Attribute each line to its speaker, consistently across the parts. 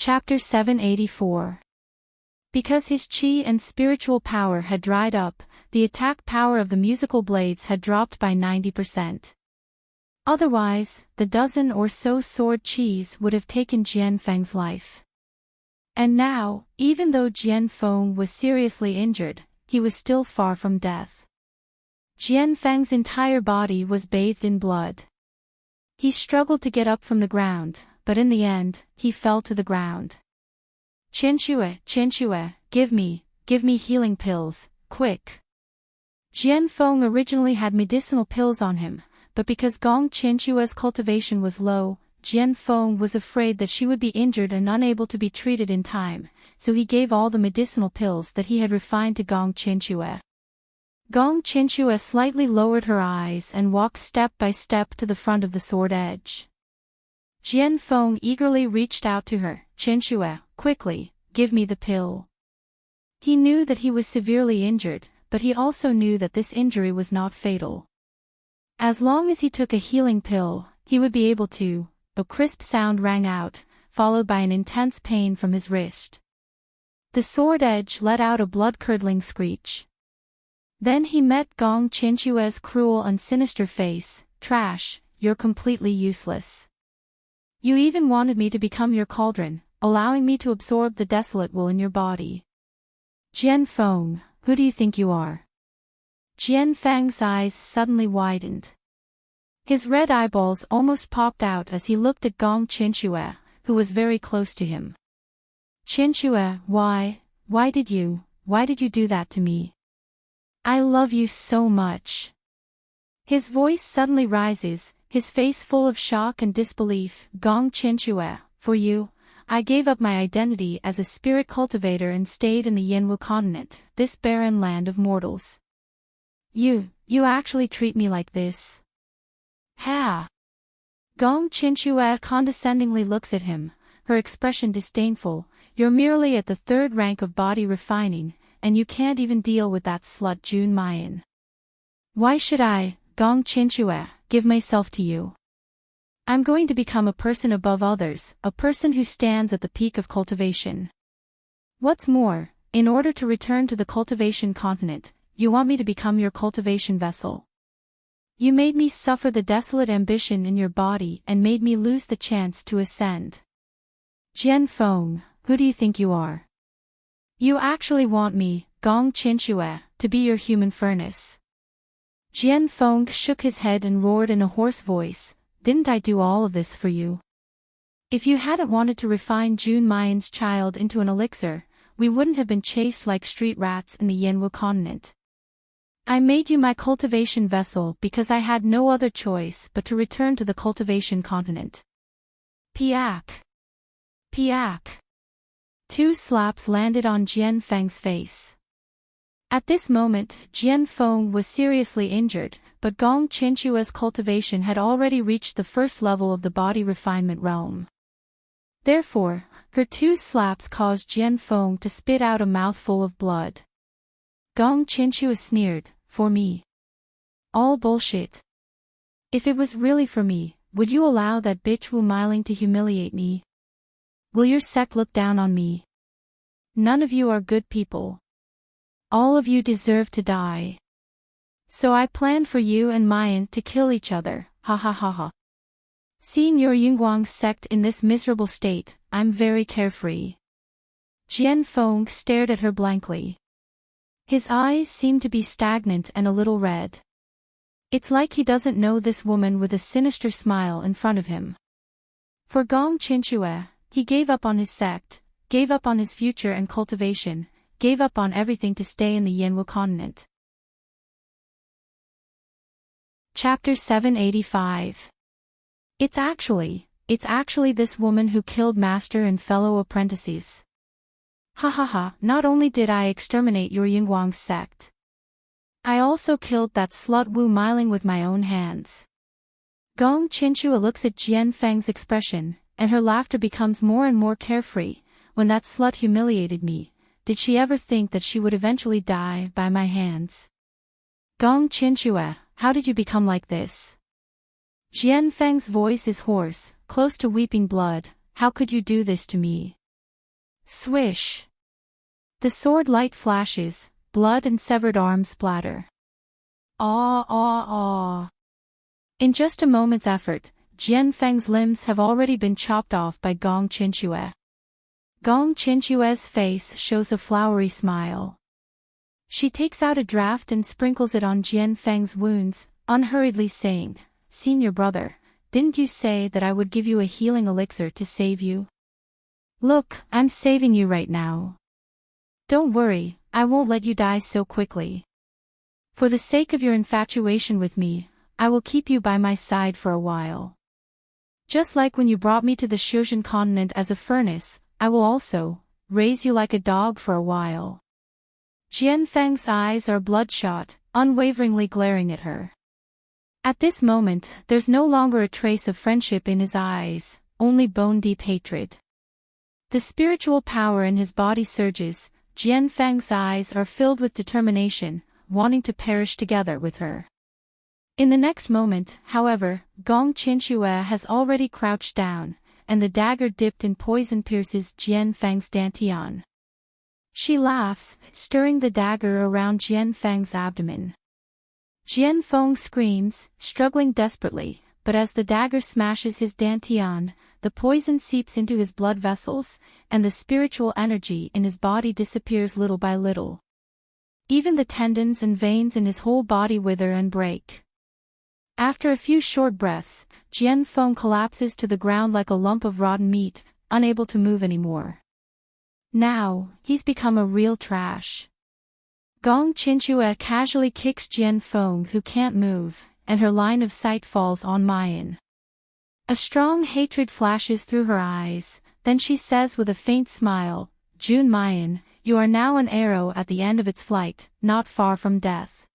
Speaker 1: Chapter 784. Because his chi and spiritual power had dried up, the attack power of the musical blades had dropped by 90%. Otherwise, the dozen or so sword chis would have taken Jianfeng's life. And now, even though Jianfeng was seriously injured, he was still far from death. Jianfeng's entire body was bathed in blood. He struggled to get up from the ground, but in the end, he fell to the ground. Qianxue, give me healing pills, quick. Jianfeng originally had medicinal pills on him, but because Gong Qianxue's cultivation was low, Jianfeng was afraid that she would be injured and unable to be treated in time, so he gave all the medicinal pills that he had refined to Gong Qianxue. Gong Qianxue slightly lowered her eyes and walked step by step to the front of the sword edge. Jianfeng eagerly reached out to her. Qianxue, quickly, give me the pill. He knew that he was severely injured, but he also knew that this injury was not fatal. As long as he took a healing pill, he would be able to. A crisp sound rang out, followed by an intense pain from his wrist. The sword edge let out a blood-curdling screech. Then he met Gong Qianxue's cruel and sinister face. Trash, you're completely useless. You even wanted me to become your cauldron, allowing me to absorb the desolate wool in your body. Jianfeng, who do you think you are? Jianfeng's eyes suddenly widened. His red eyeballs almost popped out as he looked at Gong Qianxue, who was very close to him. Qianxue, why did you do that to me? I love you so much. His voice suddenly rises, his face full of shock and disbelief. Gong Qianxue, for you, I gave up my identity as a spirit cultivator and stayed in the Yanwu continent, this barren land of mortals. You actually treat me like this? Ha! Gong Qianxue condescendingly looks at him, her expression disdainful. You're merely at the third rank of body refining, and you can't even deal with that slut Jun Mayan. Why should I, Gong Qianxue, give myself to you? I'm going to become a person above others, a person who stands at the peak of cultivation. What's more, in order to return to the cultivation continent, you want me to become your cultivation vessel. You made me suffer the desolate ambition in your body and made me lose the chance to ascend. Jianfeng, who do you think you are? You actually want me, Gong Qianxue, to be your human furnace. Jianfeng shook his head and roared in a hoarse voice, didn't I do all of this for you? If you hadn't wanted to refine Jun Mayan's child into an elixir, we wouldn't have been chased like street rats in the Yanwu continent. I made you my cultivation vessel because I had no other choice but to return to the cultivation continent. Piak! Piak! 2 slaps landed on Jianfeng's face. At this moment, Jianfeng was seriously injured, but Gong Qianxue's cultivation had already reached the first level of the body refinement realm. Therefore, her 2 slaps caused Jianfeng to spit out a mouthful of blood. Gong Qianxue sneered, for me? All bullshit. If it was really for me, would you allow that bitch Wu Meiling to humiliate me? Will your sect look down on me? None of you are good people. All of you deserve to die. So I planned for you and Mayan to kill each other, ha ha ha ha. Seeing your Yunguang sect in this miserable state, I'm very carefree. Jianfeng stared at her blankly. His eyes seemed to be stagnant and a little red. It's like he doesn't know this woman with a sinister smile in front of him. For Gong Qianxue, he gave up on his sect, gave up on his future and cultivation, gave up on everything to stay in the Yanwu continent. Chapter 785. It's actually this woman who killed master and fellow apprentices. Ha ha ha, not only did I exterminate your Yunguang sect. I also killed that slut Wu Meiling with my own hands. Gong Qianxue looks at Jianfeng's expression, and her laughter becomes more and more carefree. When that slut humiliated me, did she ever think that she would eventually die by my hands? Gong Qianxue, how did you become like this? Jianfeng's voice is hoarse, close to weeping blood. How could you do this to me? Swish! The sword light flashes, blood and severed arms splatter. Aw, aw, aw. In just a moment's effort, Jian Feng's limbs have already been chopped off by Gong Qinxue. Gong Qinxue's face shows a flowery smile. She takes out a draft and sprinkles it on Jian Feng's wounds, unhurriedly saying, "Senior brother, didn't you say that I would give you a healing elixir to save you? Look, I'm saving you right now. Don't worry, I won't let you die so quickly. For the sake of your infatuation with me, I will keep you by my side for a while. Just like when you brought me to the Shuzhen continent as a furnace, I will also raise you like a dog for a while." Jian Feng's eyes are bloodshot, unwaveringly glaring at her. At this moment, there's no longer a trace of friendship in his eyes, only bone-deep hatred. The spiritual power in his body surges, Jian Feng's eyes are filled with determination, wanting to perish together with her. In the next moment, however, Gong Qinxue has already crouched down, and the dagger dipped in poison pierces Jian Feng's dantian. She laughs, stirring the dagger around Jian Feng's abdomen. Jian Feng screams, struggling desperately, but as the dagger smashes his dantian, the poison seeps into his blood vessels, and the spiritual energy in his body disappears little by little. Even the tendons and veins in his whole body wither and break. After a few short breaths, Jian Feng collapses to the ground like a lump of rotten meat, unable to move anymore. Now, he's become a real trash. Gong Qinxue casually kicks Jian Feng, who can't move, and her line of sight falls on Mayan. A strong hatred flashes through her eyes, then she says with a faint smile, "Jun Mayan, you are now an arrow at the end of its flight, not far from death."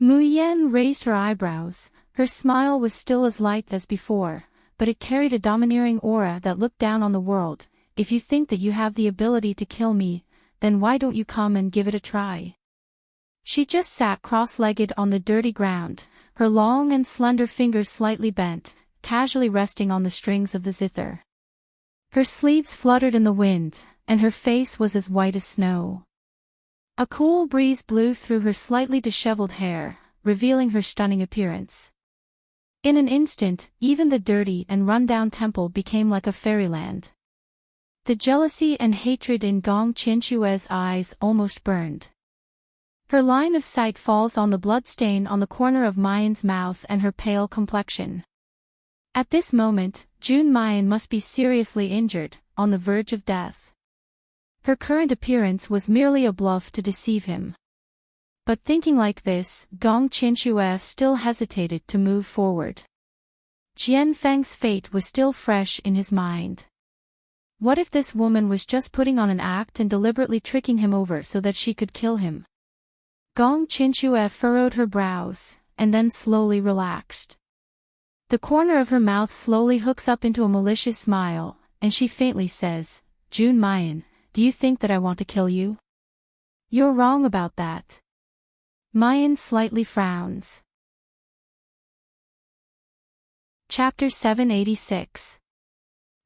Speaker 1: Mu Yan raised her eyebrows. Her smile was still as light as before, but it carried a domineering aura that looked down on the world. "If you think that you have the ability to kill me, then why don't you come and give it a try?" She just sat cross-legged on the dirty ground, her long and slender fingers slightly bent, casually resting on the strings of the zither. Her sleeves fluttered in the wind, and her face was as white as snow. A cool breeze blew through her slightly disheveled hair, revealing her stunning appearance. In an instant, even the dirty and run-down temple became like a fairyland. The jealousy and hatred in Gong Qinxue's eyes almost burned. Her line of sight falls on the blood stain on the corner of Mayan's mouth and her pale complexion. At this moment, Jun Mayan must be seriously injured, on the verge of death. Her current appearance was merely a bluff to deceive him. But thinking like this, Gong Qinxue still hesitated to move forward. Jian Feng's fate was still fresh in his mind. What if this woman was just putting on an act and deliberately tricking him over so that she could kill him? Gong Qinxue furrowed her brows, and then slowly relaxed. The corner of her mouth slowly hooks up into a malicious smile, and she faintly says, "Jun Mayan, do you think that I want to kill you? You're wrong about that." Mayan slightly frowns. Chapter 786.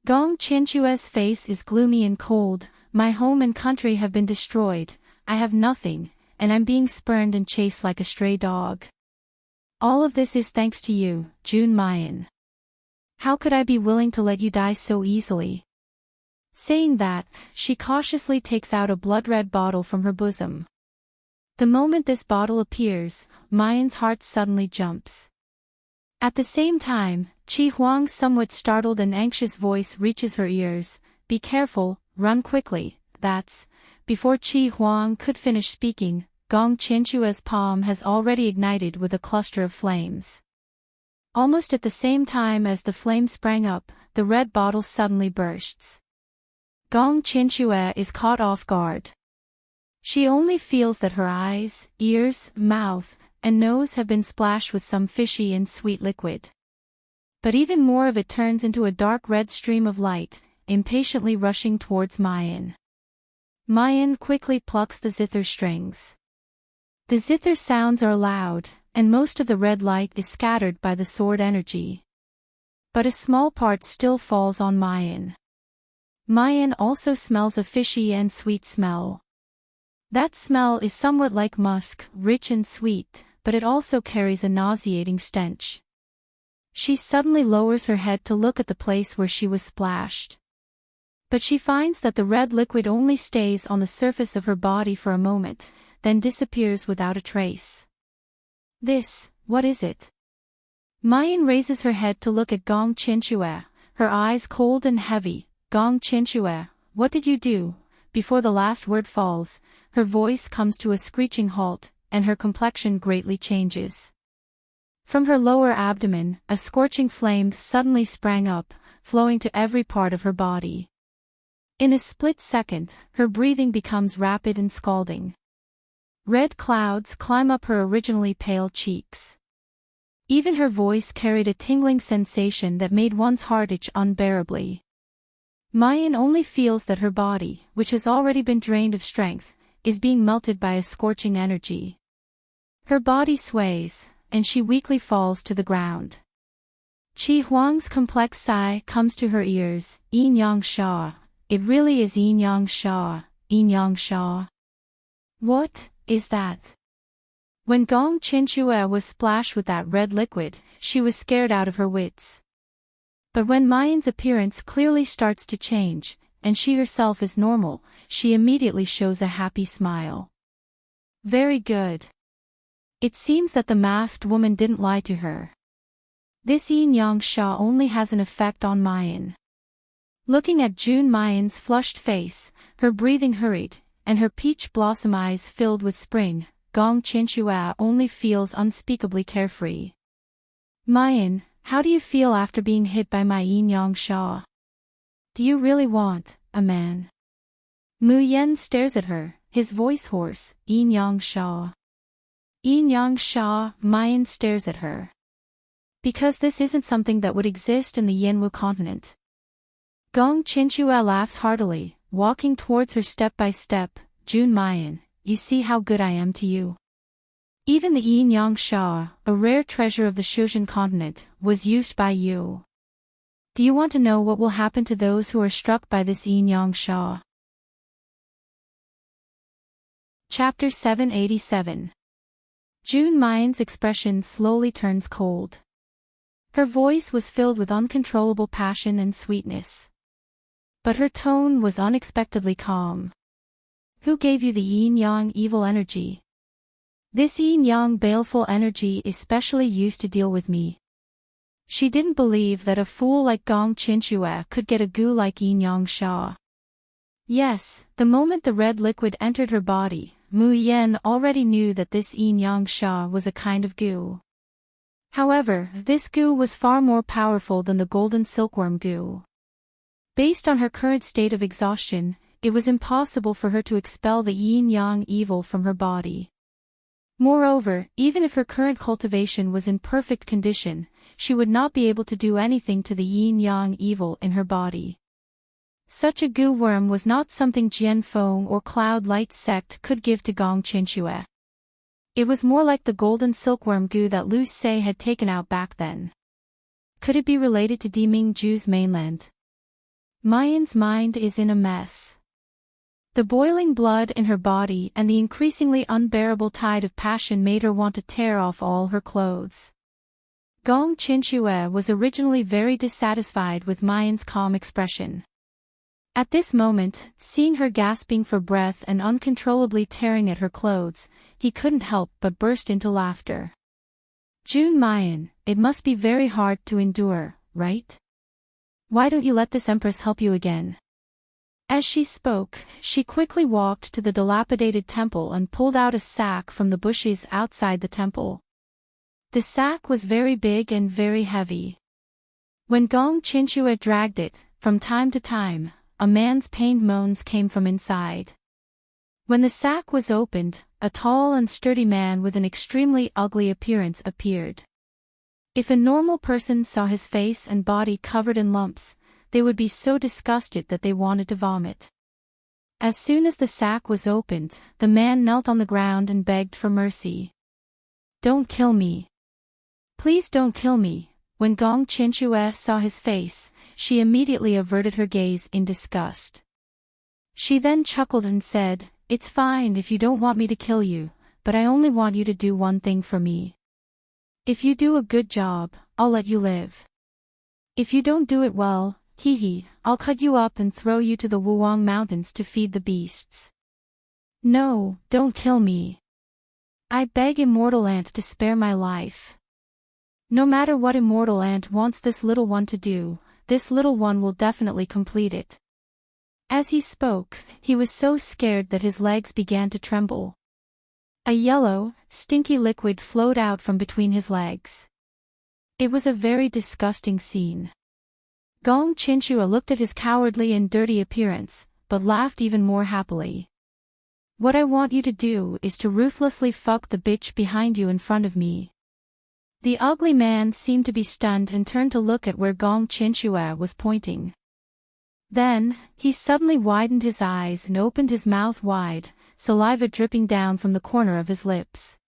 Speaker 1: Gong Qinxue's face is gloomy and cold. "My home and country have been destroyed, I have nothing, and I'm being spurned and chased like a stray dog. All of this is thanks to you, Jun Mayan. How could I be willing to let you die so easily?" Saying that, she cautiously takes out a blood-red bottle from her bosom. The moment this bottle appears, Mayan's heart suddenly jumps. At the same time, Qi Huang's somewhat startled and anxious voice reaches her ears. "Be careful, run quickly." That's, before Qi Huang could finish speaking, Gong Qinxue's palm has already ignited with a cluster of flames. Almost at the same time as the flame sprang up, the red bottle suddenly bursts. Gong Qinxue is caught off guard. She only feels that her eyes, ears, mouth, and nose have been splashed with some fishy and sweet liquid. But even more of it turns into a dark red stream of light, impatiently rushing towards Mayan. Mayan quickly plucks the zither strings. The zither sounds are loud, and most of the red light is scattered by the sword energy. But a small part still falls on Mayan. Mayan also smells a fishy and sweet smell. That smell is somewhat like musk, rich and sweet, but it also carries a nauseating stench. She suddenly lowers her head to look at the place where she was splashed. But she finds that the red liquid only stays on the surface of her body for a moment, then disappears without a trace. What is it? Mayan raises her head to look at Gong Chinchue, her eyes cold and heavy. Gong Chinchue, what did you do? Before the last word falls, her voice comes to a screeching halt, and her complexion greatly changes. From her lower abdomen, a scorching flame suddenly sprang up, flowing to every part of her body. In a split second, her breathing becomes rapid and scalding. Red clouds climb up her originally pale cheeks. Even her voice carried a tingling sensation that made one's heart itch unbearably. Mayan only feels that her body, which has already been drained of strength, is being melted by a scorching energy. Her body sways, and she weakly falls to the ground. Qi Huang's complex sigh comes to her ears. Yin Yang Sha. It really is Yin Yang Sha. Yin Yang Sha. What is that? When Gong Chinchue was splashed with that red liquid, she was scared out of her wits. But when Mayan's appearance clearly starts to change, and she herself is normal, she immediately shows a happy smile. Very good. It seems that the masked woman didn't lie to her. This Yin Yang Sha only has an effect on Mayan. Looking at June Mayan's flushed face, her breathing hurried, and her peach blossom eyes filled with spring, Gong Chinchue only feels unspeakably carefree. Mayan, how do you feel after being hit by my Yin Yang Sha? Do you really want a man? Mu Yen stares at her, his voice hoarse. Yin Yang Sha. Yin Yang Sha. Mayan stares at her. Because this isn't something that would exist in the Yanwu continent. Gong Chinchue laughs heartily, walking towards her step by step. June Mayan, you see how good I am to you. Even the Yin Yang Sha, a rare treasure of the Shuzhen continent, was used by you. Do you want to know what will happen to those who are struck by this Yin Yang Sha? Chapter 787. June Mayan's expression slowly turns cold. Her voice was filled with uncontrollable passion and sweetness. But her tone was unexpectedly calm. Who gave you the yin-yang evil energy? This yin-yang baleful energy is specially used to deal with me. She didn't believe that a fool like Gong Chinchue could get a goo like yin-yang Sha. Yes, the moment the red liquid entered her body, Mu Yen already knew that this yin-yang Sha was a kind of goo. However, this goo was far more powerful than the golden silkworm goo. Based on her current state of exhaustion, it was impossible for her to expel the yin-yang evil from her body. Moreover, even if her current cultivation was in perfect condition, she would not be able to do anything to the yin-yang evil in her body. Such a goo worm was not something Jianfeng or Cloud Light sect could give to Gong Chinchue. It was more like the golden silkworm goo that Lu Sei had taken out back then. Could it be related to Dimingju's mainland? Mayan's mind is in a mess. The boiling blood in her body and the increasingly unbearable tide of passion made her want to tear off all her clothes. Gong Chinchue was originally very dissatisfied with Mayan's calm expression. At this moment, seeing her gasping for breath and uncontrollably tearing at her clothes, he couldn't help but burst into laughter. June Mayan, it must be very hard to endure, right? Why don't you let this empress help you again? As she spoke, she quickly walked to the dilapidated temple and pulled out a sack from the bushes outside the temple. The sack was very big and very heavy. When Gong Chinchue dragged it, from time to time, a man's pained moans came from inside. When the sack was opened, a tall and sturdy man with an extremely ugly appearance appeared. If a normal person saw his face and body covered in lumps, they would be so disgusted that they wanted to vomit. As soon as the sack was opened, the man knelt on the ground and begged for mercy. Don't kill me. Please don't kill me. When Gong Chinchue saw his face, she immediately averted her gaze in disgust. She then chuckled and said, "It's fine if you don't want me to kill you, but I only want you to do one thing for me. If you do a good job, I'll let you live. If you don't do it well, I'll cut you up and throw you to the Wuwang Mountains to feed the beasts. No, don't kill me. I beg Immortal Ant to spare my life. No matter what Immortal Ant wants this little one to do, this little one will definitely complete it." As he spoke, he was so scared that his legs began to tremble. A yellow, stinky liquid flowed out from between his legs. It was a very disgusting scene. Gong Chinchua looked at his cowardly and dirty appearance, but laughed even more happily. "What I want you to do is to ruthlessly fuck the bitch behind you in front of me." The ugly man seemed to be stunned and turned to look at where Gong Chinchua was pointing. Then, he suddenly widened his eyes and opened his mouth wide, saliva dripping down from the corner of his lips.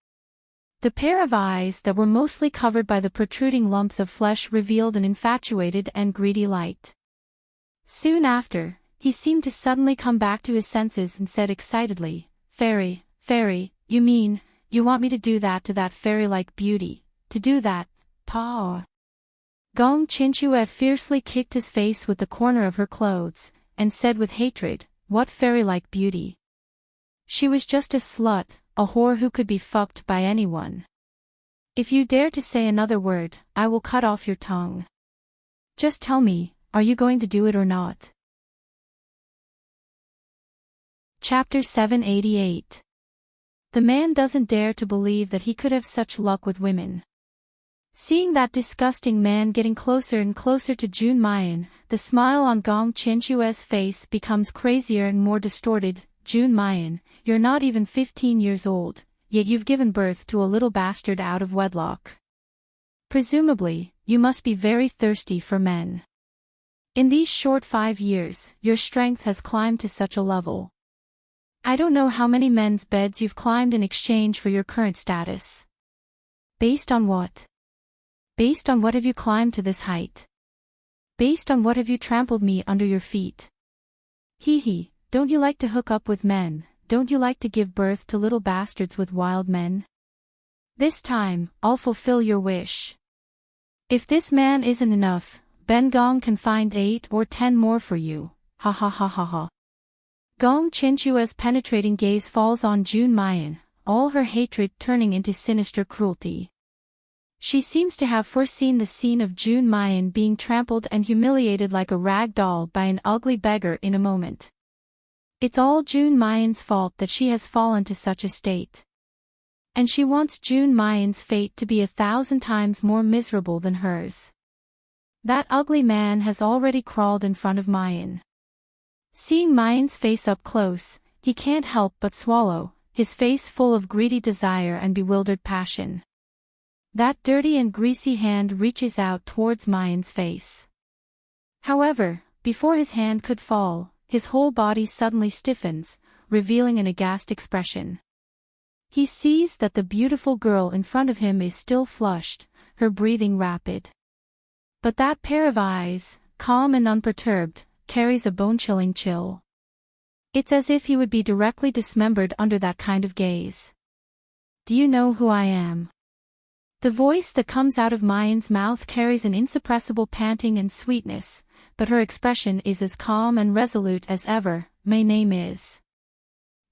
Speaker 1: The pair of eyes that were mostly covered by the protruding lumps of flesh revealed an infatuated and greedy light. Soon after, he seemed to suddenly come back to his senses and said excitedly, Fairy, you mean, you want me to do that to that fairy-like beauty, to do that, pa?" Gong Chinchua fiercely kicked his face with the corner of her clothes, and said with hatred, "What fairy-like beauty? She was just a slut, a whore who could be fucked by anyone. If you dare to say another word, I will cut off your tongue. Just tell me, are you going to do it or not?" Chapter 788. The man doesn't dare to believe that he could have such luck with women. Seeing that disgusting man getting closer and closer to Jun Mayan, the smile on Gong Chinchua's face becomes crazier and more distorted. "Jun Mayan, you're not even 15 years old, yet you've given birth to a little bastard out of wedlock. Presumably, you must be very thirsty for men. In these short 5 years, your strength has climbed to such a level. I don't know how many men's beds you've climbed in exchange for your current status. Based on what? Based on what have you climbed to this height? Based on what have you trampled me under your feet? Don't you like to hook up with men, don't you like to give birth to little bastards with wild men? This time, I'll fulfill your wish. If this man isn't enough, Ben Gong can find 8 or 10 more for you, ha ha ha ha ha." Gong Chinchua's penetrating gaze falls on Jun Mayan, all her hatred turning into sinister cruelty. She seems to have foreseen the scene of Jun Mayan being trampled and humiliated like a rag doll by an ugly beggar in a moment. It's all Jun Mayan's fault that she has fallen to such a state. And she wants Jun Mayan's fate to be 1,000 times more miserable than hers. That ugly man has already crawled in front of Mayan. Seeing Mayan's face up close, he can't help but swallow, his face full of greedy desire and bewildered passion. That dirty and greasy hand reaches out towards Mayan's face. However, before his hand could fall, his whole body suddenly stiffens, revealing an aghast expression. He sees that the beautiful girl in front of him is still flushed, her breathing rapid. But that pair of eyes, calm and unperturbed, carries a bone-chilling chill. It's as if he would be directly dismembered under that kind of gaze. "Do you know who I am?" The voice that comes out of Mayan's mouth carries an insuppressible panting and sweetness, but her expression is as calm and resolute as ever. "My name is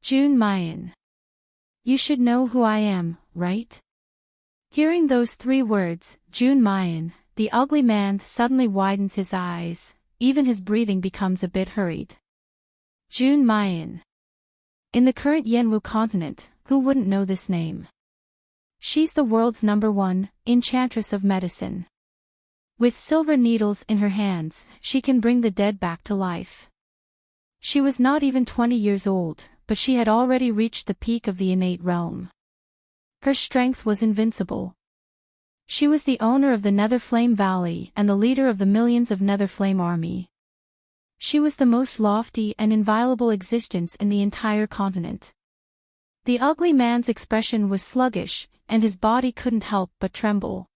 Speaker 1: Jun Mayan. You should know who I am, right?" Hearing those 3 words, Jun Mayan, the ugly man suddenly widens his eyes, even his breathing becomes a bit hurried. Jun Mayan. In the current Yanwu continent, who wouldn't know this name? She's the world's #1 Enchantress of medicine. With silver needles in her hands, she can bring the dead back to life. She was not even 20 years old, but she had already reached the peak of the innate realm. Her strength was invincible. She was the owner of the Netherflame Valley and the leader of the millions of Netherflame army. She was the most lofty and inviolable existence in the entire continent. The ugly man's expression was sluggish, and his body couldn't help but tremble.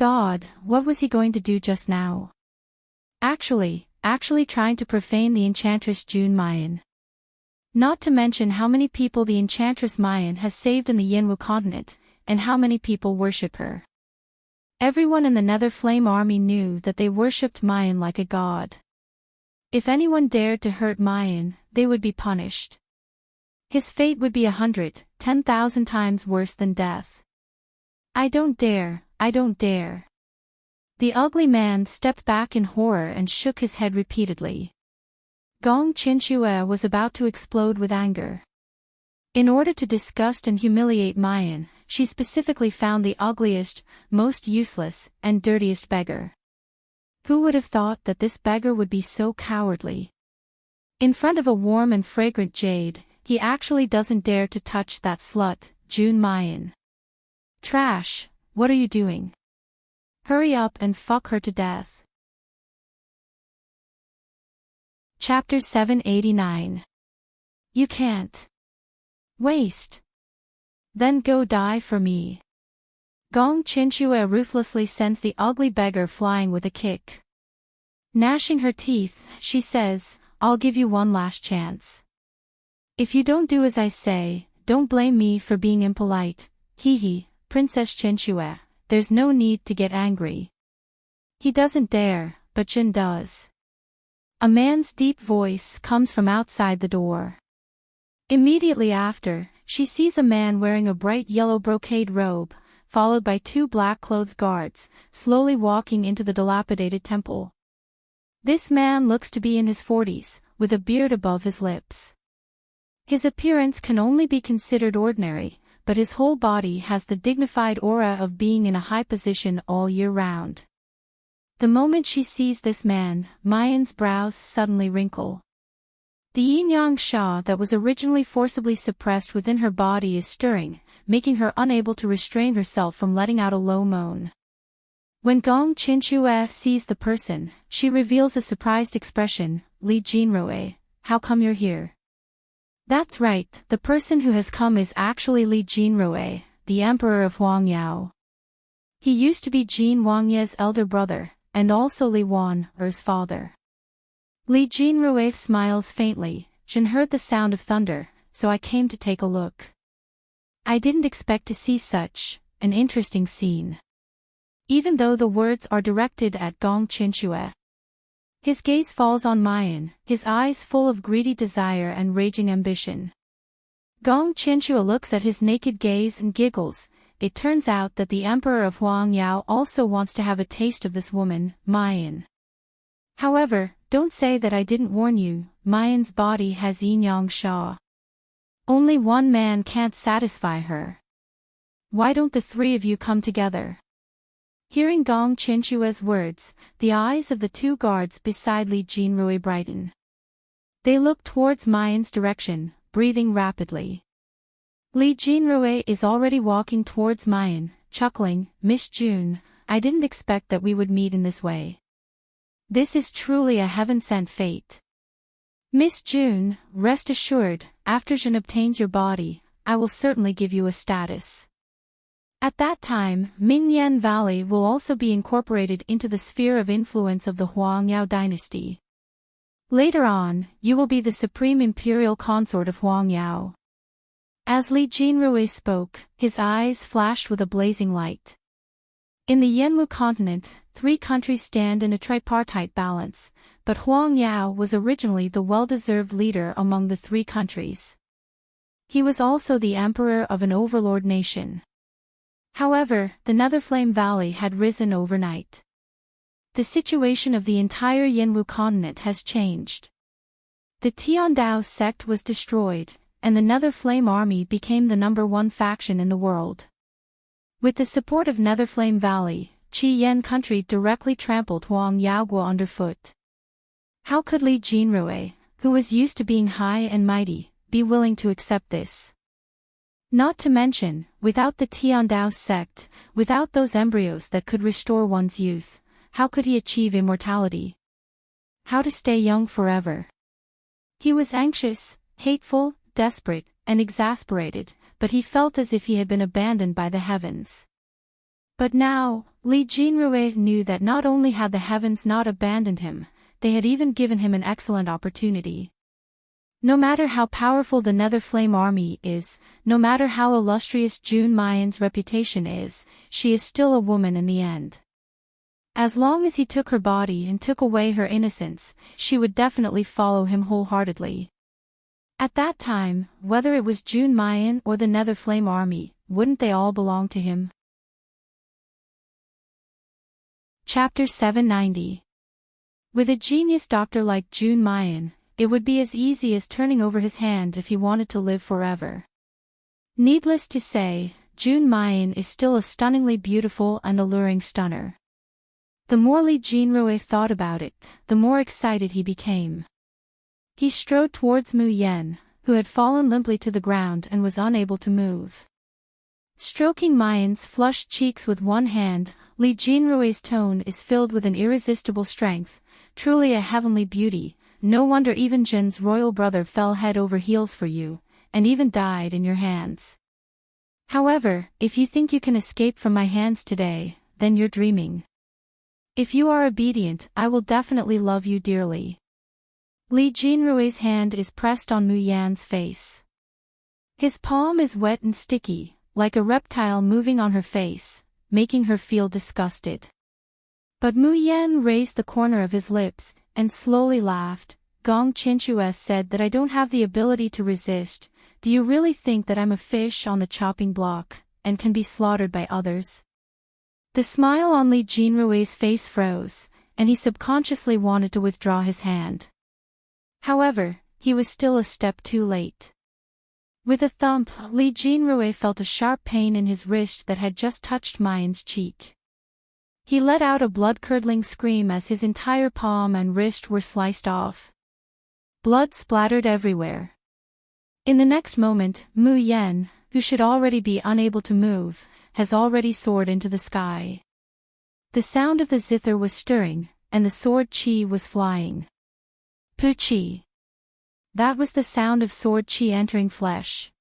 Speaker 1: God, what was he going to do just now? Actually trying to profane the Enchantress June Mayan. Not to mention how many people the Enchantress Mayan has saved in the Yenwu continent, and how many people worship her. Everyone in the Nether Flame army knew that they worshipped Mayan like a god. If anyone dared to hurt Mayan, they would be punished. His fate would be 110,000 times worse than death. I don't dare. The ugly man stepped back in horror and shook his head repeatedly. Gong Qinshue was about to explode with anger. In order to disgust and humiliate Mayan, she specifically found the ugliest, most useless, and dirtiest beggar. Who would have thought that this beggar would be so cowardly? In front of a warm and fragrant jade, he actually doesn't dare to touch that slut, June Mayan. Trash, what are you doing? Hurry up and fuck her to death. Chapter 789. You can't. Waste. Then go die for me. Gong Qinshue ruthlessly sends the ugly beggar flying with a kick. Gnashing her teeth, she says, I'll give you one last chance. If you don't do as I say, don't blame me for being impolite. Hee, Princess Qinshue, there's no need to get angry. He doesn't dare, but Jin does. A man's deep voice comes from outside the door. Immediately after, she sees a man wearing a bright yellow brocade robe, followed by two black-clothed guards, slowly walking into the dilapidated temple. This man looks to be in his 40s, with a beard above his lips. His appearance can only be considered ordinary, but his whole body has the dignified aura of being in a high position all year round. The moment she sees this man, Mayan's brows suddenly wrinkle. The yin-yang sha that was originally forcibly suppressed within her body is stirring, making her unable to restrain herself from letting out a low moan. When Gong Qinshue sees the person, she reveals a surprised expression. Li Jinrui, how come you're here? That's right, the person who has come is actually Li Jinrui, the Emperor of Huangyao. He used to be Jin Wangye's elder brother, and also Li Wan's father. Li Jinrui smiles faintly. Jin heard the sound of thunder, so I came to take a look. I didn't expect to see such an interesting scene. Even though the words are directed at Gong Qinshue. His gaze falls on Mayan, his eyes full of greedy desire and raging ambition. Gong Qinshue looks at his naked gaze and giggles. It turns out that the Emperor of Huangyao also wants to have a taste of this woman, Mayan. However, don't say that I didn't warn you, Mayan's body has yin-yang sha. Only one man can't satisfy her. Why don't the three of you come together? Hearing Gong Qinshue's words, the eyes of the two guards beside Li Jinrui brighten. They look towards Mayan's direction, breathing rapidly. Li Jinrui is already walking towards Mayan, chuckling, Miss June, I didn't expect that we would meet in this way. This is truly a heaven-sent fate. Miss June, rest assured, after Jin obtains your body, I will certainly give you a status. At that time, Mingyan Valley will also be incorporated into the sphere of influence of the Huangyao dynasty. Later on, you will be the supreme imperial consort of Huangyao. As Li Jinrui spoke, his eyes flashed with a blazing light. In the Yenwu continent, 3 countries stand in a tripartite balance, but Huangyao was originally the well-deserved leader among the 3 countries. He was also the emperor of an overlord nation. However, the Netherflame Valley had risen overnight. The situation of the entire Yenwu continent has changed. The Tiandao sect was destroyed, and the Netherflame army became the #1 faction in the world. With the support of Netherflame Valley, Qi Yan country directly trampled Huang Yaoguo underfoot. How could Li Jinrui, who was used to being high and mighty, be willing to accept this? Not to mention, without the Tiandao sect, without those embryos that could restore one's youth, how could he achieve immortality? How to stay young forever? He was anxious, hateful, desperate, and exasperated, but he felt as if he had been abandoned by the heavens. But now, Li Jinrui knew that not only had the heavens not abandoned him, they had even given him an excellent opportunity. No matter how powerful the Nether Flame Army is, no matter how illustrious June Mayan's reputation is, she is still a woman in the end. As long as he took her body and took away her innocence, she would definitely follow him wholeheartedly. At that time, whether it was June Mayan or the Nether Flame Army, wouldn't they all belong to him? Chapter 790. With a genius doctor like June Mayan, it would be as easy as turning over his hand if he wanted to live forever. Needless to say, June Mayan is still a stunningly beautiful and alluring stunner. The more Li Jinrui thought about it, the more excited he became. He strode towards Mu Yen, who had fallen limply to the ground and was unable to move. Stroking Mayan's flushed cheeks with one hand, Li Jinrui's tone is filled with an irresistible strength, truly a heavenly beauty. No wonder even Jin's royal brother fell head over heels for you, and even died in your hands. However, if you think you can escape from my hands today, then you're dreaming. If you are obedient, I will definitely love you dearly. Li Jinrui's hand is pressed on Mu Yan's face. His palm is wet and sticky, like a reptile moving on her face, making her feel disgusted. But Mu Yan raised the corner of his lips, and slowly laughed. Gong Qinchue said that I don't have the ability to resist. Do you really think that I'm a fish on the chopping block, and can be slaughtered by others? The smile on Li Jinrui's face froze, and he subconsciously wanted to withdraw his hand. However, he was still a step too late. With a thump, Li Jinrui felt a sharp pain in his wrist that had just touched Mayan's cheek. He let out a blood-curdling scream as his entire palm and wrist were sliced off. Blood splattered everywhere. In the next moment, Mu Yen, who should already be unable to move, has already soared into the sky. The sound of the zither was stirring, and the sword chi was flying. Pu chi. That was the sound of sword chi entering flesh.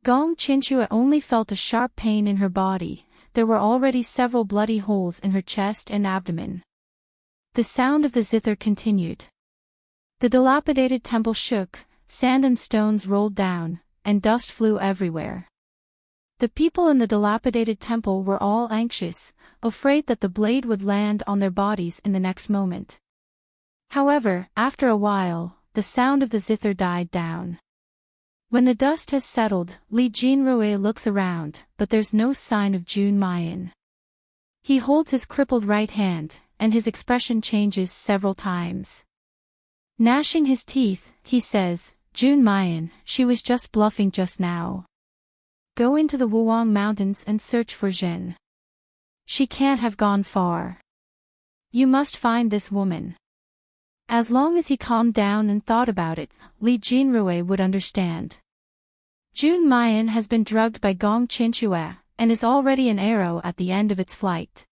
Speaker 1: Gong Qinchue only felt a sharp pain in her body. There were already several bloody holes in her chest and abdomen. The sound of the zither continued. The dilapidated temple shook, sand and stones rolled down, and dust flew everywhere. The people in the dilapidated temple were all anxious, afraid that the blade would land on their bodies in the next moment. However, after a while, the sound of the zither died down. When the dust has settled, Li Jinrui looks around, but there's no sign of June Mayan. He holds his crippled right hand, and his expression changes several times. Gnashing his teeth, he says, June Mayan, she was just bluffing just now. Go into the Wuwang Mountains and search for Jin. She can't have gone far. You must find this woman. As long as he calmed down and thought about it, Li Jinrui would understand. June Mayan has been drugged by Gong Qinchue, and is already an arrow at the end of its flight.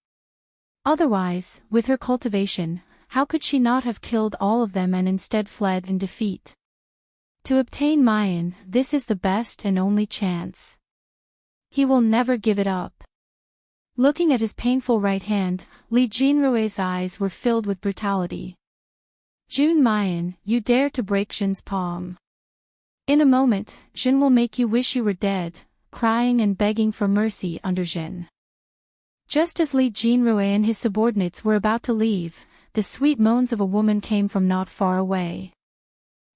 Speaker 1: Otherwise, with her cultivation, how could she not have killed all of them and instead fled in defeat? To obtain Mayan, this is the best and only chance. He will never give it up. Looking at his painful right hand, Li Jinrui's eyes were filled with brutality. June Mayan, you dare to break Jin's palm. In a moment, Jin will make you wish you were dead, crying and begging for mercy under Jin. Just as Li Jinrui and his subordinates were about to leave, the sweet moans of a woman came from not far away.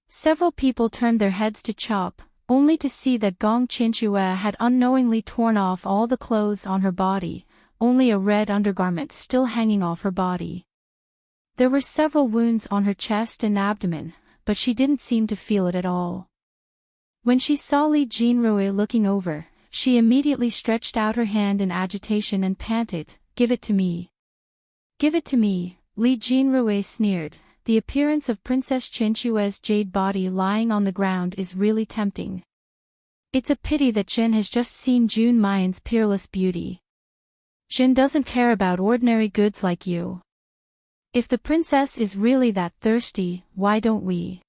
Speaker 1: Several people turned their heads to chop, only to see that Gong Qinchue had unknowingly torn off all the clothes on her body, only a red undergarment still hanging off her body. There were several wounds on her chest and abdomen, but she didn't seem to feel it at all. When she saw Li Jinrui looking over, she immediately stretched out her hand in agitation and panted, "Give it to me. Give it to me." Li Jinrui sneered, "The appearance of Princess Qinchue's jade body lying on the ground is really tempting. It's a pity that Jin has just seen June Mayan's peerless beauty. Jin doesn't care about ordinary goods like you. If the princess is really that thirsty, why don't we?"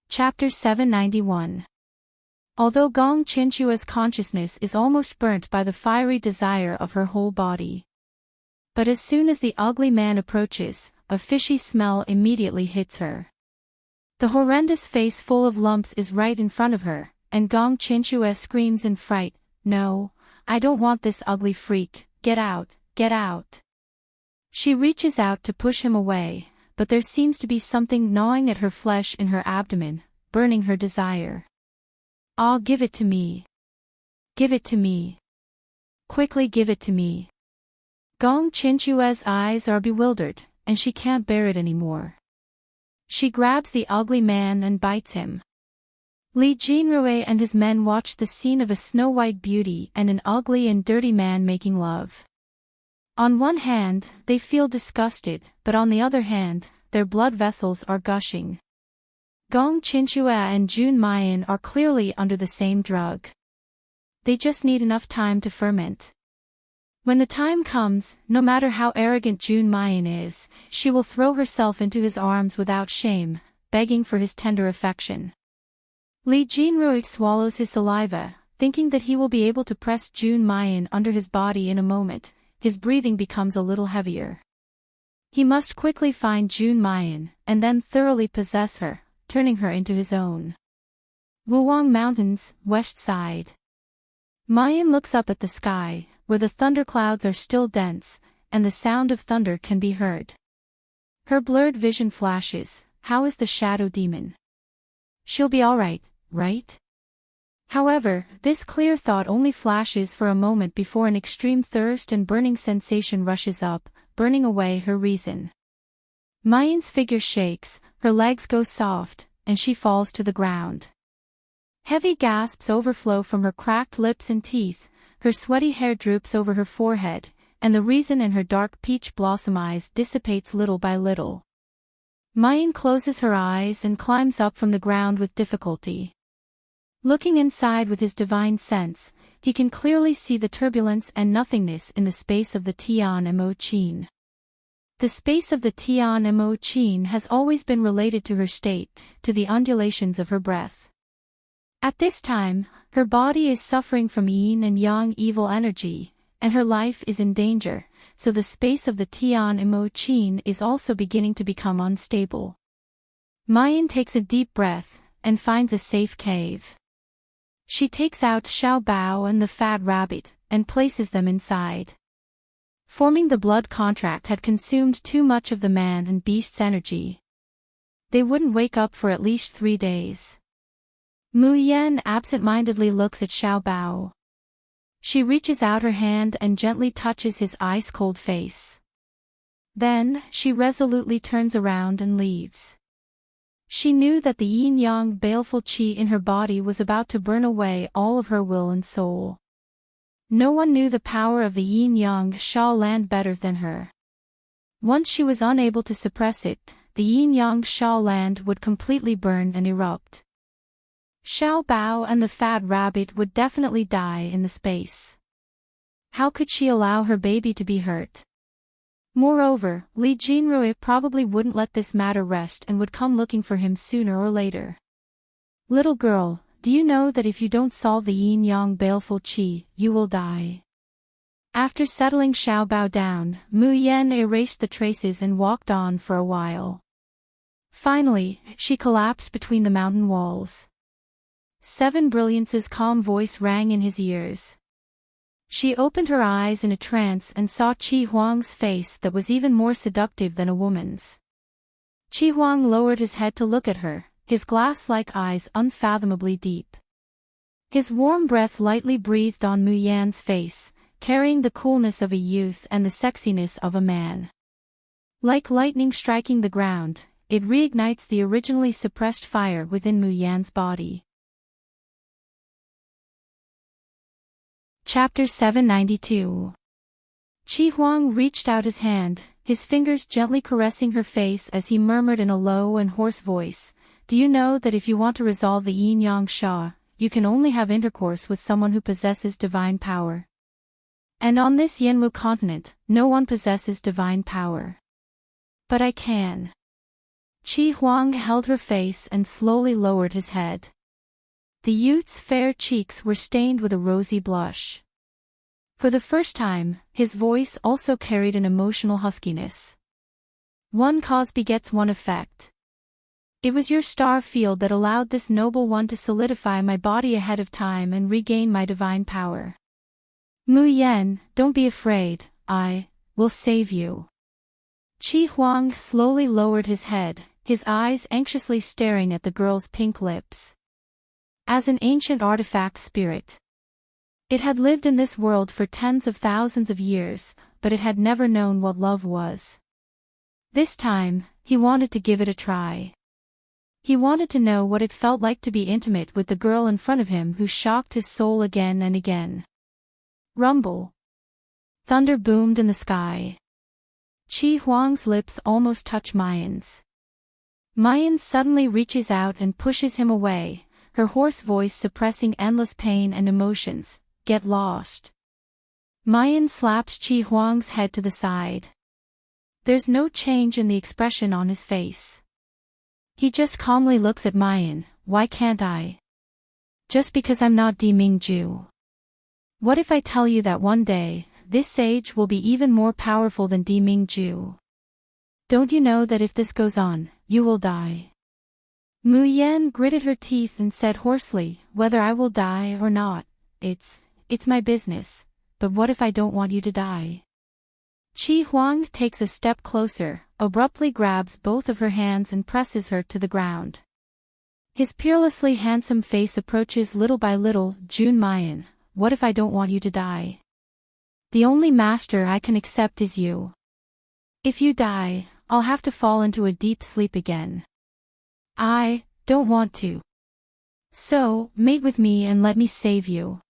Speaker 1: Chapter 791. Although Gong Chinchua's consciousness is almost burnt by the fiery desire of her whole body. But as soon as the ugly man approaches, a fishy smell immediately hits her. The horrendous face full of lumps is right in front of her, and Gong Chinchua screams in fright, "No, I don't want this ugly freak, get out, get out." She reaches out to push him away, but there seems to be something gnawing at her flesh in her abdomen, burning her desire. "Ah, give it to me. Give it to me. Quickly give it to me." Gong Chinchua's eyes are bewildered, and she can't bear it anymore. She grabs the ugly man and bites him. Li Jinrui and his men watch the scene of a snow-white beauty and an ugly and dirty man making love. On one hand, they feel disgusted, but on the other hand, their blood vessels are gushing. Gong Chinchua and Jun Mayan are clearly under the same drug. They just need enough time to ferment. When the time comes, no matter how arrogant Jun Mayan is, she will throw herself into his arms without shame, begging for his tender affection. Li Jinrui swallows his saliva, thinking that he will be able to press Jun Mayan under his body in a moment. His breathing becomes a little heavier. He must quickly find Jun Mayan, and then thoroughly possess her, turning her into his own. Wuwang Mountains, west side. Mayan looks up at the sky, where the thunderclouds are still dense, and the sound of thunder can be heard. Her blurred vision flashes, how is the shadow demon? She'll be alright, right? However, this clear thought only flashes for a moment before an extreme thirst and burning sensation rushes up, burning away her reason. Mayan's figure shakes, her legs go soft, and she falls to the ground. Heavy gasps overflow from her cracked lips and teeth, her sweaty hair droops over her forehead, and the reason in her dark peach blossom eyes dissipates little by little. Mayan closes her eyes and climbs up from the ground with difficulty. Looking inside with his divine sense, he can clearly see the turbulence and nothingness in the space of the Tian Mo Chin. The space of the Tian Mo Chin has always been related to her state, to the undulations of her breath. At this time, her body is suffering from yin and yang evil energy, and her life is in danger, so the space of the Tian Mo Chin is also beginning to become unstable. Mayan takes a deep breath, and finds a safe cave. She takes out Xiao Bao and the fat rabbit, and places them inside. Forming the blood contract had consumed too much of the man and beast's energy. They wouldn't wake up for at least 3 days. Mu Yan absent-mindedly looks at Xiao Bao. She reaches out her hand and gently touches his ice-cold face. Then, she resolutely turns around and leaves. She knew that the yin-yang baleful qi in her body was about to burn away all of her will and soul. No one knew the power of the yin-yang Sha land better than her. Once she was unable to suppress it, the yin-yang Sha land would completely burn and erupt. Xiao Bao and the fat rabbit would definitely die in the space. How could she allow her baby to be hurt? Moreover, Li Jinrui probably wouldn't let this matter rest and would come looking for him sooner or later. "Little girl, do you know that if you don't solve the yin-yang baleful qi, you will die?" After settling Xiao Bao down, Mu Yan erased the traces and walked on for a while. Finally, she collapsed between the mountain walls. Seven Brilliance's calm voice rang in his ears. She opened her eyes in a trance and saw Qi Huang's face that was even more seductive than a woman's. Qi Huang lowered his head to look at her, his glass-like eyes unfathomably deep. His warm breath lightly breathed on Mu Yan's face, carrying the coolness of a youth and the sexiness of a man. Like lightning striking the ground, it reignites the originally suppressed fire within Mu Yan's body. Chapter 792. Qi Huang reached out his hand, his fingers gently caressing her face as he murmured in a low and hoarse voice, "Do you know that if you want to resolve the yin-yang sha, you can only have intercourse with someone who possesses divine power? And on this Yanwu continent, no one possesses divine power. But I can." Qi Huang held her face and slowly lowered his head. The youth's fair cheeks were stained with a rosy blush. For the first time, his voice also carried an emotional huskiness. One cause begets one effect. It was your star field that allowed this noble one to solidify my body ahead of time and regain my divine power. Mu Yen, don't be afraid, I will save you. Qi Huang slowly lowered his head, his eyes anxiously staring at the girl's pink lips. As an ancient artifact spirit, it had lived in this world for tens of thousands of years, but it had never known what love was. This time, he wanted to give it a try. He wanted to know what it felt like to be intimate with the girl in front of him who shocked his soul again and again. Rumble. Thunder boomed in the sky. Qi Huang's lips almost touch Mayan's. Mayan suddenly reaches out and pushes him away, her hoarse voice suppressing endless pain and emotions. Get lost. Mayan slaps Qi Huang's head to the side. There's no change in the expression on his face. He just calmly looks at Mayan. Why can't I? Just because I'm not Di Mingju. What if I tell you that one day, this sage will be even more powerful than Di Mingju? Don't you know that if this goes on, you will die? Mu Yan gritted her teeth and said hoarsely, whether I will die or not, it's my business, but what if I don't want you to die? Qi Huang takes a step closer, abruptly grabs both of her hands and presses her to the ground. His peerlessly handsome face approaches little by little. Jun Mayan, what if I don't want you to die? The only master I can accept is you. If you die, I'll have to fall into a deep sleep again. I don't want to. So, mate with me and let me save you.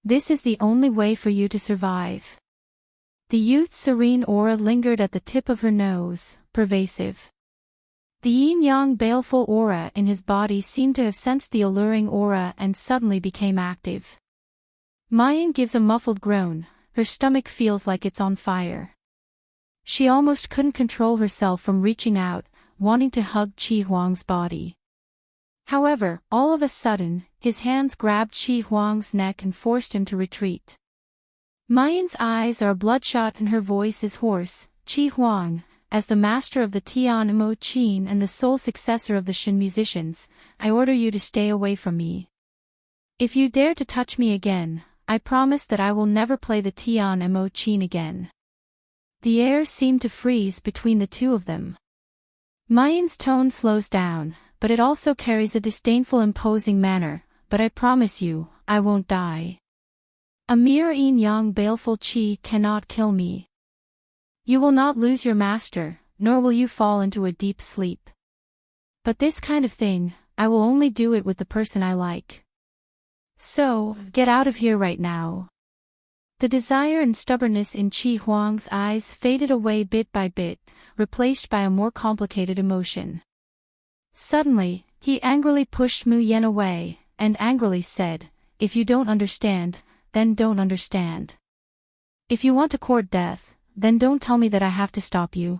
Speaker 1: This is the only way for you to survive. The youth's serene aura lingered at the tip of her nose, pervasive. The yin-yang baleful aura in his body seemed to have sensed the alluring aura and suddenly became active. Mayan gives a muffled groan, her stomach feels like it's on fire. She almost couldn't control herself from reaching out, wanting to hug Qi Huang's body. However, all of a sudden, his hands grabbed Qi Huang's neck and forced him to retreat. Mayan's eyes are bloodshot and her voice is hoarse. Qi Huang, as the master of the Tian Mo Qin and the sole successor of the Shen musicians, I order you to stay away from me. If you dare to touch me again, I promise that I will never play the Tian Mo Qin again. The air seemed to freeze between the two of them. Mayan's tone slows down, but it also carries a disdainful imposing manner, but I promise you, I won't die. A mere yin-yang baleful qi cannot kill me. You will not lose your master, nor will you fall into a deep sleep. But this kind of thing, I will only do it with the person I like. So, get out of here right now. The desire and stubbornness in Qi Huang's eyes faded away bit by bit, replaced by a more complicated emotion. Suddenly, he angrily pushed Mu Yan away, and angrily said, if you don't understand, then don't understand. If you want to court death, then don't tell me that I have to stop you.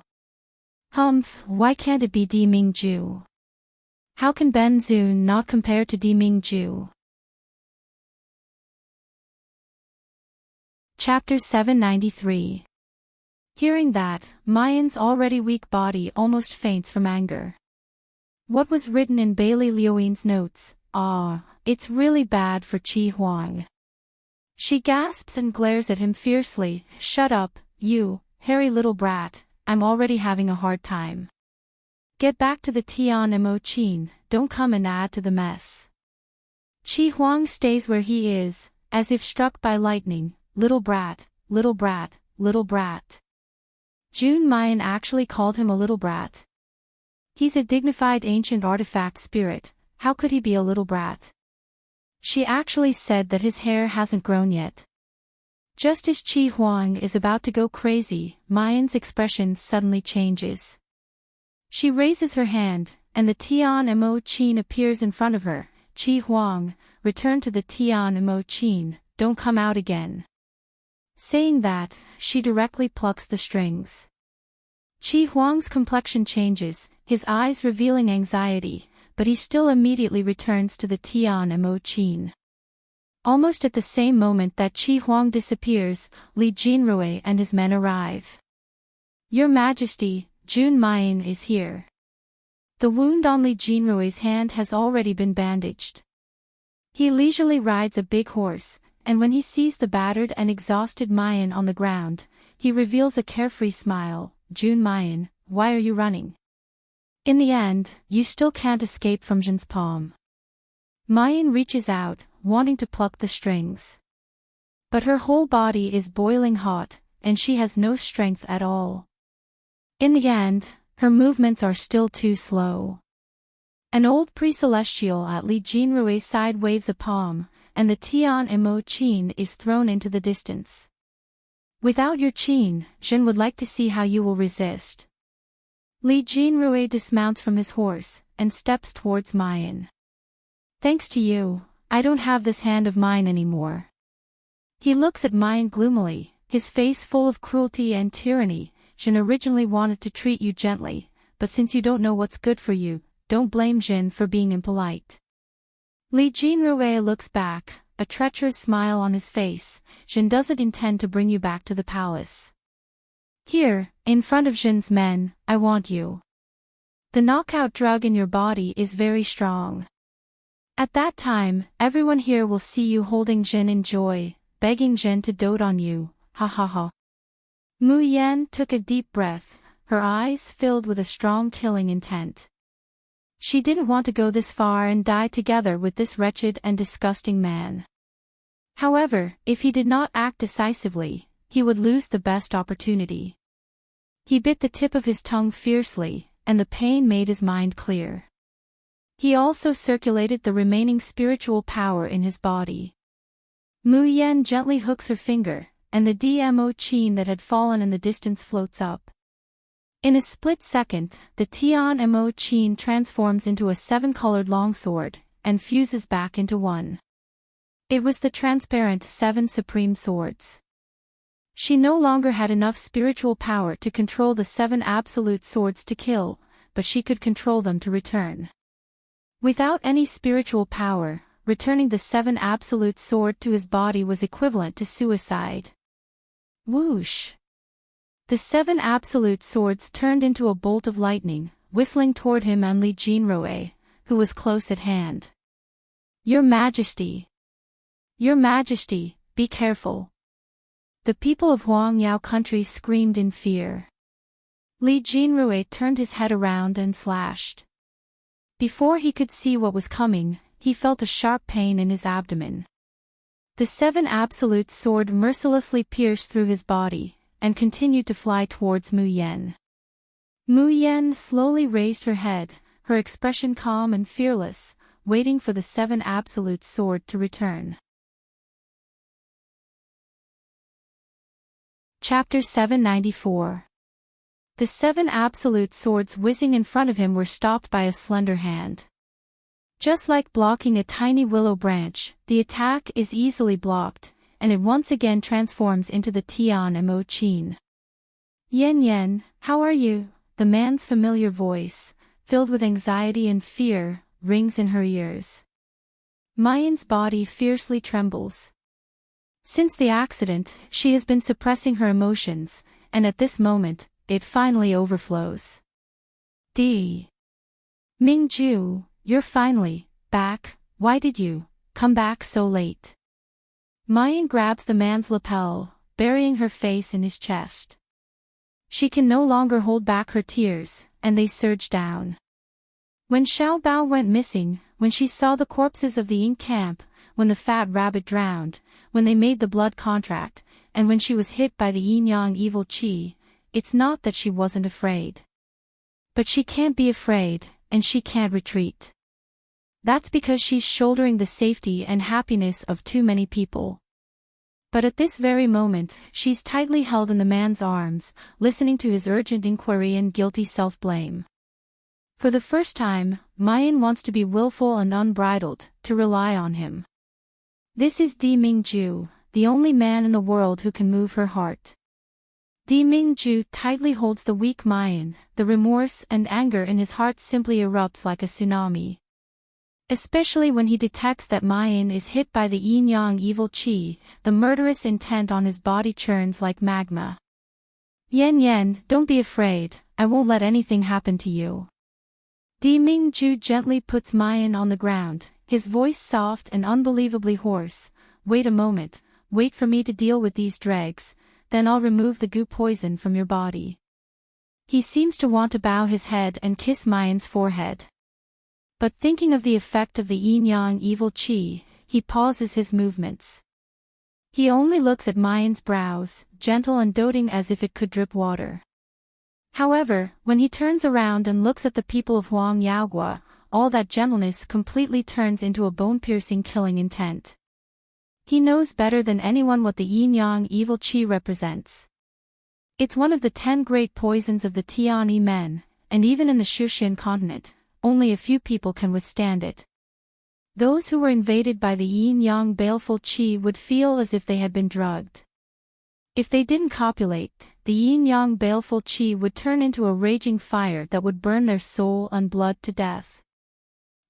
Speaker 1: Humph, why can't it be Di Mingju? How can Ben Zun not compare to Di Mingju? Chapter 793. Hearing that, Mayan's already weak body almost faints from anger. What was written in Bailey Liuin's notes? It's really bad for Qi Huang. She gasps and glares at him fiercely. Shut up, you, hairy little brat, I'm already having a hard time. Get back to the Tian Mo Qin, don't come and add to the mess. Qi Huang stays where he is, as if struck by lightning. Little brat, little brat, little brat. Jun Mayan actually called him a little brat. He's a dignified ancient artifact spirit, how could he be a little brat? She actually said that his hair hasn't grown yet. Just as Qi Huang is about to go crazy, Mayan's expression suddenly changes. She raises her hand, and the Tian Mo Qin appears in front of her. Qi Huang, return to the Tian Mo Qin, don't come out again. Saying that, she directly plucks the strings. Qi Huang's complexion changes, his eyes revealing anxiety, but he still immediately returns to the Tian Mo Qin. Almost at the same moment that Qi Huang disappears, Li Jinrui and his men arrive. Your Majesty, Jun Mayan is here. The wound on Li Jinrui's hand has already been bandaged. He leisurely rides a big horse, and when he sees the battered and exhausted Mayan on the ground, he reveals a carefree smile. Jun Mayan, why are you running? In the end, you still can't escape from Jin's palm. Mayan reaches out, wanting to pluck the strings. But her whole body is boiling hot, and she has no strength at all. In the end, her movements are still too slow. An old pre-celestial at Li Jinrui's side waves a palm, and the Tian Mo Qin is thrown into the distance. Without your Qin, Jin would like to see how you will resist. Li Jinrui dismounts from his horse, and steps towards Mayan. Thanks to you, I don't have this hand of mine anymore. He looks at Mayan gloomily, his face full of cruelty and tyranny. Jin originally wanted to treat you gently, but since you don't know what's good for you, don't blame Jin for being impolite. Li Jinrui looks back, a treacherous smile on his face. Jin doesn't intend to bring you back to the palace. Here, in front of Jin's men, I want you. The knockout drug in your body is very strong. At that time, everyone here will see you holding Jin in joy, begging Jin to dote on you, ha ha ha. Mu Yan took a deep breath, her eyes filled with a strong killing intent. She didn't want to go this far and die together with this wretched and disgusting man. However, if he did not act decisively, he would lose the best opportunity. He bit the tip of his tongue fiercely, and the pain made his mind clear. He also circulated the remaining spiritual power in his body. Mu Yan gently hooks her finger, and the Dmo Qin that had fallen in the distance floats up. In a split second, the Tian Mo Qin transforms into a 7-colored longsword, and fuses back into one. It was the transparent 7 supreme swords. She no longer had enough spiritual power to control the 7 absolute swords to kill, but she could control them to return. Without any spiritual power, returning the 7 absolute sword to his body was equivalent to suicide. Whoosh! The 7 absolute swords turned into a bolt of lightning, whistling toward him and Li Jinrui, who was close at hand. Your Majesty! Your Majesty, be careful! The people of Huangyao country screamed in fear. Li Jinrui turned his head around and slashed. Before he could see what was coming, he felt a sharp pain in his abdomen. The 7 absolute sword mercilessly pierced through his body, and continued to fly towards Mu Yan. Mu Yan slowly raised her head, her expression calm and fearless, waiting for the 7 absolute sword to return. Chapter 794. The 7 absolute swords whizzing in front of him were stopped by a slender hand. Just like blocking a tiny willow branch, the attack is easily blocked, and it once again transforms into the Tian Mo Qin. Yan Yan, how are you? The man's familiar voice, filled with anxiety and fear, rings in her ears. Mayan's body fiercely trembles. Since the accident, she has been suppressing her emotions, and at this moment, it finally overflows. Mingju, you're finally back. Why did you come back so late? Mayan grabs the man's lapel, burying her face in his chest. She can no longer hold back her tears, and they surge down. When Xiao Bao went missing, when she saw the corpses of the Ink camp, when the fat rabbit drowned, when they made the blood contract, and when she was hit by the yin-yang evil qi, it's not that she wasn't afraid. But she can't be afraid, and she can't retreat. That's because she's shouldering the safety and happiness of too many people. But at this very moment, she's tightly held in the man's arms, listening to his urgent inquiry and guilty self-blame. For the first time, Mayan wants to be willful and unbridled, to rely on him. This is Mingju, the only man in the world who can move her heart. Mingju tightly holds the weak Mayan, the remorse and anger in his heart simply erupts like a tsunami. Especially when he detects that Mayan is hit by the yin-yang evil qi, the murderous intent on his body churns like magma. Yen Yen, don't be afraid, I won't let anything happen to you. Di Mingju gently puts Mayan on the ground, his voice soft and unbelievably hoarse. Wait a moment, wait for me to deal with these dregs, then I'll remove the goo poison from your body. He seems to want to bow his head and kiss Mayan's forehead. But thinking of the effect of the yin-yang evil qi, he pauses his movements. He only looks at Mayan's brows, gentle and doting as if it could drip water. However, when he turns around and looks at the people of Huang Yaogua, all that gentleness completely turns into a bone-piercing killing intent. He knows better than anyone what the yin-yang evil qi represents. It's one of the 10 great poisons of the Tianyi men, and even in the Shushan continent, only a few people can withstand it. Those who were invaded by the yin-yang baleful qi would feel as if they had been drugged. If they didn't copulate, the yin-yang baleful qi would turn into a raging fire that would burn their soul and blood to death.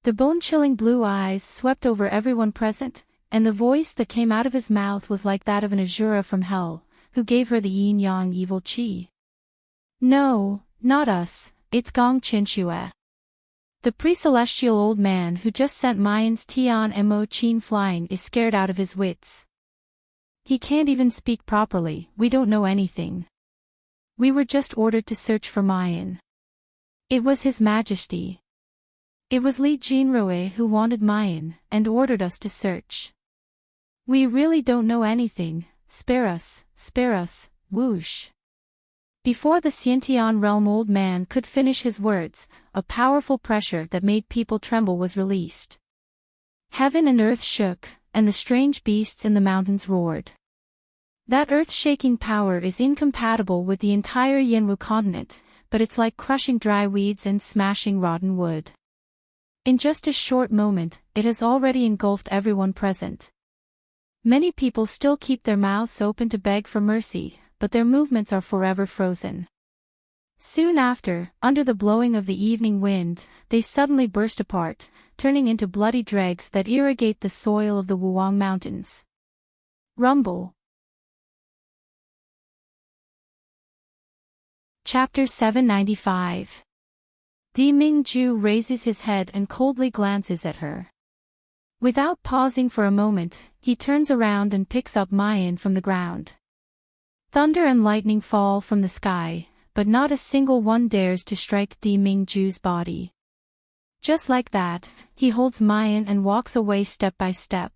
Speaker 1: The bone-chilling blue eyes swept over everyone present, and the voice that came out of his mouth was like that of an Asura from hell, who gave her the yin-yang evil qi. No, not us, it's Gong Qinxue. The pre-celestial old man who just sent Mayan's Tian Mo Qin flying is scared out of his wits. He can't even speak properly, we don't know anything. We were just ordered to search for Mayan. It was His Majesty. It was Li Jinrui who wanted Mayan, and ordered us to search. We really don't know anything, spare us, whoosh. Before the Xiantian realm old man could finish his words, a powerful pressure that made people tremble was released. Heaven and earth shook, and the strange beasts in the mountains roared. That earth-shaking power is incompatible with the entire Yanwu continent, but it's like crushing dry weeds and smashing rotten wood. In just a short moment, it has already engulfed everyone present. Many people still keep their mouths open to beg for mercy, but their movements are forever frozen. Soon after, under the blowing of the evening wind, they suddenly burst apart, turning into bloody dregs that irrigate the soil of the Wuang Mountains. Rumble. Chapter 795. Di Mingju raises his head and coldly glances at her. Without pausing for a moment, he turns around and picks up Mayan from the ground. Thunder and lightning fall from the sky, but not a single one dares to strike Di Mingju's body. Just like that, he holds Mayan and walks away step by step.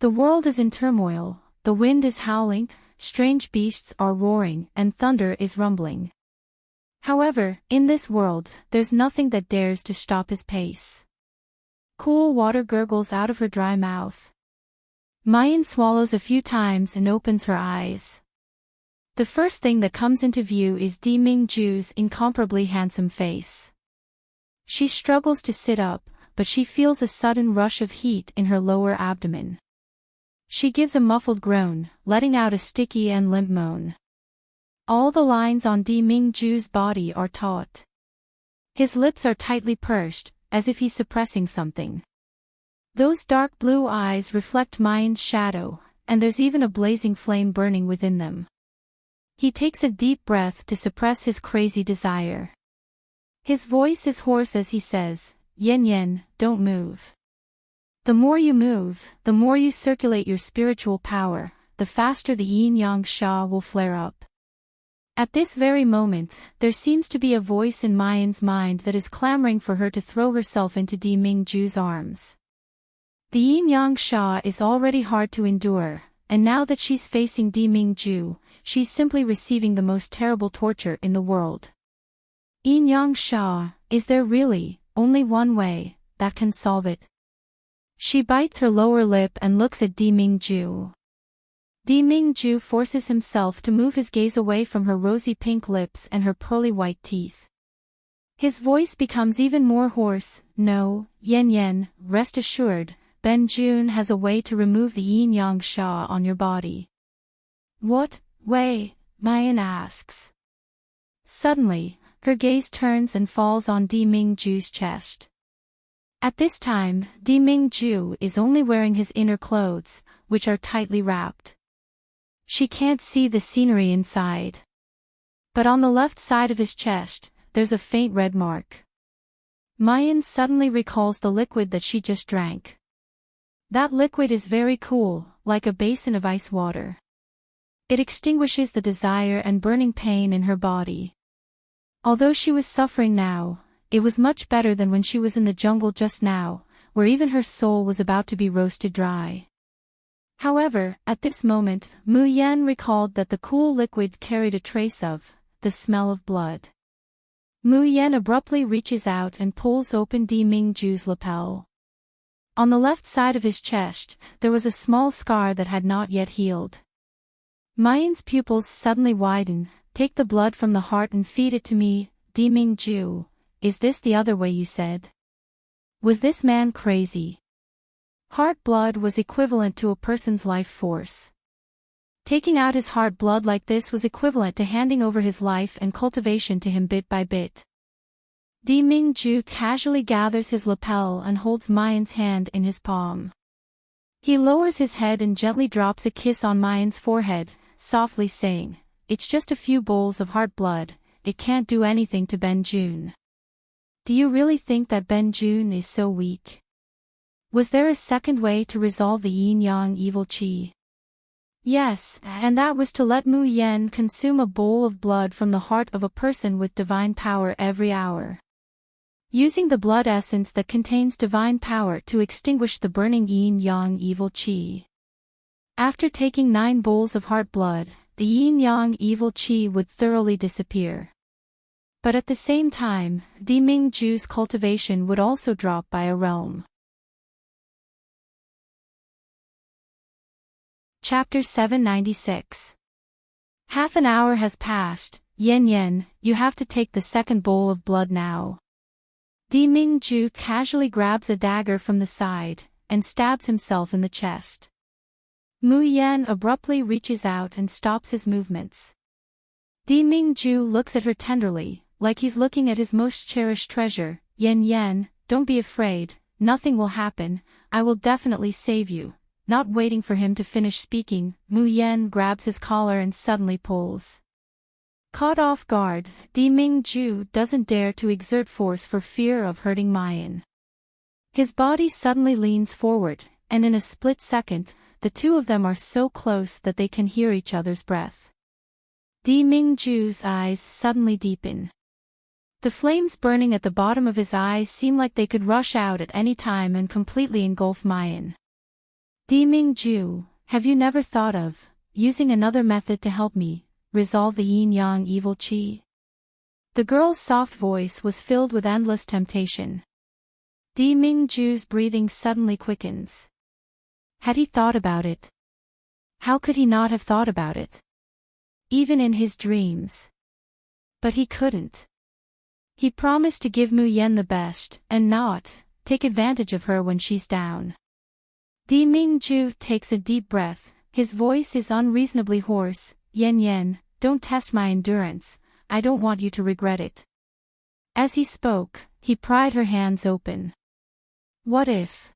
Speaker 1: The world is in turmoil, the wind is howling, strange beasts are roaring, and thunder is rumbling. However, in this world, there's nothing that dares to stop his pace. Cool water gurgles out of her dry mouth. Mayan swallows a few times and opens her eyes. The first thing that comes into view is Di Mingju's incomparably handsome face. She struggles to sit up, but she feels a sudden rush of heat in her lower abdomen. She gives a muffled groan, letting out a sticky and limp moan. All the lines on Di Mingju's body are taut. His lips are tightly pursed, as if he's suppressing something. Those dark blue eyes reflect Mayan's shadow, and there's even a blazing flame burning within them. He takes a deep breath to suppress his crazy desire. His voice is hoarse as he says, "Yen Yen, don't move. The more you move, the more you circulate your spiritual power, the faster the yin-yang sha will flare up." At this very moment, there seems to be a voice in Mayan's mind that is clamoring for her to throw herself into Di Mingju's arms. The yin-yang sha is already hard to endure, and now that she's facing Di Mingju, she's simply receiving the most terrible torture in the world. Yin-yang sha, is there really only one way that can solve it? She bites her lower lip and looks at Di Mingju. Di Mingju forces himself to move his gaze away from her rosy pink lips and her pearly white teeth. His voice becomes even more hoarse. "No, Yen Yen, rest assured, Ben Jun has a way to remove the yin-yang sha on your body." "What way?" Mayan asks. Suddenly, her gaze turns and falls on Di Mingju's chest. At this time, Di Mingju is only wearing his inner clothes, which are tightly wrapped. She can't see the scenery inside. But on the left side of his chest, there's a faint red mark. Mayan suddenly recalls the liquid that she just drank. That liquid is very cool, like a basin of ice water. It extinguishes the desire and burning pain in her body. Although she was suffering now, it was much better than when she was in the jungle just now, where even her soul was about to be roasted dry. However, at this moment, Mu Yan recalled that the cool liquid carried a trace of the smell of blood. Mu Yan abruptly reaches out and pulls open Di Mingju's lapel. On the left side of his chest, there was a small scar that had not yet healed. Mayan's pupils suddenly widen. Take the blood from the heart and feed it to me, Di Mingju. Is this the other way you said? Was this man crazy? Heart blood was equivalent to a person's life force. Taking out his heart blood like this was equivalent to handing over his life and cultivation to him bit by bit. Di Mingju casually gathers his lapel and holds Mayan's hand in his palm. He lowers his head and gently drops a kiss on Mayan's forehead, softly saying, "It's just a few bowls of heart blood, it can't do anything to Ben Jun." Do you really think that Ben Jun is so weak? Was there a second way to resolve the yin-yang evil qi? Yes, and that was to let Mu Yan consume a bowl of blood from the heart of a person with divine power every hour. Using the blood essence that contains divine power to extinguish the burning yin-yang evil qi. After taking 9 bowls of heart blood, the yin-yang evil qi would thoroughly disappear. But at the same time, Di Mingju's cultivation would also drop by a realm. Chapter 796. Half an hour has passed. Yen Yen, you have to take the second bowl of blood now. Di Mingju casually grabs a dagger from the side, and stabs himself in the chest. Mu Yan abruptly reaches out and stops his movements. Di Mingju looks at her tenderly, like he's looking at his most cherished treasure. Yen Yen, don't be afraid, nothing will happen, I will definitely save you. Not waiting for him to finish speaking, Mu Yan grabs his collar and suddenly pulls. Caught off guard, Di Mingju doesn't dare to exert force for fear of hurting Mayan. His body suddenly leans forward, and in a split second, the two of them are so close that they can hear each other's breath. Di Mingju's eyes suddenly deepen. The flames burning at the bottom of his eyes seem like they could rush out at any time and completely engulf Mayan. Di Mingju, have you never thought of using another method to help me resolve the yin-yang evil qi? The girl's soft voice was filled with endless temptation. Di Mingju's breathing suddenly quickens. Had he thought about it? How could he not have thought about it? Even in his dreams. But he couldn't. He promised to give Mu Yan the best, and not take advantage of her when she's down. Di Mingju takes a deep breath, his voice is unreasonably hoarse. Yen Yen, don't test my endurance, I don't want you to regret it. As he spoke, he pried her hands open. What if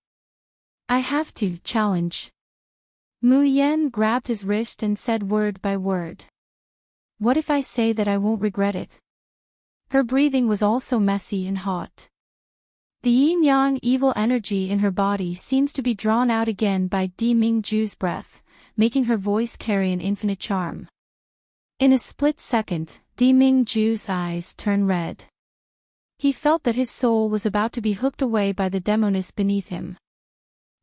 Speaker 1: I have to challenge? Mu Yan grabbed his wrist and said word by word. What if I say that I won't regret it? Her breathing was also messy and hot. The yin-yang evil energy in her body seems to be drawn out again by Di Mingju's breath, making her voice carry an infinite charm. In a split second, Di Mingju's eyes turn red. He felt that his soul was about to be hooked away by the demoness beneath him.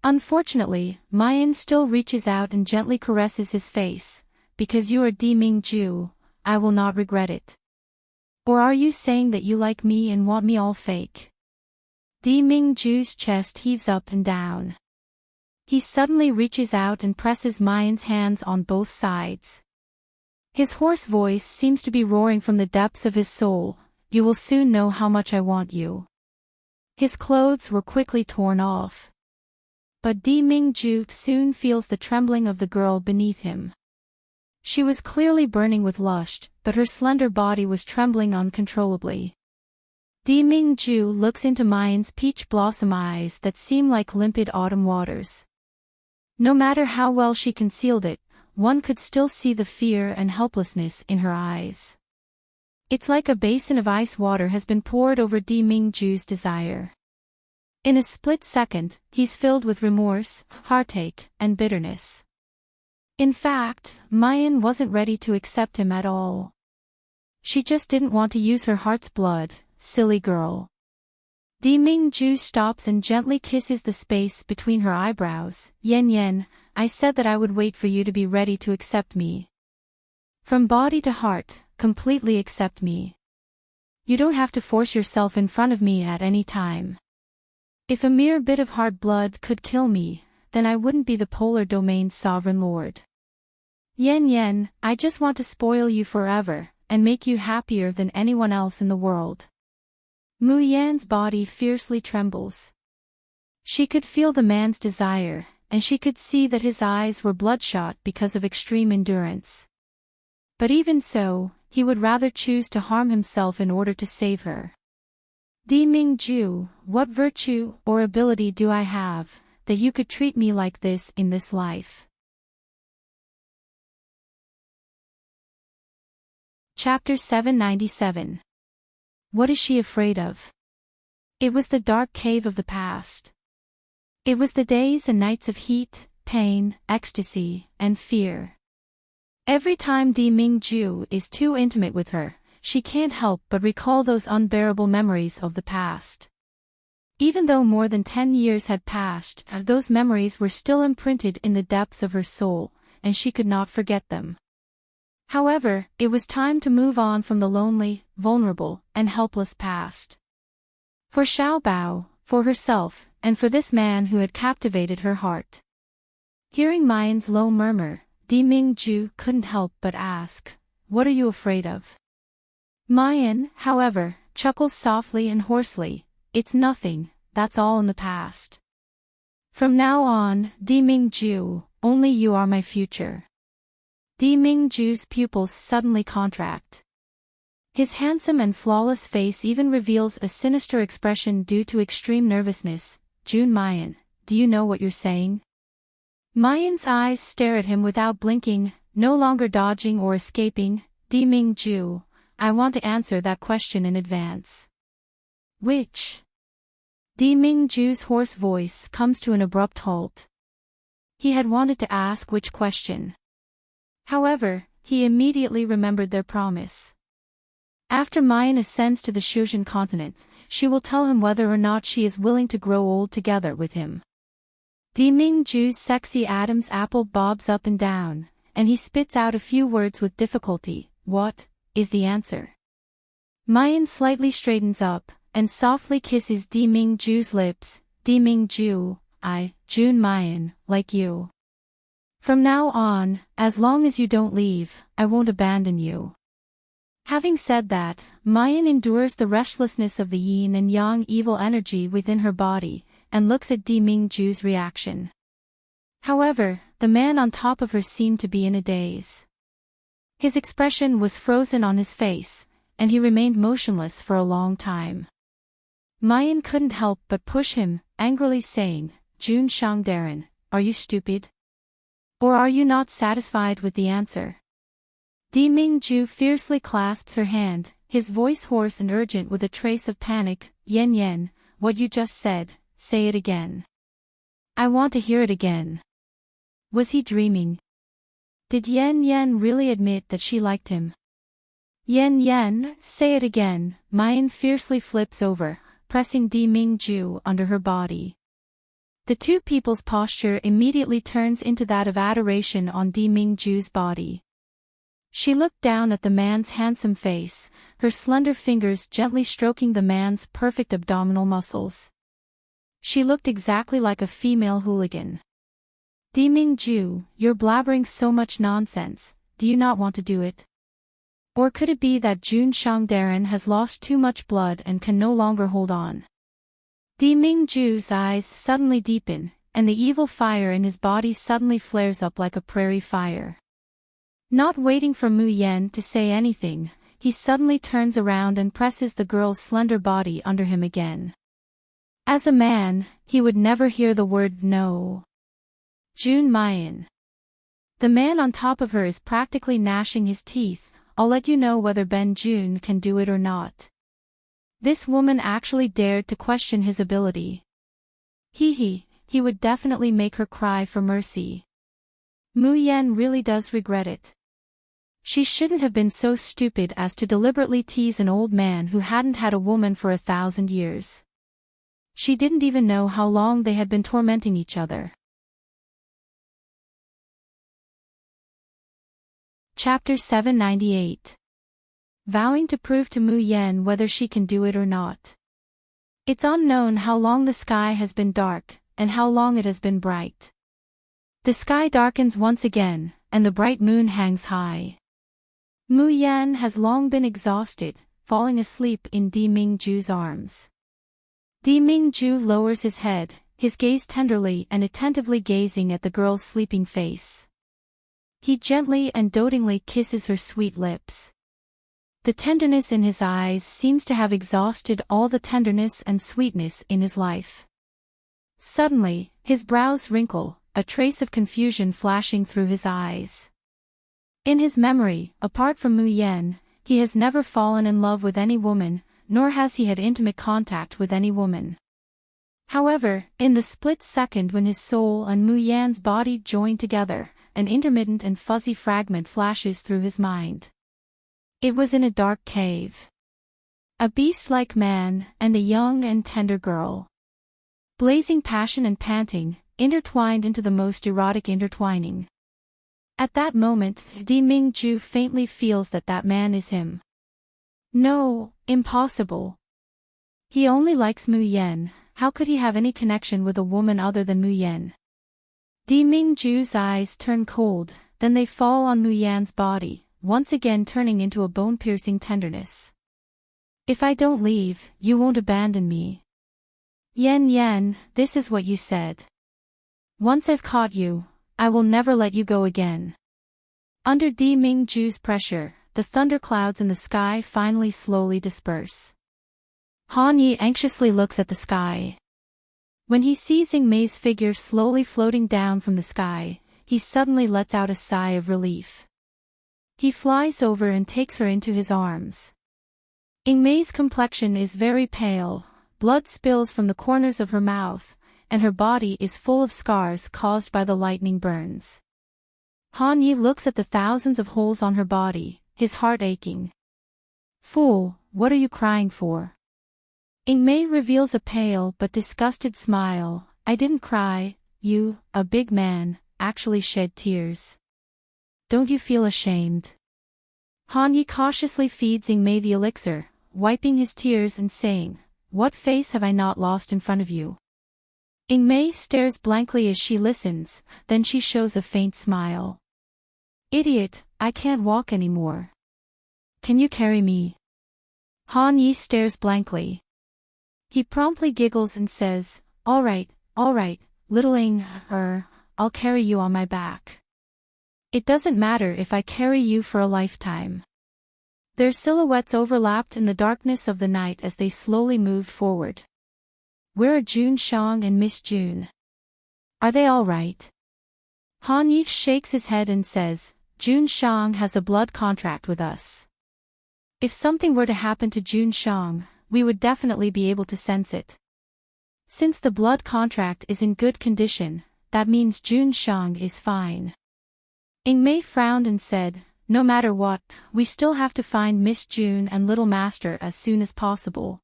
Speaker 1: Unfortunately, Mayan still reaches out and gently caresses his face. Because you are Di Mingju, I will not regret it. Or are you saying that you like me and want me all fake? Di Mingju's chest heaves up and down. He suddenly reaches out and presses Mayan's hands on both sides. His hoarse voice seems to be roaring from the depths of his soul. You will soon know how much I want you. His clothes were quickly torn off. But Di Mingju soon feels the trembling of the girl beneath him. She was clearly burning with lust, but her slender body was trembling uncontrollably. Di Mingju looks into Mayan's peach blossom eyes that seem like limpid autumn waters. No matter how well she concealed it, one could still see the fear and helplessness in her eyes. It's like a basin of ice water has been poured over Di Mingju's desire. In a split second, he's filled with remorse, heartache, and bitterness. In fact, Mayan wasn't ready to accept him at all. She just didn't want to use her heart's blood, silly girl. Di Mingju stops and gently kisses the space between her eyebrows. Yen, I said that I would wait for you to be ready to accept me. From body to heart, completely accept me. You don't have to force yourself in front of me at any time. If a mere bit of heart blood could kill me, then I wouldn't be the polar domain's sovereign lord. Yen, I just want to spoil you forever, and make you happier than anyone else in the world. Mu Yan's body fiercely trembles. She could feel the man's desire, and she could see that his eyes were bloodshot because of extreme endurance. But even so, he would rather choose to harm himself in order to save her. Di Mingju, what virtue or ability do I have, that you could treat me like this in this life? Chapter 797. What is she afraid of? It was the dark cave of the past. It was the days and nights of heat, pain, ecstasy, and fear. Every time Di Mingju is too intimate with her, she can't help but recall those unbearable memories of the past. Even though more than 10 years had passed, those memories were still imprinted in the depths of her soul, and she could not forget them. However, it was time to move on from the lonely, vulnerable, and helpless past. For Xiaobao, for herself, and for this man who had captivated her heart. Hearing Mayan's low murmur, Di Mingju couldn't help but ask, "What are you afraid of?" Mayan, however, chuckles softly and hoarsely, "It's nothing, that's all in the past. From now on, Di Mingju, only you are my future." Di Mingju's pupils suddenly contract. His handsome and flawless face even reveals a sinister expression due to extreme nervousness. "Jun Mayan, do you know what you're saying?" Mayan's eyes stare at him without blinking, no longer dodging or escaping. "Di Mingju, I want to answer that question in advance." "Which?" Di Mingju's hoarse voice comes to an abrupt halt. He had wanted to ask which question. However, he immediately remembered their promise. After Mayan ascends to the Shuzhen continent, she will tell him whether or not she is willing to grow old together with him. Di Mingju's sexy Adam's apple bobs up and down, and he spits out a few words with difficulty. "What is the answer?" Mayan slightly straightens up, and softly kisses Di Mingju's lips. "Di Mingju, Jun Mayan, like you. From now on, as long as you don't leave, I won't abandon you." Having said that, Mayan endures the restlessness of the yin and yang evil energy within her body, and looks at Di Mingju's reaction. However, the man on top of her seemed to be in a daze. His expression was frozen on his face, and he remained motionless for a long time. Mayan couldn't help but push him, angrily saying, "Jun Shangdaran, are you stupid? Or are you not satisfied with the answer?" Di Mingju fiercely clasps her hand, his voice hoarse and urgent with a trace of panic. Yen, what you just said, say it again. I want to hear it again." Was he dreaming? Did Yen really admit that she liked him? Yen, say it again." Mayan fiercely flips over, pressing Di Mingju under her body. The two people's posture immediately turns into that of adoration on Di Mingju's body. She looked down at the man's handsome face, her slender fingers gently stroking the man's perfect abdominal muscles. She looked exactly like a female hooligan. "Di Mingju, you're blabbering so much nonsense, do you not want to do it? Or could it be that Jun Shangdaran has lost too much blood and can no longer hold on?" Di Mingju's eyes suddenly deepen, and the evil fire in his body suddenly flares up like a prairie fire. Not waiting for Mu Yan to say anything, he suddenly turns around and presses the girl's slender body under him again. As a man, he would never hear the word no. June Mayan. The man on top of her is practically gnashing his teeth. I'll let you know whether Ben June can do it or not. This woman actually dared to question his ability. He would definitely make her cry for mercy. Mu Yen really does regret it. She shouldn't have been so stupid as to deliberately tease an old man who hadn't had a woman for 1,000 years. She didn't even know how long they had been tormenting each other. Chapter 798. Vowing to prove to Mu Yen whether she can do it or not. It's unknown how long the sky has been dark, and how long it has been bright. The sky darkens once again, and the bright moon hangs high. Mu Yen has long been exhausted, falling asleep in Di Mingju's arms. Di Mingju lowers his head, his gaze tenderly and attentively gazing at the girl's sleeping face. He gently and dotingly kisses her sweet lips. The tenderness in his eyes seems to have exhausted all the tenderness and sweetness in his life. Suddenly, his brows wrinkle, a trace of confusion flashing through his eyes. In his memory, apart from Mu Yen, he has never fallen in love with any woman, nor has he had intimate contact with any woman. However, in the split second when his soul and Mu Yan's body join together, an intermittent and fuzzy fragment flashes through his mind. It was in a dark cave. A beast-like man, and a young and tender girl. Blazing passion and panting, intertwined into the most erotic intertwining. At that moment, Di Mingju faintly feels that that man is him. No, impossible. He only likes Mu Yen, how could he have any connection with a woman other than Mu Yen? Di Mingju's eyes turn cold, then they fall on Mu Yan's body, once again turning into a bone-piercing tenderness. If I don't leave, you won't abandon me. Yen, this is what you said. Once I've caught you, I will never let you go again. Under Di Mingju's pressure, the thunderclouds in the sky finally slowly disperse. Han Yi anxiously looks at the sky. When he sees Ying Mei's figure slowly floating down from the sky, he suddenly lets out a sigh of relief. He flies over and takes her into his arms. Ying Mei's complexion is very pale, blood spills from the corners of her mouth, and her body is full of scars caused by the lightning burns. Han Yi looks at the thousands of holes on her body, his heart aching. Fool, what are you crying for? Ying Mei reveals a pale but disgusted smile. I didn't cry, you, a big man, actually shed tears. Don't you feel ashamed? Han Yi cautiously feeds Ying Mei the elixir, wiping his tears and saying, what face have I not lost in front of you? Ying Mei stares blankly as she listens, then she shows a faint smile. Idiot, I can't walk anymore. Can you carry me? Han Yi stares blankly. He promptly giggles and says, all right, little Ying, I'll carry you on my back. It doesn't matter if I carry you for a lifetime. Their silhouettes overlapped in the darkness of the night as they slowly moved forward. Where are Jun Shang and Miss June? Are they all right? Han Yi shakes his head and says, Jun Shang has a blood contract with us. If something were to happen to Jun Shang, we would definitely be able to sense it. Since the blood contract is in good condition, that means Jun Shang is fine. Ying Mei frowned and said, no matter what, we still have to find Miss June and Little Master as soon as possible.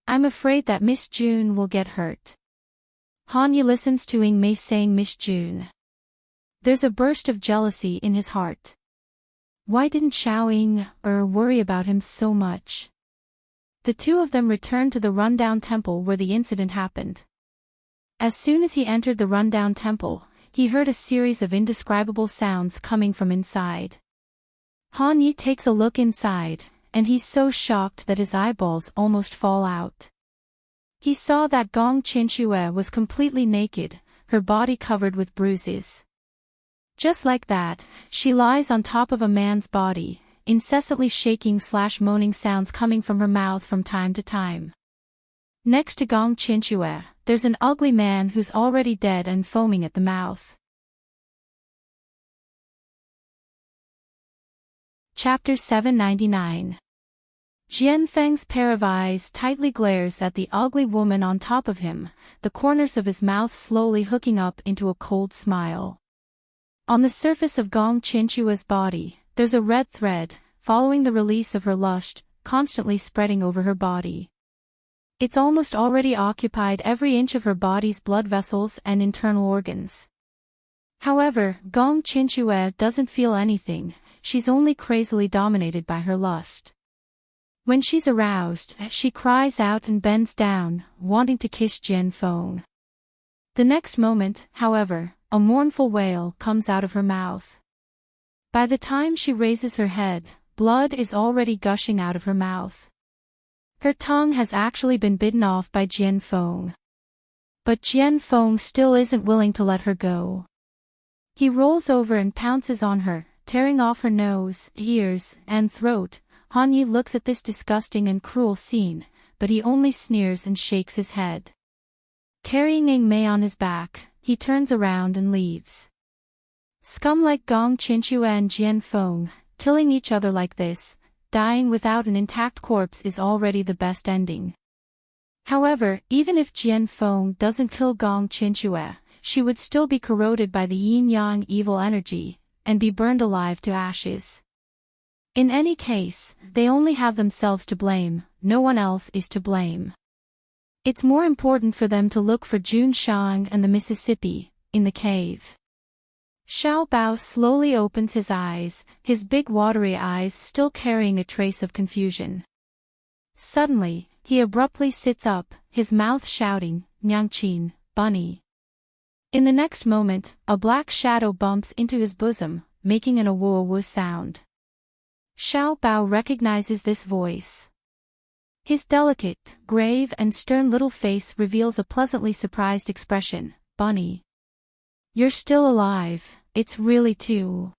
Speaker 1: I'm afraid that Miss June will get hurt. Han Yi listens to Ying Mei saying Miss June. There's a burst of jealousy in his heart. Why didn't Xiao Ying worry about him so much? The two of them returned to the rundown temple where the incident happened. As soon as he entered the rundown temple, he heard a series of indescribable sounds coming from inside. Han Yi takes a look inside, and he's so shocked that his eyeballs almost fall out. He saw that Gong Qinxue was completely naked, her body covered with bruises. Just like that, she lies on top of a man's body, incessantly shaking/moaning sounds coming from her mouth from time to time. Next to Gong Qinchue, there's an ugly man who's already dead and foaming at the mouth. Chapter 799. Jianfeng's pair of eyes tightly glares at the ugly woman on top of him, the corners of his mouth slowly hooking up into a cold smile. On the surface of Gong Qinchue's body, there's a red thread, following the release of her lust, constantly spreading over her body. It's almost already occupied every inch of her body's blood vessels and internal organs. However, Gong Qinchue doesn't feel anything, she's only crazily dominated by her lust. When she's aroused, she cries out and bends down, wanting to kiss Jianfeng. The next moment, however, a mournful wail comes out of her mouth. By the time she raises her head, blood is already gushing out of her mouth. Her tongue has actually been bitten off by Jianfeng. But Jianfeng still isn't willing to let her go. He rolls over and pounces on her, tearing off her nose, ears, and throat. Han Yi looks at this disgusting and cruel scene, but he only sneers and shakes his head. Carrying Eng Mei on his back, he turns around and leaves. Scum like Gong Qinchue and Jianfeng, killing each other like this, dying without an intact corpse is already the best ending. However, even if Jianfeng doesn't kill Gong Qinchue, she would still be corroded by the yin-yang evil energy, and be burned alive to ashes. In any case, they only have themselves to blame, no one else is to blame. It's more important for them to look for Jun Shang and the Mississippi, in the cave. Xiao Bao slowly opens his eyes, his big watery eyes still carrying a trace of confusion. Suddenly, he abruptly sits up, his mouth shouting, "Nyangqin, bunny." In the next moment, a black shadow bumps into his bosom, making an "awoo-awoo" sound. Xiao Bao recognizes this voice. His delicate, grave and stern little face reveals a pleasantly surprised expression. "Bunny. You're still alive, it's really too."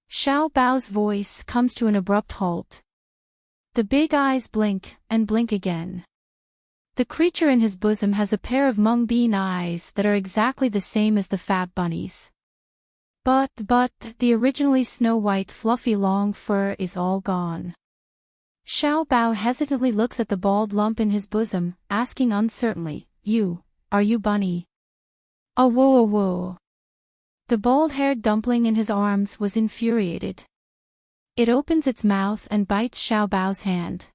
Speaker 1: Xiao Bao's voice comes to an abrupt halt. The big eyes blink, and blink again. The creature in his bosom has a pair of mung bean eyes that are exactly the same as the fat bunny's. But, the originally snow-white fluffy long fur is all gone. Xiao Bao hesitantly looks at the bald lump in his bosom, asking uncertainly, are you bunny? "Awoo-awoo." The bald-haired dumpling in his arms was infuriated. It opens its mouth and bites Xiao Bao's hand.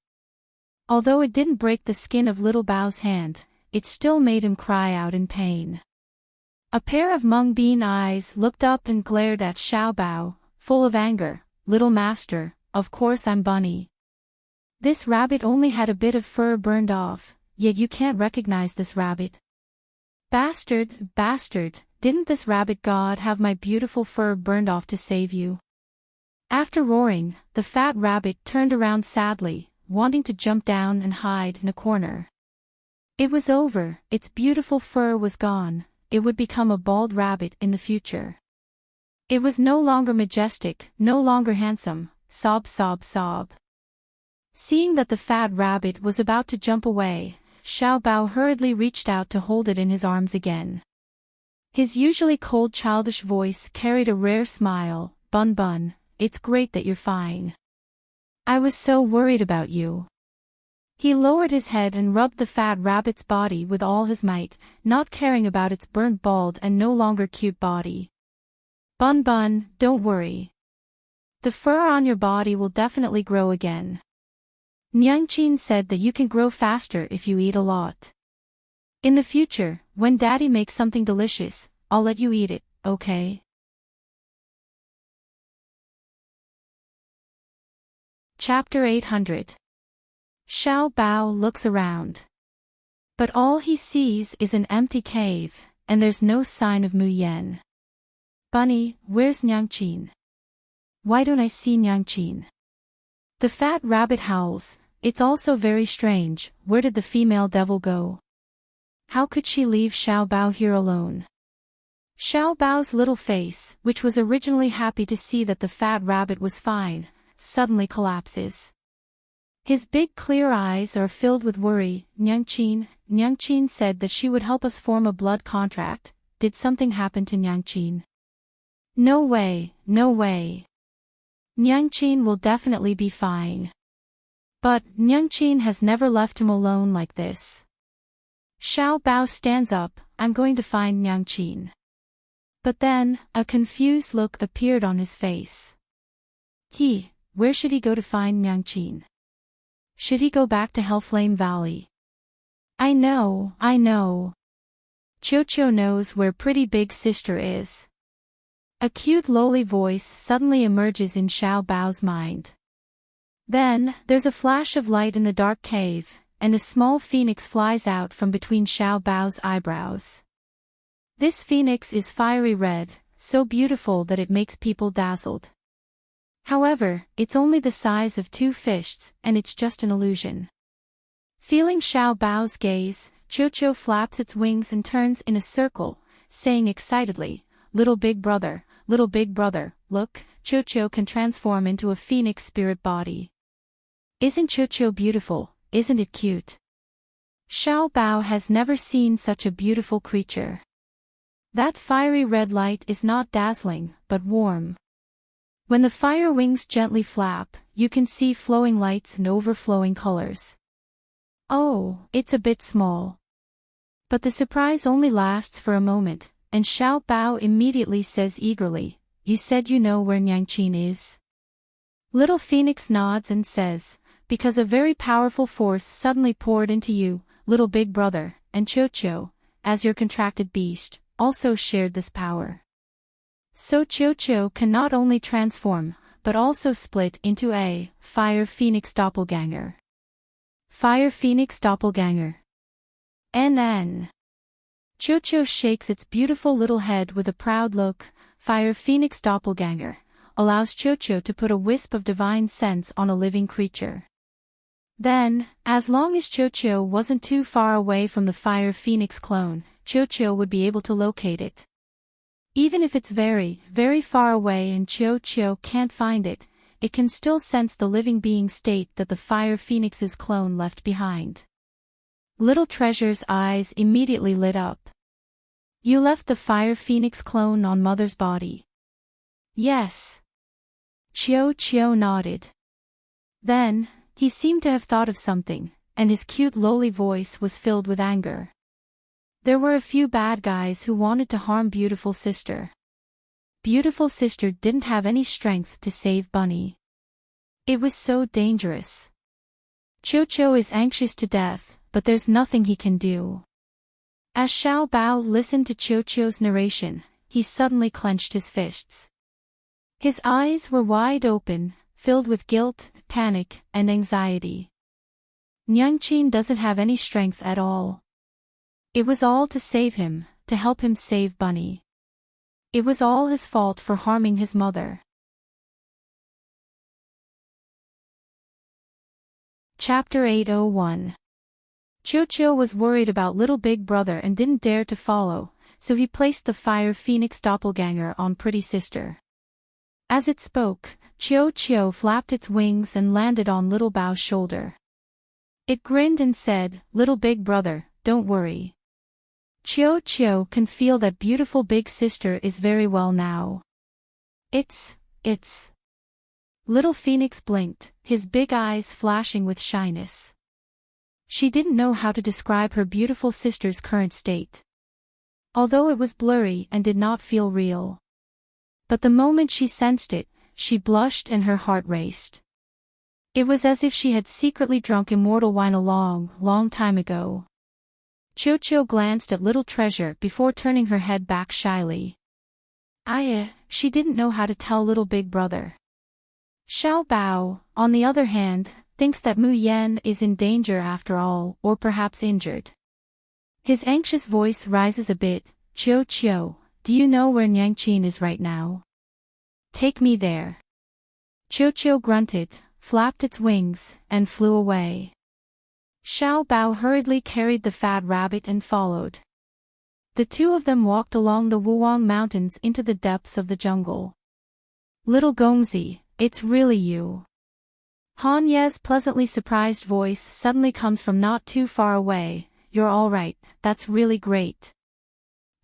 Speaker 1: Although it didn't break the skin of little Bao's hand, it still made him cry out in pain. A pair of mung bean eyes looked up and glared at Xiao Bao, full of anger. "Little master, of course I'm bunny. This rabbit only had a bit of fur burned off, yet you can't recognize this rabbit. Bastard, didn't this rabbit god have my beautiful fur burned off to save you?" After roaring, the fat rabbit turned around sadly, wanting to jump down and hide in a corner. It was over, its beautiful fur was gone, it would become a bald rabbit in the future. It was no longer majestic, no longer handsome, sob. Seeing that the fat rabbit was about to jump away, Xiao Bao hurriedly reached out to hold it in his arms again. His usually cold childish voice carried a rare smile. Bun, it's great that you're fine. I was so worried about you." He lowered his head and rubbed the fat rabbit's body with all his might, not caring about its burnt bald and no longer cute body. Bun, don't worry. The fur on your body will definitely grow again. Nyangqin said that you can grow faster if you eat a lot. In the future, when Daddy makes something delicious, I'll let you eat it, okay? Chapter 800. Xiao Bao looks around. But all he sees is an empty cave, and there's no sign of Mu Yan. "Bunny, where's Nyangqin? Why don't I see Nyangqin?" The fat rabbit howls. "It's also very strange, where did the female devil go? How could she leave Xiao Bao here alone?" Xiao Bao's little face, which was originally happy to see that the fat rabbit was fine, suddenly collapses. His big clear eyes are filled with worry. Nyangqin said that she would help us form a blood contract. Did something happen to Nyangqin? No way, no way. Nyangqin will definitely be fine. But Nyangqin has never left him alone like this. Xiao Bao stands up. I'm going to find Nyangqin. But then, a confused look appeared on his face. Where should he go to find Nyangqin? Should he go back to Hellflame Valley? I know. Qiuqiu knows where pretty big sister is. A cute lowly voice suddenly emerges in Xiao Bao's mind. Then, there's a flash of light in the dark cave, and a small phoenix flies out from between Xiao Bao's eyebrows. This phoenix is fiery red, so beautiful that it makes people dazzled. However, it's only the size of 2 fists, and it's just an illusion. Feeling Xiao Bao's gaze, Qiuqiu flaps its wings and turns in a circle, saying excitedly, little big brother, look, Qiuqiu can transform into a phoenix spirit body. Isn't Qiuqiu beautiful, isn't it cute? Xiao Bao has never seen such a beautiful creature. That fiery red light is not dazzling, but warm. When the fire wings gently flap, you can see flowing lights and overflowing colors. Oh, it's a bit small. But the surprise only lasts for a moment, and Xiao Bao immediately says eagerly, you said you know where Nyangqin is? Little Phoenix nods and says, because a very powerful force suddenly poured into you, little big brother, and Qiuqiu, as your contracted beast, also shared this power. So Qiuqiu can not only transform, but also split into a Fire Phoenix Doppelganger. Fire Phoenix Doppelganger. NN. Qiuqiu shakes its beautiful little head with a proud look. Fire Phoenix Doppelganger allows Qiuqiu to put a wisp of divine sense on a living creature. Then, as long as Qiuqiu wasn't too far away from the Fire Phoenix clone, Qiuqiu would be able to locate it. Even if it's very, very far away and Qiuqiu can't find it, it can still sense the living being state that the Fire Phoenix's clone left behind. Little Treasure's eyes immediately lit up. You left the Fire Phoenix clone on Mother's body. Yes. Qiuqiu nodded. Then, he seemed to have thought of something, and his cute lowly voice was filled with anger. There were a few bad guys who wanted to harm beautiful sister. Beautiful sister didn't have any strength to save Bunny. It was so dangerous. Qiuqiu is anxious to death, but there's nothing he can do. As Xiao Bao listened to Qiuqiu's narration, he suddenly clenched his fists. His eyes were wide open, filled with guilt, panic, and anxiety. Nyangqin doesn't have any strength at all. It was all to save him, to help him save Bunny. It was all his fault for harming his mother. Chapter 801. Qiuqiu was worried about little big brother and didn't dare to follow, so he placed the Fire Phoenix Doppelganger on pretty sister. As it spoke, Qiuqiu flapped its wings and landed on little Bao's shoulder. It grinned and said, little big brother, don't worry. Qiuqiu can feel that beautiful big sister is very well now. It's. Little Phoenix blinked, his big eyes flashing with shyness. She didn't know how to describe her beautiful sister's current state. Although it was blurry and did not feel real. But the moment she sensed it, she blushed and her heart raced. It was as if she had secretly drunk immortal wine a long, long time ago. Qiuqiu glanced at Little Treasure before turning her head back shyly. She didn't know how to tell little big brother. Xiao Bao, on the other hand, thinks that Mu Yan is in danger after all, or perhaps injured. His anxious voice rises a bit. Qiuqiu, do you know where Nyangqin is right now? Take me there. Qiuqiu grunted, flapped its wings, and flew away. Xiao Bao hurriedly carried the fat rabbit and followed. The two of them walked along the Wuwang Mountains into the depths of the jungle. Little Gongzi, it's really you. Han Ye's pleasantly surprised voice suddenly comes from not too far away. You're alright, that's really great.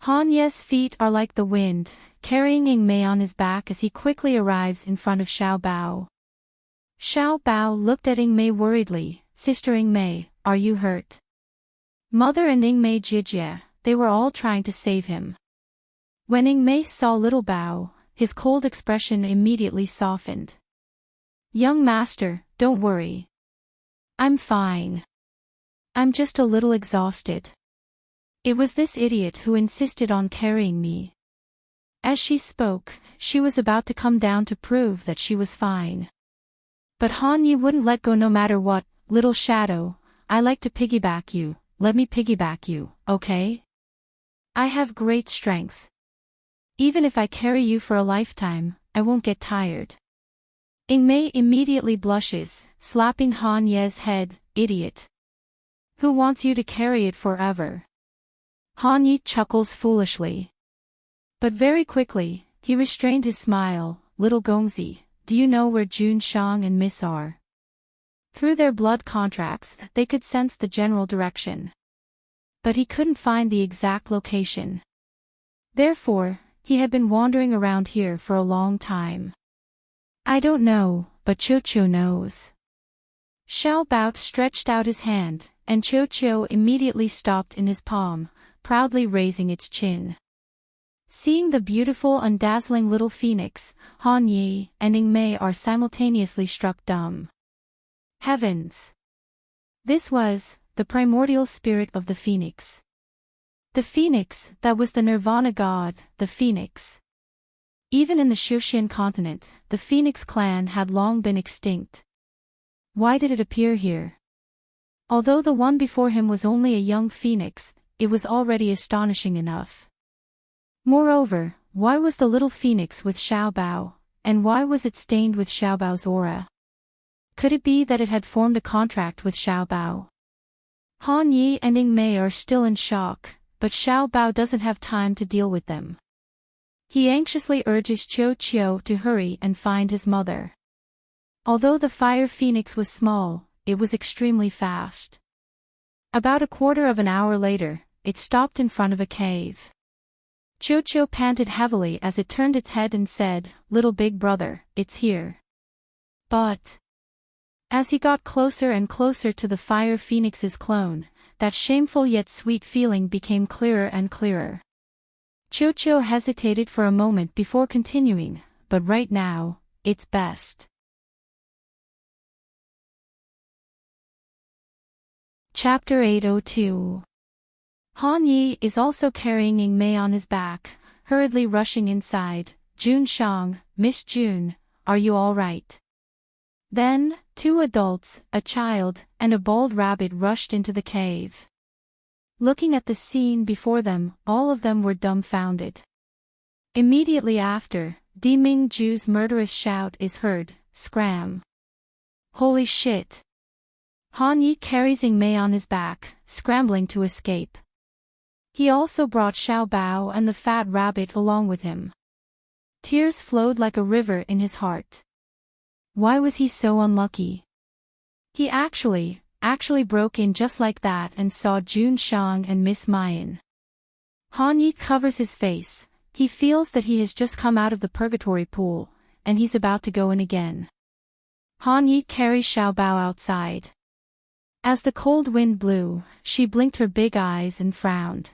Speaker 1: Han Ye's feet are like the wind, carrying Ing Mei on his back as he quickly arrives in front of Xiao Bao. Xiao Bao looked at Ing Mei worriedly. Sister Ing Mei, are you hurt? Mother and Ing Mei Jijie, they were all trying to save him. When Ing Mei saw little Bao, his cold expression immediately softened. Young master, don't worry. I'm fine. I'm just a little exhausted. It was this idiot who insisted on carrying me. As she spoke, she was about to come down to prove that she was fine. But Han Yi wouldn't let go no matter what. Little shadow, I like to piggyback you, let me piggyback you, okay? I have great strength. Even if I carry you for a lifetime, I won't get tired. Ing Mei immediately blushes, slapping Han Ye's head. Idiot. Who wants you to carry it forever? Han Yi chuckles foolishly. But very quickly, he restrained his smile. Little Gongzi, do you know where Jun Shang and Miss are? Through their blood contracts, they could sense the general direction. But he couldn't find the exact location. Therefore, he had been wandering around here for a long time. I don't know, but Qiu knows. Xiao Bao stretched out his hand, and Qiu immediately stopped in his palm, proudly raising its chin. Seeing the beautiful and dazzling little phoenix, Han Yi and Ing Mei are simultaneously struck dumb. Heavens! This was the primordial spirit of the phoenix. The phoenix that was the nirvana god, the phoenix. Even in the Shushan continent, the phoenix clan had long been extinct. Why did it appear here? Although the one before him was only a young phoenix, it was already astonishing enough. Moreover, why was the little phoenix with Xiao Bao, and why was it stained with Xiao Bao's aura? Could it be that it had formed a contract with Xiao Bao? Han Yi and Ing Mei are still in shock, but Xiao Bao doesn't have time to deal with them. He anxiously urges Qiu to hurry and find his mother. Although the fire phoenix was small, it was extremely fast. About a quarter of an hour later, it stopped in front of a cave. Qiu panted heavily as it turned its head and said, Little big brother, it's here. But as he got closer and closer to the fire phoenix's clone, that shameful yet sweet feeling became clearer and clearer. Qiu hesitated for a moment before continuing, but right now, it's best. Chapter 802. Han Yi is also carrying Ing Mei on his back, hurriedly rushing inside. Jun Shang, Miss Jun, are you all right? Then, 2 adults, a child, and a bald rabbit rushed into the cave. Looking at the scene before them, all of them were dumbfounded. Immediately after, Di Mingju's murderous shout is heard, scram. Holy shit! Han Yi carries Ing Mei on his back, scrambling to escape. He also brought Xiao Bao and the fat rabbit along with him. Tears flowed like a river in his heart. Why was he so unlucky? He actually broke in just like that and saw Jun Shang and Miss Mayan. Han Yi covers his face. He feels that he has just come out of the purgatory pool, and he's about to go in again. Han Yi carries Xiao Bao outside. As the cold wind blew, she blinked her big eyes and frowned.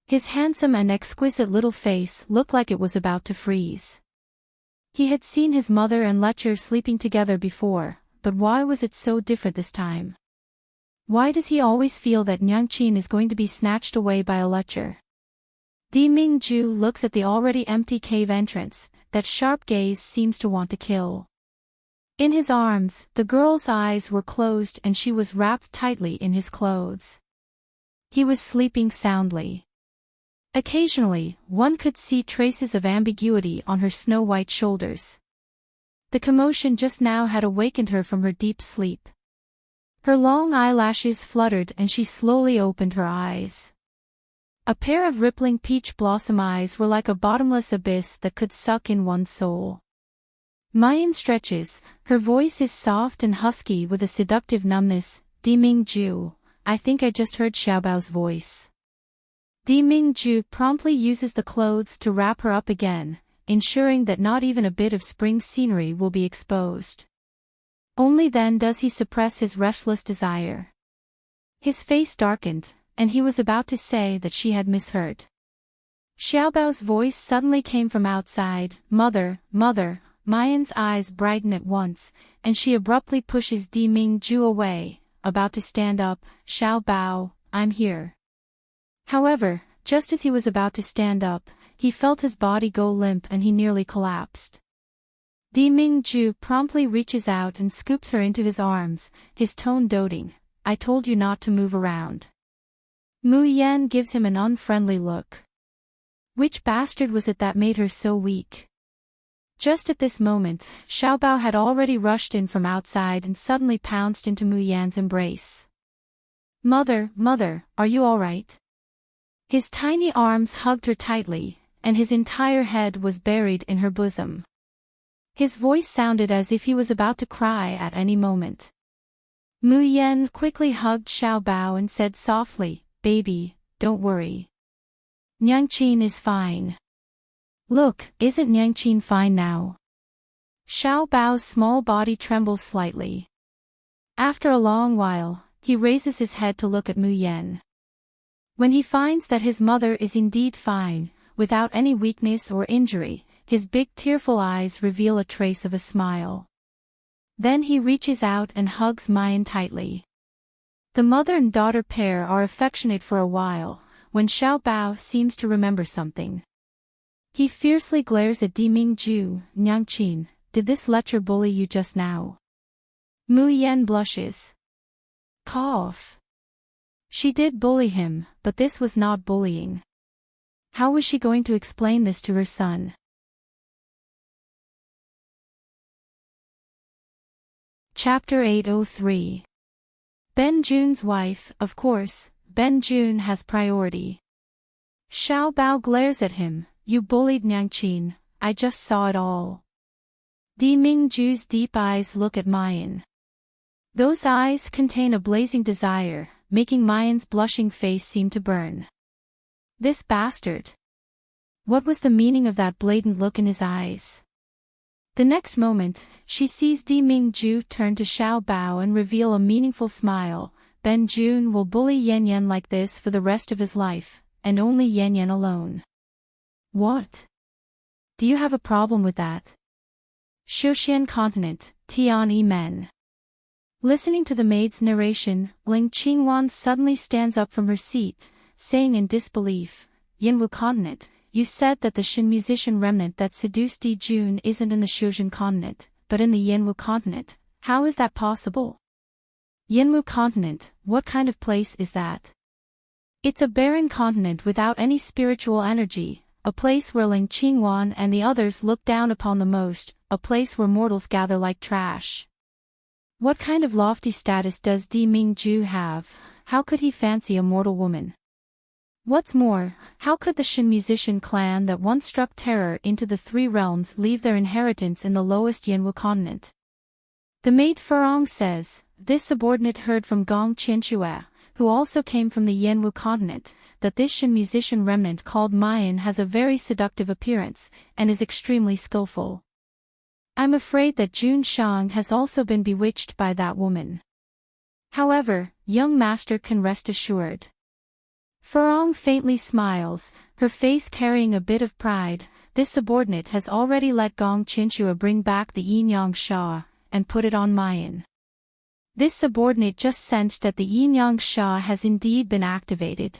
Speaker 1: His handsome and exquisite little face looked like it was about to freeze. He had seen his mother and Lecher sleeping together before, but why was it so different this time? Why does he always feel that Nyangqin is going to be snatched away by a Lecher? Di Mingju looks at the already empty cave entrance. That sharp gaze seems to want to kill. In his arms, the girl's eyes were closed and she was wrapped tightly in his clothes. He was sleeping soundly. Occasionally, one could see traces of ambiguity on her snow-white shoulders. The commotion just now had awakened her from her deep sleep. Her long eyelashes fluttered and she slowly opened her eyes. A pair of rippling peach blossom eyes were like a bottomless abyss that could suck in one's soul. Mayan stretches, her voice is soft and husky with a seductive numbness. Di Mingju, I think I just heard Xiaobao's voice. Di Mingju promptly uses the clothes to wrap her up again, ensuring that not even a bit of spring scenery will be exposed. Only then does he suppress his restless desire. His face darkened, and he was about to say that she had misheard. Xiaobao's voice suddenly came from outside. Mother, mother. Mayan's eyes brighten at once, and she abruptly pushes Di Mingju away, about to stand up. Xiaobao, I'm here. However, just as he was about to stand up, he felt his body go limp and he nearly collapsed. Di Mingju promptly reaches out and scoops her into his arms, his tone doting. I told you not to move around. Mu Yan gives him an unfriendly look. Which bastard was it that made her so weak? Just at this moment, Xiaobao had already rushed in from outside and suddenly pounced into Mu Yan's embrace. Mother, mother, are you all right? His tiny arms hugged her tightly, and his entire head was buried in her bosom. His voice sounded as if he was about to cry at any moment. Mu Yan quickly hugged Xiaobao and said softly, Baby, don't worry. Nyangqin is fine. Look, isn't Nyangqin fine now? Xiaobao's small body trembles slightly. After a long while, he raises his head to look at Mu Yan. When he finds that his mother is indeed fine, without any weakness or injury, his big tearful eyes reveal a trace of a smile. Then he reaches out and hugs Mayan tightly. The mother and daughter pair are affectionate for a while, when Xiaobao seems to remember something. He fiercely glares at Di Mingju. Nyangqin, did this lecher bully you just now? Mu Yan blushes. Cough. She did bully him, but this was not bullying. How was she going to explain this to her son? Chapter 803. Ben Jun's wife. Of course, Ben Jun has priority. Xiaobao glares at him. You bullied Nyangqin, I just saw it all. Di Mingju's deep eyes look at Mayan. Those eyes contain a blazing desire, making Mayan's blushing face seem to burn. This bastard. What was the meaning of that blatant look in his eyes? The next moment, she sees Di Mingju turn to Xiaobao and reveal a meaningful smile. Ben Jun will bully Yan Yan like this for the rest of his life, and only Yan Yan alone. What? Do you have a problem with that? Shuxian Continent, Tianyi Men. Listening to the maid's narration, Ling Qingwan suddenly stands up from her seat, saying in disbelief, Yinwu Continent, you said that the Shin musician remnant that seduced Di Jun isn't in the Shuxian Continent, but in the Yinwu Continent. How is that possible? Yinwu Continent, what kind of place is that? It's a barren continent without any spiritual energy. A place where Ling Qingwan and the others look down upon the most, a place where mortals gather like trash. What kind of lofty status does Di Mingju have? How could he fancy a mortal woman? What's more, how could the Shin musician clan that once struck terror into the three realms leave their inheritance in the lowest Yinwu continent? The maid Furong says, this subordinate heard from Gong Qianxue, who also came from the Yinwu continent, that this Shin musician remnant called Mayan has a very seductive appearance, and is extremely skillful. I'm afraid that Jun Shang has also been bewitched by that woman. However, young master can rest assured. Furong faintly smiles, her face carrying a bit of pride. This subordinate has already let Gong Qianxue bring back the Yinyang Sha, and put it on Mayan. This subordinate just sensed that the Yinyang Sha has indeed been activated.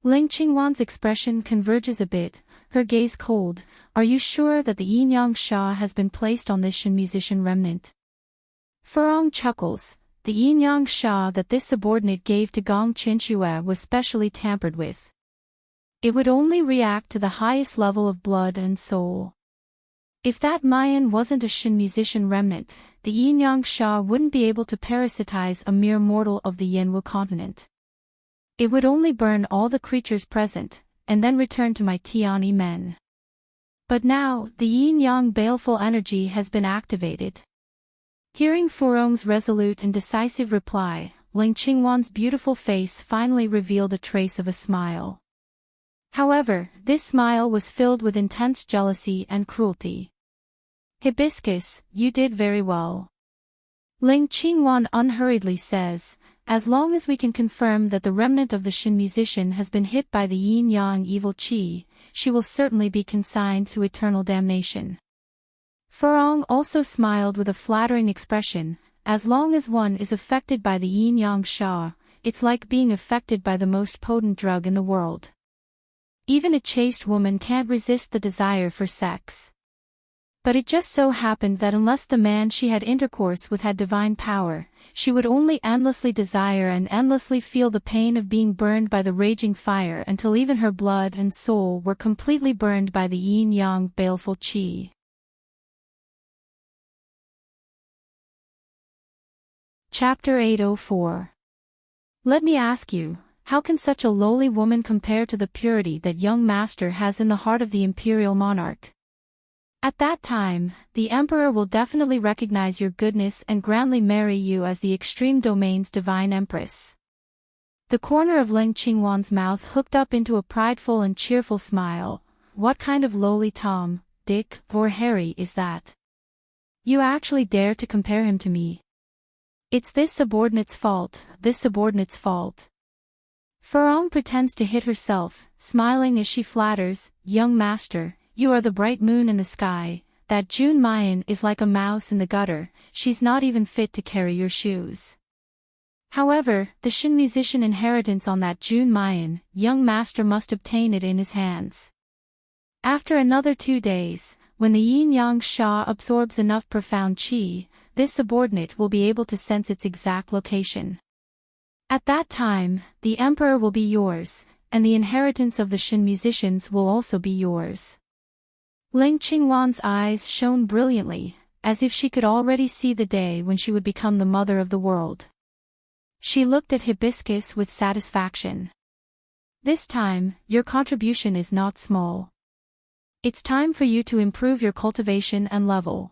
Speaker 1: Ling Qingwan's expression converges a bit, her gaze cold. Are you sure that the Yinyang Sha has been placed on this Shin musician remnant? Furong chuckles. The Yinyang Sha that this subordinate gave to Gong Qianxue was specially tampered with. It would only react to the highest level of blood and soul. If that Mayan wasn't a Shin musician remnant, the Yinyang Sha wouldn't be able to parasitize a mere mortal of the Yinwu continent. It would only burn all the creatures present, and then return to my Tianyi men. But now, the yin-yang baleful energy has been activated. Hearing Furong's resolute and decisive reply, Ling Qingwan's beautiful face finally revealed a trace of a smile. However, this smile was filled with intense jealousy and cruelty. Hibiscus, you did very well. Ling Qingwan unhurriedly says, as long as we can confirm that the remnant of the Shin musician has been hit by the yin-yang evil qi, she will certainly be consigned to eternal damnation. Furong also smiled with a flattering expression, as long as one is affected by the yin-yang sha, it's like being affected by the most potent drug in the world. Even a chaste woman can't resist the desire for sex. But it just so happened that unless the man she had intercourse with had divine power, she would only endlessly desire and endlessly feel the pain of being burned by the raging fire until even her blood and soul were completely burned by the yin-yang baleful qi. Chapter 804. Let me ask you, how can such a lowly woman compare to the purity that young master has in the heart of the imperial monarch? At that time, the emperor will definitely recognize your goodness and grandly marry you as the extreme domain's divine empress. The corner of Ling Qingwan's mouth hooked up into a prideful and cheerful smile. What kind of lowly Tom, Dick, or Harry is that? You actually dare to compare him to me? It's this subordinate's fault, Furong pretends to hit herself, smiling as she flatters, young master, you are the bright moon in the sky, that June Mayan is like a mouse in the gutter, she's not even fit to carry your shoes. However, the Shin musician inheritance on that June Mayan, young master must obtain it in his hands. After another 2 days, when the yin-yang sha absorbs enough profound qi, this subordinate will be able to sense its exact location. At that time, the emperor will be yours, and the inheritance of the Shin musicians will also be yours. Ling Qingwan's eyes shone brilliantly, as if she could already see the day when she would become the mother of the world. She looked at Hibiscus with satisfaction. This time, your contribution is not small. It's time for you to improve your cultivation and level.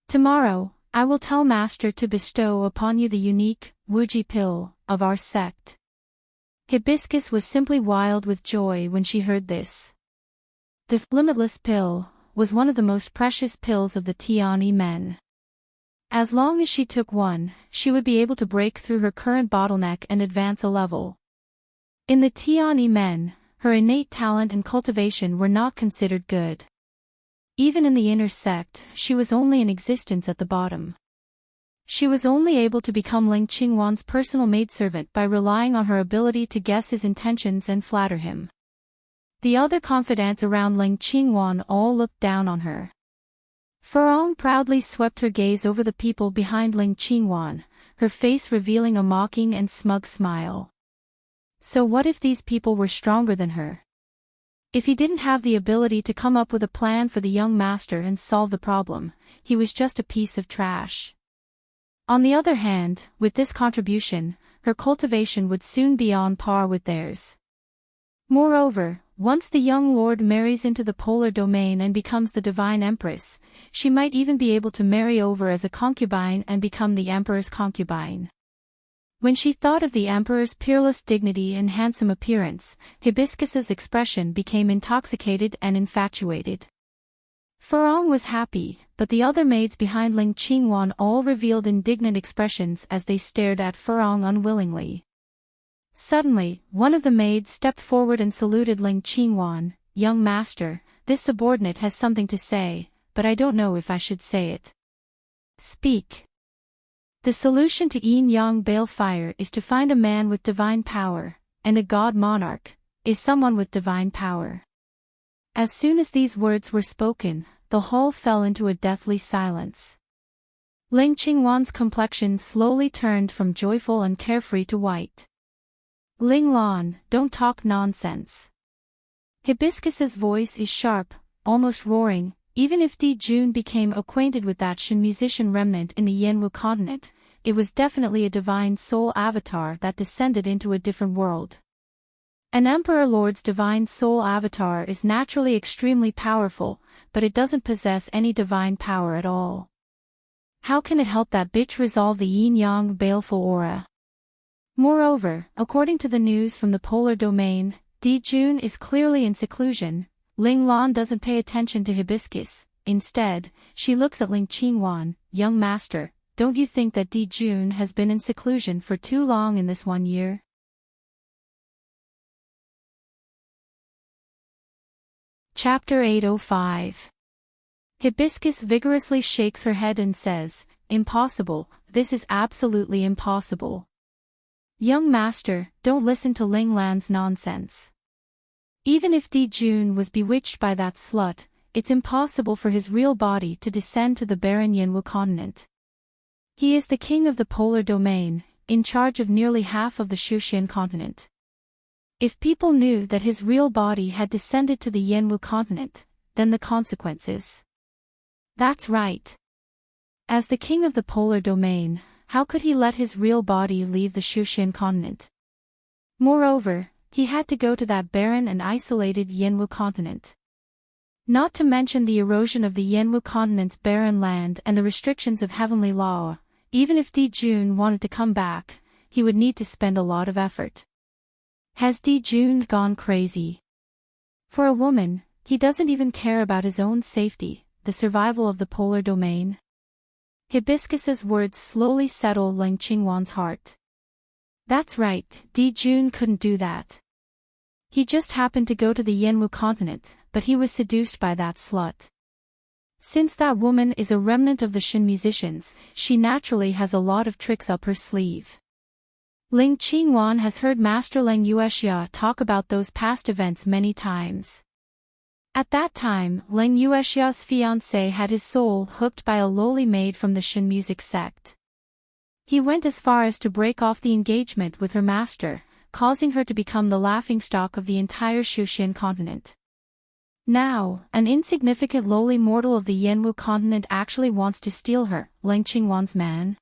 Speaker 1: Tomorrow, I will tell Master to bestow upon you the unique, Wuji pill, of our sect. Hibiscus was simply wild with joy when she heard this. The limitless pill was one of the most precious pills of the Tiani men. As long as she took one, she would be able to break through her current bottleneck and advance a level. In the Tiani men, her innate talent and cultivation were not considered good. Even in the inner sect, she was only in existence at the bottom. She was only able to become Ling Qingwan's personal maidservant by relying on her ability to guess his intentions and flatter him. The other confidants around Ling Qingwan all looked down on her. Furong proudly swept her gaze over the people behind Ling Qingwan, her face revealing a mocking and smug smile. So what if these people were stronger than her? If he didn't have the ability to come up with a plan for the young master and solve the problem, he was just a piece of trash. On the other hand, with this contribution, her cultivation would soon be on par with theirs. Moreover, once the young lord marries into the polar domain and becomes the divine empress, she might even be able to marry over as a concubine and become the emperor's concubine. When she thought of the emperor's peerless dignity and handsome appearance, Hibiscus's expression became intoxicated and infatuated. Furong was happy, but the other maids behind Ling Qingwan all revealed indignant expressions as they stared at Furong unwillingly. Suddenly, one of the maids stepped forward and saluted Ling Qingwan. Young master, this subordinate has something to say, but I don't know if I should say it. Speak. The solution to yin-yang balefire is to find a man with divine power, and a god monarch is someone with divine power. As soon as these words were spoken, the hall fell into a deathly silence. Ling Qingwan's complexion slowly turned from joyful and carefree to white. Ling Lan, don't talk nonsense. Hibiscus's voice is sharp, almost roaring. Even if Di Jun became acquainted with that Shin musician remnant in the Yenwu continent, it was definitely a divine soul avatar that descended into a different world. An emperor lord's divine soul avatar is naturally extremely powerful, but it doesn't possess any divine power at all. How can it help that bitch resolve the yin-yang baleful aura? Moreover, according to the news from the polar domain, Di-Jun is clearly in seclusion. Ling Lan doesn't pay attention to Hibiscus. Instead, she looks at Ling Qingwan. Young master, don't you think that Di-Jun has been in seclusion for too long in this 1 year? Chapter 805. Hibiscus vigorously shakes her head and says, "Impossible, this is absolutely impossible. Young master, don't listen to Ling Lan's nonsense. Even if Di-Jun was bewitched by that slut, it's impossible for his real body to descend to the barren Yinwu continent. He is the king of the polar domain, in charge of nearly half of the Shushan continent. If people knew that his real body had descended to the Yinwu continent, then the consequences." That's right. As the king of the polar domain, how could he let his real body leave the Shushan continent? Moreover, he had to go to that barren and isolated Yinwu continent. Not to mention the erosion of the Yinwu continent's barren land and the restrictions of heavenly law. Even if Di-Jun wanted to come back, he would need to spend a lot of effort. Has Di-Jun gone crazy? For a woman, he doesn't even care about his own safety, the survival of the polar domain. Hibiscus's words slowly settle Ling Qingwan's heart. That's right, Di-Jun couldn't do that. He just happened to go to the Yinwu continent, but he was seduced by that slut. Since that woman is a remnant of the Shin musicians, she naturally has a lot of tricks up her sleeve. Ling Qingwan has heard Master Leng Yuexia talk about those past events many times. At that time, Leng Yuexia's fiancé had his soul hooked by a lowly maid from the Shin music sect. He went as far as to break off the engagement with her master, causing her to become the laughingstock of the entire Shushan continent. Now, an insignificant lowly mortal of the Yinwu continent actually wants to steal her, Ling Qingwan's man.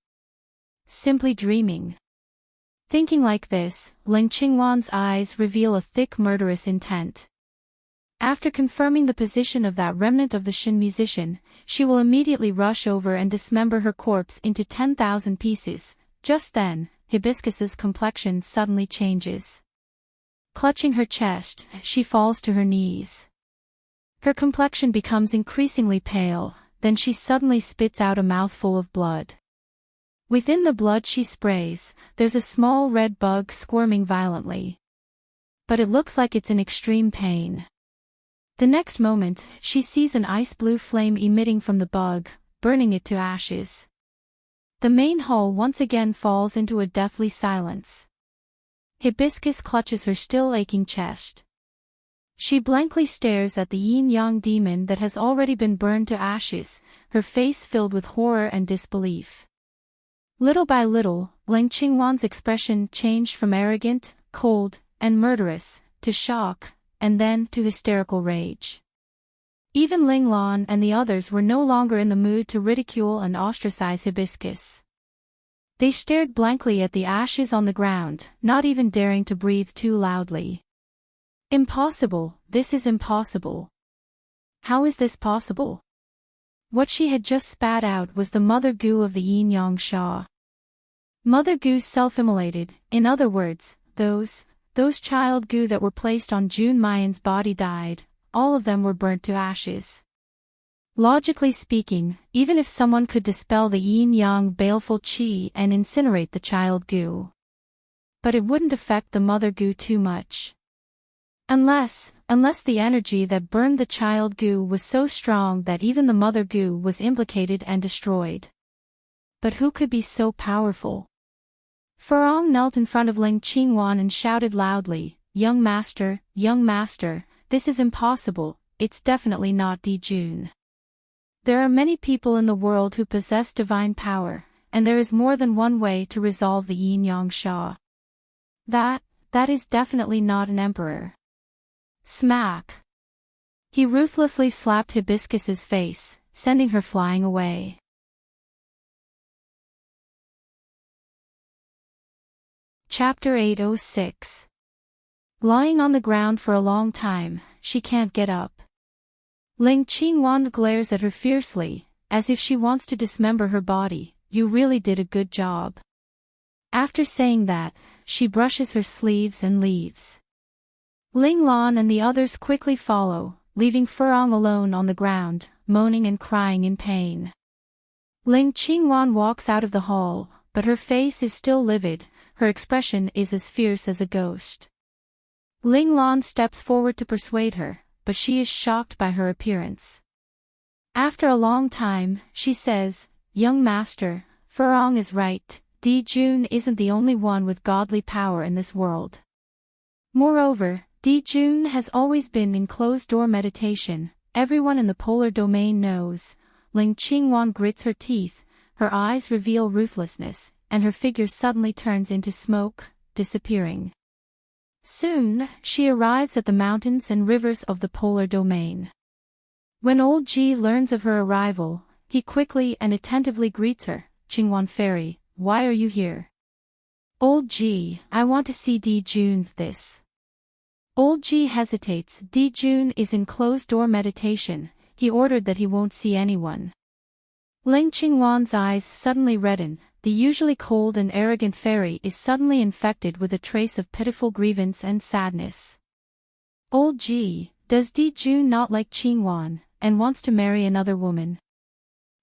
Speaker 1: Simply dreaming. Thinking like this, Ling Qingwan's eyes reveal a thick murderous intent. After confirming the position of that remnant of the Shin musician, she will immediately rush over and dismember her corpse into 10,000 pieces. Just then, Hibiscus's complexion suddenly changes. Clutching her chest, she falls to her knees. Her complexion becomes increasingly pale, then she suddenly spits out a mouthful of blood. Within the blood she sprays, there's a small red bug squirming violently. But it looks like it's in extreme pain. The next moment, she sees an ice-blue flame emitting from the bug, burning it to ashes. The main hall once again falls into a deathly silence. Hibiscus clutches her still aching chest. She blankly stares at the yin-yang demon that has already been burned to ashes, her face filled with horror and disbelief. Little by little, Ling Qingwan's expression changed from arrogant, cold, and murderous, to shock, and then to hysterical rage. Even Ling Lan and the others were no longer in the mood to ridicule and ostracize Hibiscus. They stared blankly at the ashes on the ground, not even daring to breathe too loudly. Impossible, this is impossible. How is this possible? What she had just spat out was the mother goo of the yin-yang sha. Mother goo self-immolated, in other words, those child goo that were placed on Jun Mayan's body died, all of them were burnt to ashes. Logically speaking, even if someone could dispel the yin-yang baleful qi and incinerate the child goo. But it wouldn't affect the mother goo too much. Unless the energy that burned the child goo was so strong that even the mother goo was implicated and destroyed. But who could be so powerful? Furong knelt in front of Ling Qingwan and shouted loudly, young master, this is impossible, it's definitely not Di-Jun. There are many people in the world who possess divine power, and there is more than one way to resolve the yin-yang sha. That is definitely not an emperor. Smack! He ruthlessly slapped Hibiscus's face, sending her flying away. Chapter 806. Lying on the ground for a long time, she can't get up. Ling Qingwan glares at her fiercely, as if she wants to dismember her body. You really did a good job. After saying that, she brushes her sleeves and leaves. Ling Lan and the others quickly follow, leaving Furong alone on the ground, moaning and crying in pain. Ling Qingwan walks out of the hall, but her face is still livid, her expression is as fierce as a ghost. Ling Lan steps forward to persuade her, but she is shocked by her appearance. After a long time, she says, "Young master, Furong is right, Di Jun isn't the only one with godly power in this world. Moreover, Di Jun has always been in closed-door meditation, everyone in the polar domain knows." Ling Qingwan grits her teeth, her eyes reveal ruthlessness, and her figure suddenly turns into smoke, disappearing. Soon, she arrives at the mountains and rivers of the polar domain. When Old Ji learns of her arrival, he quickly and attentively greets her. "Qingwan Fairy, why are you here?" "Old Ji, I want to see Di Jun." This. Old Ji hesitates. Di Jun is in closed-door meditation, he ordered that he won't see anyone. Ling Qingwan's eyes suddenly redden, the usually cold and arrogant fairy is suddenly infected with a trace of pitiful grievance and sadness. "Old Ji, does Di Jun not like Qingwan, and wants to marry another woman?"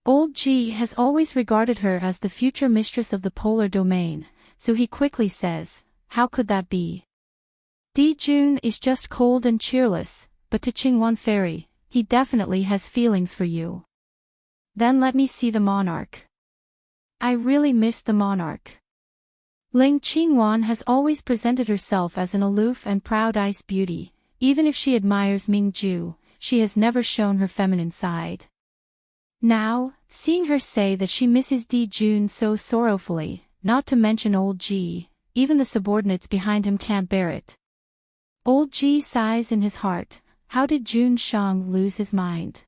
Speaker 1: Old Ji has always regarded her as the future mistress of the polar domain, so he quickly says, "How could that be? Di Jun is just cold and cheerless, but to Qingwan Fairy, he definitely has feelings for you." "Then let me see the monarch. I really miss the monarch." Ling Qingwan has always presented herself as an aloof and proud ice beauty, even if she admires Mingju, she has never shown her feminine side. Now, seeing her say that she misses Di Jun so sorrowfully, not to mention Old Ji, even the subordinates behind him can't bear it. Old Ji sighs in his heart, how did Jun Shang lose his mind?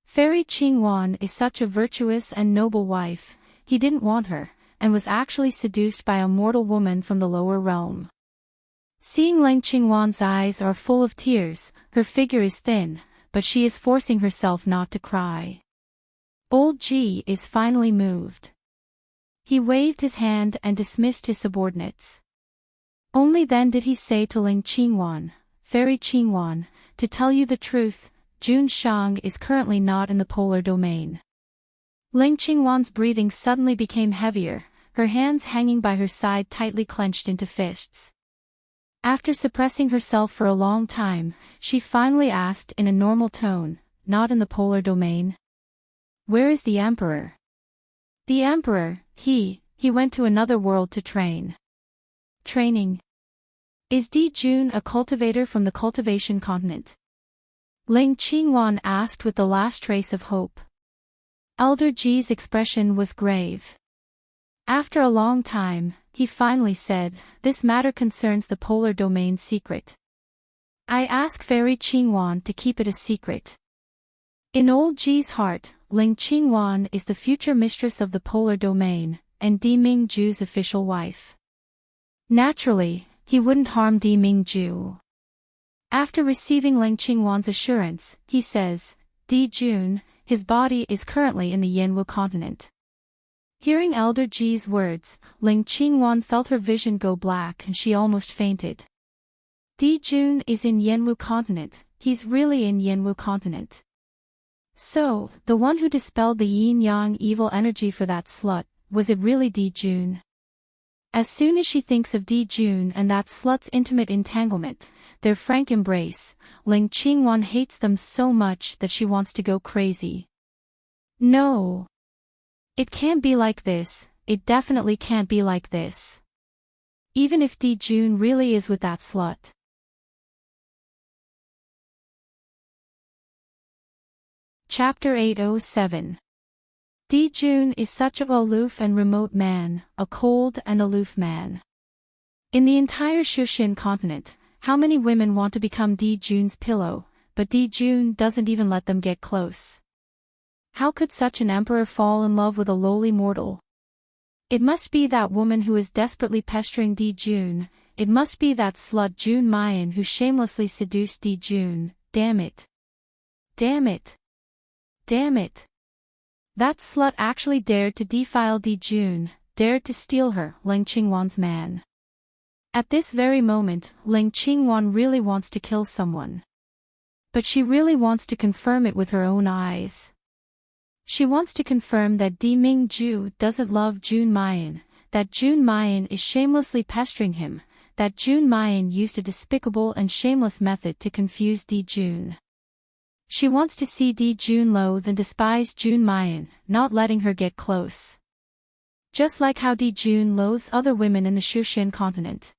Speaker 1: Fairy Qingwan is such a virtuous and noble wife, he didn't want her, and was actually seduced by a mortal woman from the lower realm. Seeing Ling Qingwan's eyes are full of tears, her figure is thin, but she is forcing herself not to cry. Old Ji is finally moved. He waved his hand and dismissed his subordinates. Only then did he say to Ling Qingwan, "Fairy Qingwan, to tell you the truth, Jun Shang is currently not in the polar domain." Ling Qingwan's breathing suddenly became heavier, her hands hanging by her side tightly clenched into fists. After suppressing herself for a long time, she finally asked in a normal tone, "Not in the polar domain? Where is the Emperor?" "The Emperor, he went to another world to train." "Training? Is Di Jun a cultivator from the cultivation continent?" Ling Qingwan asked with the last trace of hope. Elder Ji's expression was grave. After a long time, he finally said, "This matter concerns the polar domain secret. I ask Fairy Qingwan to keep it a secret." In Old Ji's heart, Ling Qingwan is the future mistress of the polar domain, and Di Mingju's official wife. Naturally, he wouldn't harm Di Mingju. After receiving Ling Qingwan's assurance, he says, "Di Jun, his body is currently in the Yanwu continent." Hearing Elder Ji's words, Ling Qingwan felt her vision go black and she almost fainted. Di Jun is in Yanwu continent, he's really in Yanwu continent. So, the one who dispelled the yin-yang evil energy for that slut, was it really Di Jun? As soon as she thinks of Di Jun and that slut's intimate entanglement, their frank embrace, Ling Qingwan hates them so much that she wants to go crazy. No. It can't be like this, it definitely can't be like this. Even if Di Jun really is with that slut. Chapter 807. Di Jun is such a aloof and remote man, a cold and aloof man. In the entire Shushin continent, how many women want to become Di Jun's pillow, but Di Jun doesn't even let them get close. How could such an emperor fall in love with a lowly mortal? It must be that woman who is desperately pestering Di Jun, it must be that slut Jun Mayan who shamelessly seduced Di Jun, damn it. Damn it. Damn it. That slut actually dared to defile Di-jun, dared to steal her, Ling Qingwan's man. At this very moment, Ling Qingwan really wants to kill someone. But she really wants to confirm it with her own eyes. She wants to confirm that Di Mingju doesn't love Jun Mayan, that Jun Mayan is shamelessly pestering him, that Jun Mayan used a despicable and shameless method to confuse Di-jun. She wants to see Di-jun loathe and despise Jun Mayan, not letting her get close. Just like how Di-jun loathes other women in the Shushan continent.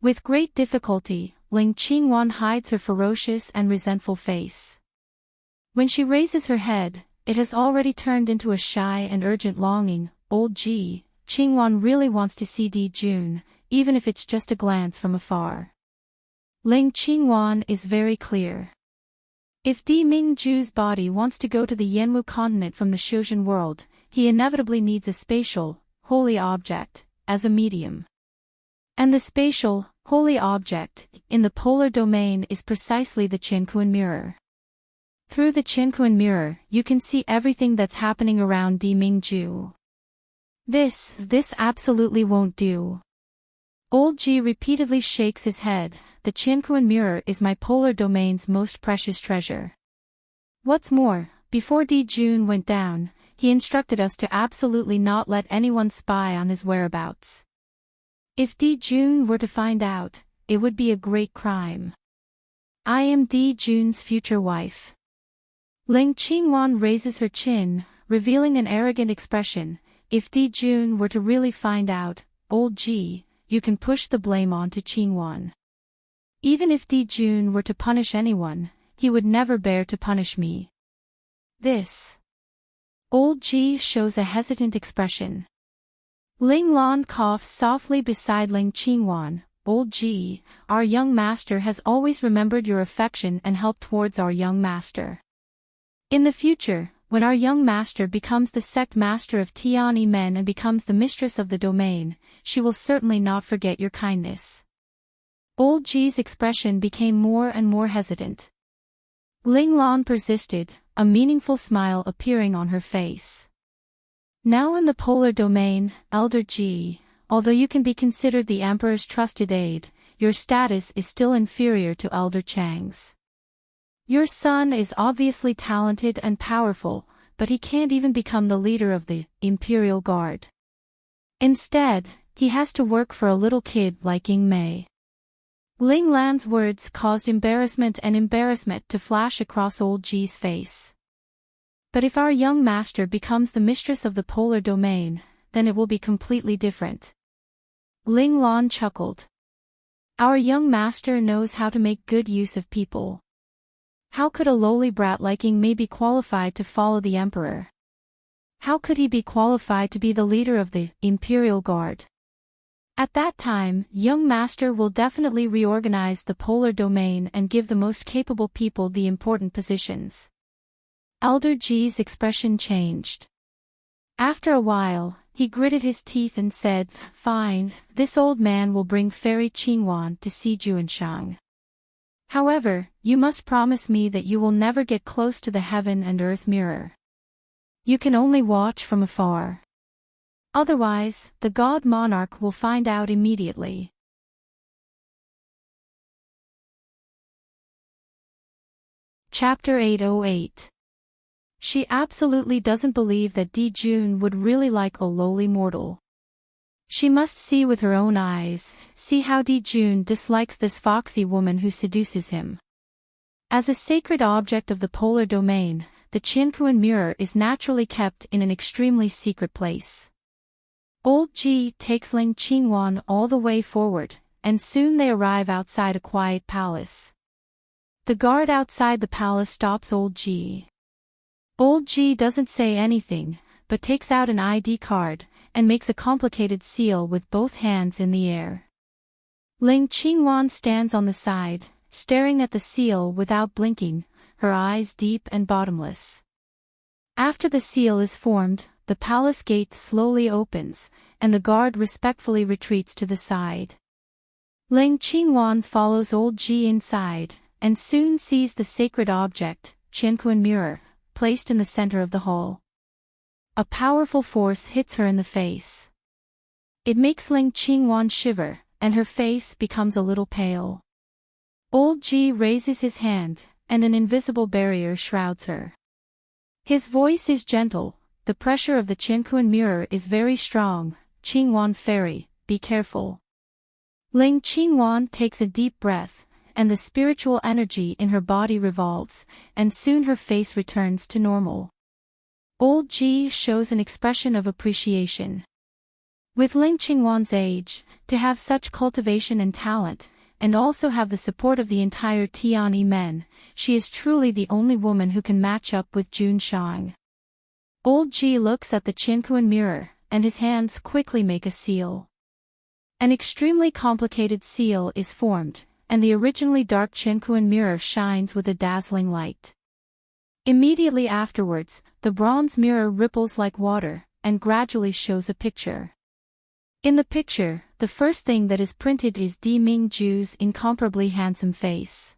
Speaker 1: With great difficulty, Ling Qingwan hides her ferocious and resentful face. When she raises her head, it has already turned into a shy and urgent longing. Old Ji, Qingwan really wants to see Di-jun, even if it's just a glance from afar. Ling Qingwan is very clear. If Di Mingju's body wants to go to the Yanwu continent from the Shushan world, he inevitably needs a spatial, holy object, as a medium. And the spatial, holy object, in the polar domain is precisely the Qianquan mirror. Through the Qianquan mirror, you can see everything that's happening around Di Mingju. This absolutely won't do. Old Ji repeatedly shakes his head. The Qianquan mirror is my polar domain's most precious treasure. What's more, before Di-jun went down, he instructed us to absolutely not let anyone spy on his whereabouts. If Di-jun were to find out, it would be a great crime. I am Di-jun's future wife. Ling Qingwan raises her chin, revealing an arrogant expression. If Di-jun were to really find out, Old Ji, you can push the blame on to Qingwan. Even if Di-jun were to punish anyone, he would never bear to punish me. This. Old Ji shows a hesitant expression. Ling Lan coughs softly beside Ling Qingwan. Old Ji, our young master has always remembered your affection and help towards our young master. In the future, when our young master becomes the sect master of Tiani men and becomes the mistress of the domain, she will certainly not forget your kindness. Old Ji's expression became more and more hesitant. Ling Lan persisted, a meaningful smile appearing on her face. Now in the polar domain, Elder Ji, although you can be considered the Emperor's trusted aide, your status is still inferior to Elder Chang's. Your son is obviously talented and powerful, but he can't even become the leader of the Imperial Guard. Instead, he has to work for a little kid like Ying Mei. Ling Lan's words caused embarrassment to flash across Old Ji's face. But if our young master becomes the mistress of the polar domain, then it will be completely different. Ling Lan chuckled. Our young master knows how to make good use of people. How could a lowly brat like Ying Mei be qualified to follow the emperor? How could he be qualified to be the leader of the Imperial Guard? At that time, young master will definitely reorganize the polar domain and give the most capable people the important positions. Elder Ji's expression changed. After a while, he gritted his teeth and said, "Fine, this old man will bring Fairy Qingwan to see Juanshang. However, you must promise me that you will never get close to the heaven and earth mirror. You can only watch from afar. Otherwise, the God Monarch will find out immediately." Chapter 808. She absolutely doesn't believe that Di-jun would really like a lowly mortal. She must see with her own eyes, see how Di-jun dislikes this foxy woman who seduces him. As a sacred object of the polar domain, the Qianquan mirror is naturally kept in an extremely secret place. Old Ji takes Ling Qingwan all the way forward, and soon they arrive outside a quiet palace. The guard outside the palace stops Old Ji. Old Ji doesn't say anything, but takes out an ID card, and makes a complicated seal with both hands in the air. Ling Qingwan stands on the side, staring at the seal without blinking, her eyes deep and bottomless. After the seal is formed, the palace gate slowly opens, and the guard respectfully retreats to the side. Ling Qingwan follows Old Ji inside, and soon sees the sacred object, Qianquan mirror, placed in the center of the hall. A powerful force hits her in the face. It makes Ling Qingwan shiver, and her face becomes a little pale. Old Ji raises his hand, and an invisible barrier shrouds her. His voice is gentle, the pressure of the Qianquan mirror is very strong. Qingwan fairy, be careful. Ling Qingwan takes a deep breath, and the spiritual energy in her body revolves, and soon her face returns to normal. Old Ji shows an expression of appreciation. With Ling Qingwan's age, to have such cultivation and talent, and also have the support of the entire Tianyi men, she is truly the only woman who can match up with Jun Shang. Old Ji looks at the Qianquan mirror, and his hands quickly make a seal. An extremely complicated seal is formed, and the originally dark Qianquan mirror shines with a dazzling light. Immediately afterwards, the bronze mirror ripples like water, and gradually shows a picture. In the picture, the first thing that is printed is Di Mingju's incomparably handsome face.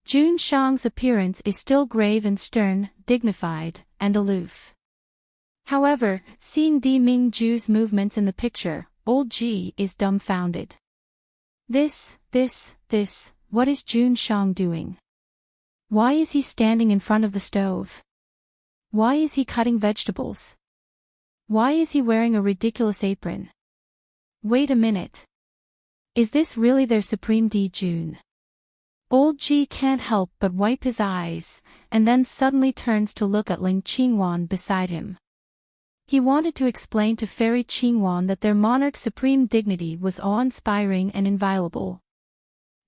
Speaker 1: Jun Shang's appearance is still grave and stern, dignified, and aloof. However, seeing Di Mingju's movements in the picture, Old Ji is dumbfounded. What is Jun Shang doing? Why is he standing in front of the stove? Why is he cutting vegetables? Why is he wearing a ridiculous apron? Wait a minute. Is this really their supreme Di Jun? Old Ji can't help but wipe his eyes, and then suddenly turns to look at Ling Qingwan beside him. He wanted to explain to Fairy Qingwan that their monarch's supreme dignity was awe-inspiring and inviolable.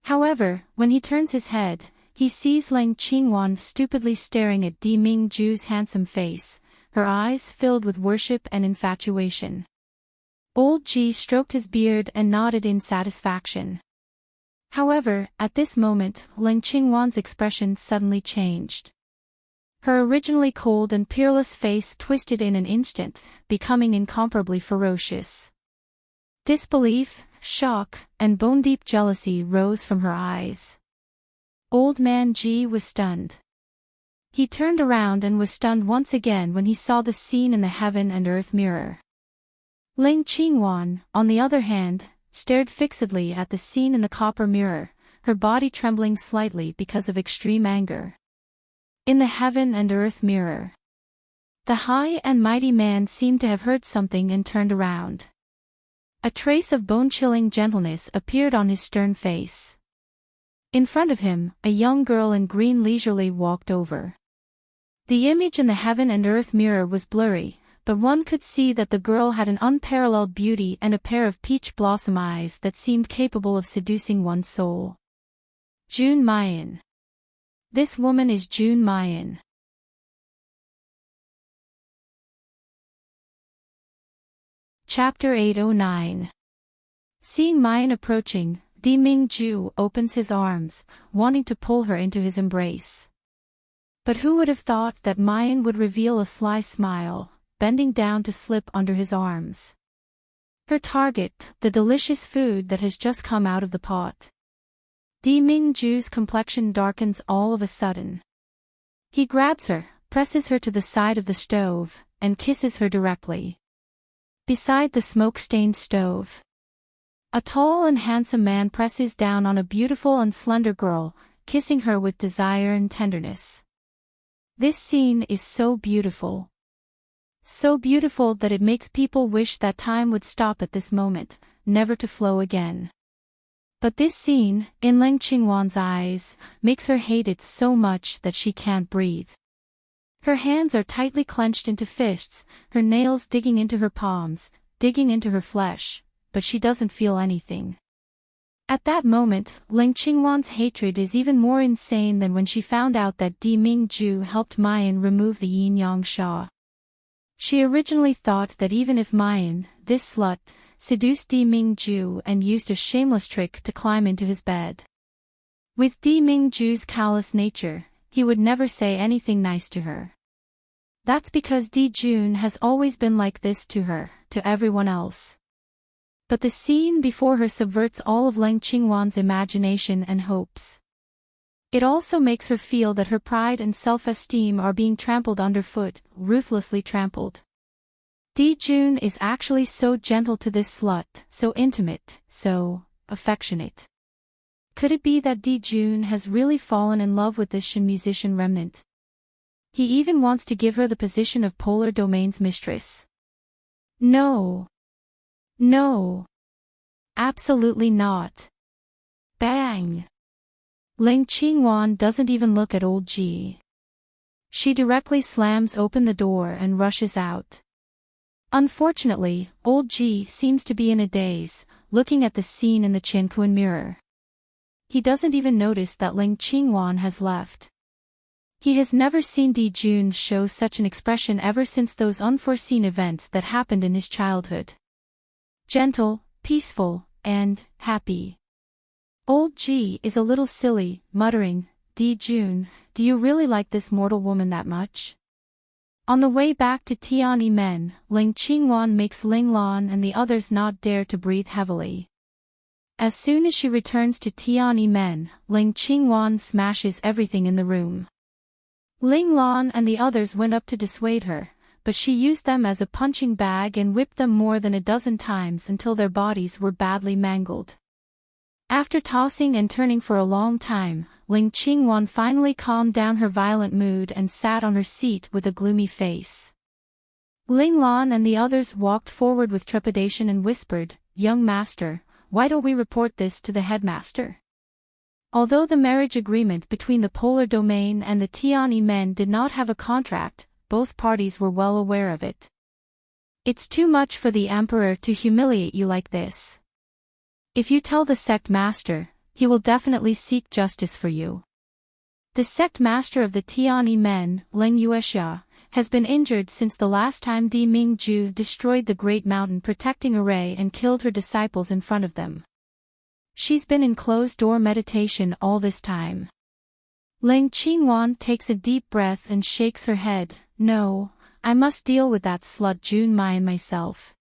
Speaker 1: However, when he turns his head, he sees Ling Qingwan stupidly staring at Di Mingju's handsome face, her eyes filled with worship and infatuation. Old Ji stroked his beard and nodded in satisfaction. However, at this moment, Ling Qingwan's expression suddenly changed. Her originally cold and peerless face twisted in an instant, becoming incomparably ferocious. Disbelief, shock, and bone-deep jealousy rose from her eyes. Old man Ji was stunned. He turned around and was stunned once again when he saw the scene in the heaven and earth mirror. Ling Qingwan, on the other hand, stared fixedly at the scene in the copper mirror, her body trembling slightly because of extreme anger. In the heaven and earth mirror, the high and mighty man seemed to have heard something and turned around. A trace of bone-chilling gentleness appeared on his stern face. In front of him, a young girl in green leisurely walked over. The image in the heaven and earth mirror was blurry, but one could see that the girl had an unparalleled beauty and a pair of peach blossom eyes that seemed capable of seducing one's soul. Jun Mayan. This woman is Jun Mayan. Chapter 809. Seeing Mayan approaching, Di Mingju opens his arms, wanting to pull her into his embrace. But who would have thought that Mayan would reveal a sly smile, bending down to slip under his arms. Her target, the delicious food that has just come out of the pot. Di Mingju's complexion darkens all of a sudden. He grabs her, presses her to the side of the stove, and kisses her directly. Beside the smoke-stained stove, a tall and handsome man presses down on a beautiful and slender girl, kissing her with desire and tenderness. This scene is so beautiful. So beautiful that it makes people wish that time would stop at this moment, never to flow again. But this scene, in Ling Qingwan's eyes, makes her hate it so much that she can't breathe. Her hands are tightly clenched into fists, her nails digging into her palms, digging into her flesh, but she doesn't feel anything. At that moment, Ling Qingwan's hatred is even more insane than when she found out that Di Mingju helped Mayan remove the yin-yang sha. She originally thought that even if Mayan, this slut, seduced Di Mingju and used a shameless trick to climb into his bed. With Di Mingju's callous nature, he would never say anything nice to her. That's because Di Jun has always been like this to her, to everyone else. But the scene before her subverts all of Ling Qingwan's imagination and hopes. It also makes her feel that her pride and self-esteem are being trampled underfoot, ruthlessly trampled. Jun is actually so gentle to this slut, so intimate, so affectionate. Could it be that Jun has really fallen in love with this Shin musician remnant? He even wants to give her the position of Polar Domain's mistress. No. No. Absolutely not. Bang. Ling Qingwan doesn't even look at old Ji. She directly slams open the door and rushes out. Unfortunately, old Ji seems to be in a daze, looking at the scene in the Qianquan mirror. He doesn't even notice that Ling Qingwan has left. He has never seen Jun show such an expression ever since those unforeseen events that happened in his childhood. Gentle, peaceful, and happy. Old Ji is a little silly, muttering, Jun, do you really like this mortal woman that much? On the way back to Tiananmen, Ling Qingwan makes Ling Lan and the others not dare to breathe heavily. As soon as she returns to Tiananmen, Ling Qingwan smashes everything in the room. Ling Lan and the others went up to dissuade her, but she used them as a punching bag and whipped them more than a dozen times until their bodies were badly mangled. After tossing and turning for a long time, Ling Qingwan finally calmed down her violent mood and sat on her seat with a gloomy face. Ling Lan and the others walked forward with trepidation and whispered, "Young master, why don't we report this to the headmaster?" Although the marriage agreement between the Polar Domain and the Tiananmen did not have a contract, both parties were well aware of it. It's too much for the emperor to humiliate you like this. If you tell the sect master, he will definitely seek justice for you. The sect master of the Tiananmen, Leng Yuexia, has been injured since the last time Di Mingju destroyed the Great Mountain protecting Array and killed her disciples in front of them. She's been in closed-door meditation all this time. Ling Qingwan takes a deep breath and shakes her head. No, I must deal with that slut Jun Mai myself.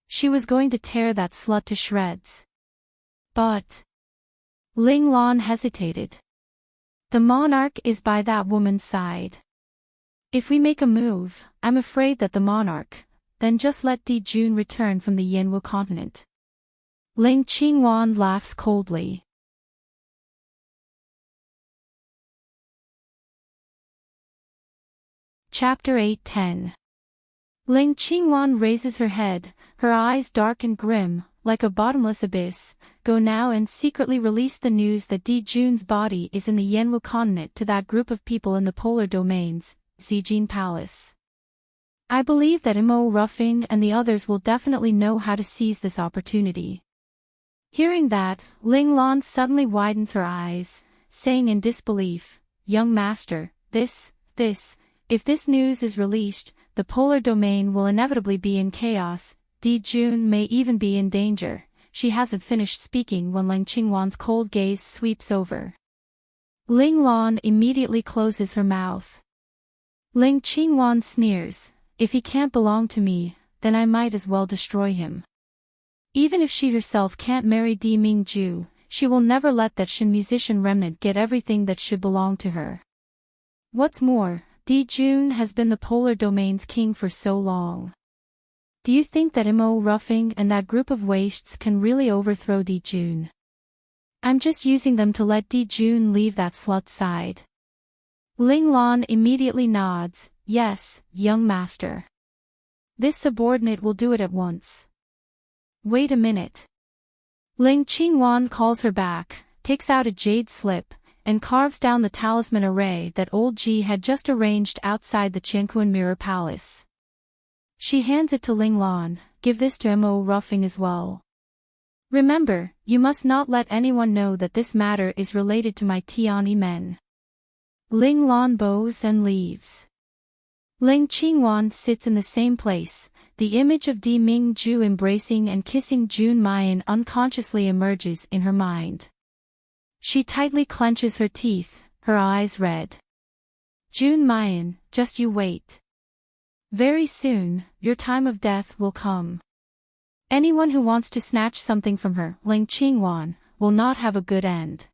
Speaker 1: She was going to tear that slut to shreds. But Ling Lan hesitated. The monarch is by that woman's side. If we make a move, I'm afraid that the monarch, then just let Jun return from the Yanwu continent. Ling Qingwan laughs coldly. Chapter 8:10. Ling Qingwan raises her head, her eyes dark and grim, like a bottomless abyss. Go now and secretly release the news that Jun's body is in the Yanwu continent to that group of people in the polar domains, Zijin Palace. I believe that Imo Ruffing and the others will definitely know how to seize this opportunity. Hearing that, Ling Lan suddenly widens her eyes, saying in disbelief, "Young master, if this news is released, the polar domain will inevitably be in chaos. Jun may even be in danger." She hasn't finished speaking when Ling Qingwan's cold gaze sweeps over. Ling Lan immediately closes her mouth. Ling Qingwan sneers, "If he can't belong to me, then I might as well destroy him." Even if she herself can't marry Di Mingju, she will never let that Shin musician remnant get everything that should belong to her. What's more, Jun has been the polar domain's king for so long. Do you think that Imo Ruffing and that group of wastes can really overthrow Jun? I'm just using them to let Jun leave that slut's side. Ling Lan immediately nods, "Yes, young master. This subordinate will do it at once." Wait a minute. Ling Qingwan calls her back, takes out a jade slip, and carves down the talisman array that old Ji had just arranged outside the Qianquan Mirror Palace. She hands it to Ling Lan. "Give this to Mo Ruffing as well. Remember, you must not let anyone know that this matter is related to my Tiani men." Ling Lan bows and leaves. Ling Qingwan sits in the same place. The image of Di Mingju embracing and kissing Jun Mayan unconsciously emerges in her mind. She tightly clenches her teeth, her eyes red. "Jun Mayan, just you wait. Very soon, your time of death will come. Anyone who wants to snatch something from her, Ling Qingwan, will not have a good end."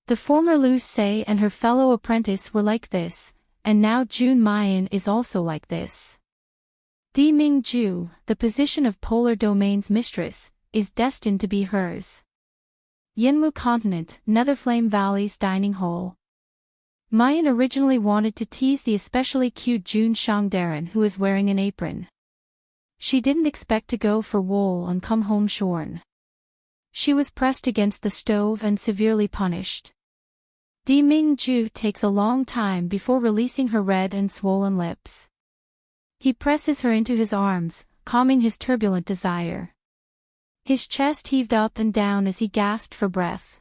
Speaker 1: The former Lu Se and her fellow apprentice were like this, and now Jun Mayan is also like this. Di Mingju, the position of Polar Domain's mistress, is destined to be hers. Yinwu Continent, Netherflame Valley's dining hall. Mayan originally wanted to tease the especially cute Jun Shangdaran who is wearing an apron. She didn't expect to go for wool and come home shorn. She was pressed against the stove and severely punished. Di Mingju takes a long time before releasing her red and swollen lips. He presses her into his arms, calming his turbulent desire. His chest heaved up and down as he gasped for breath.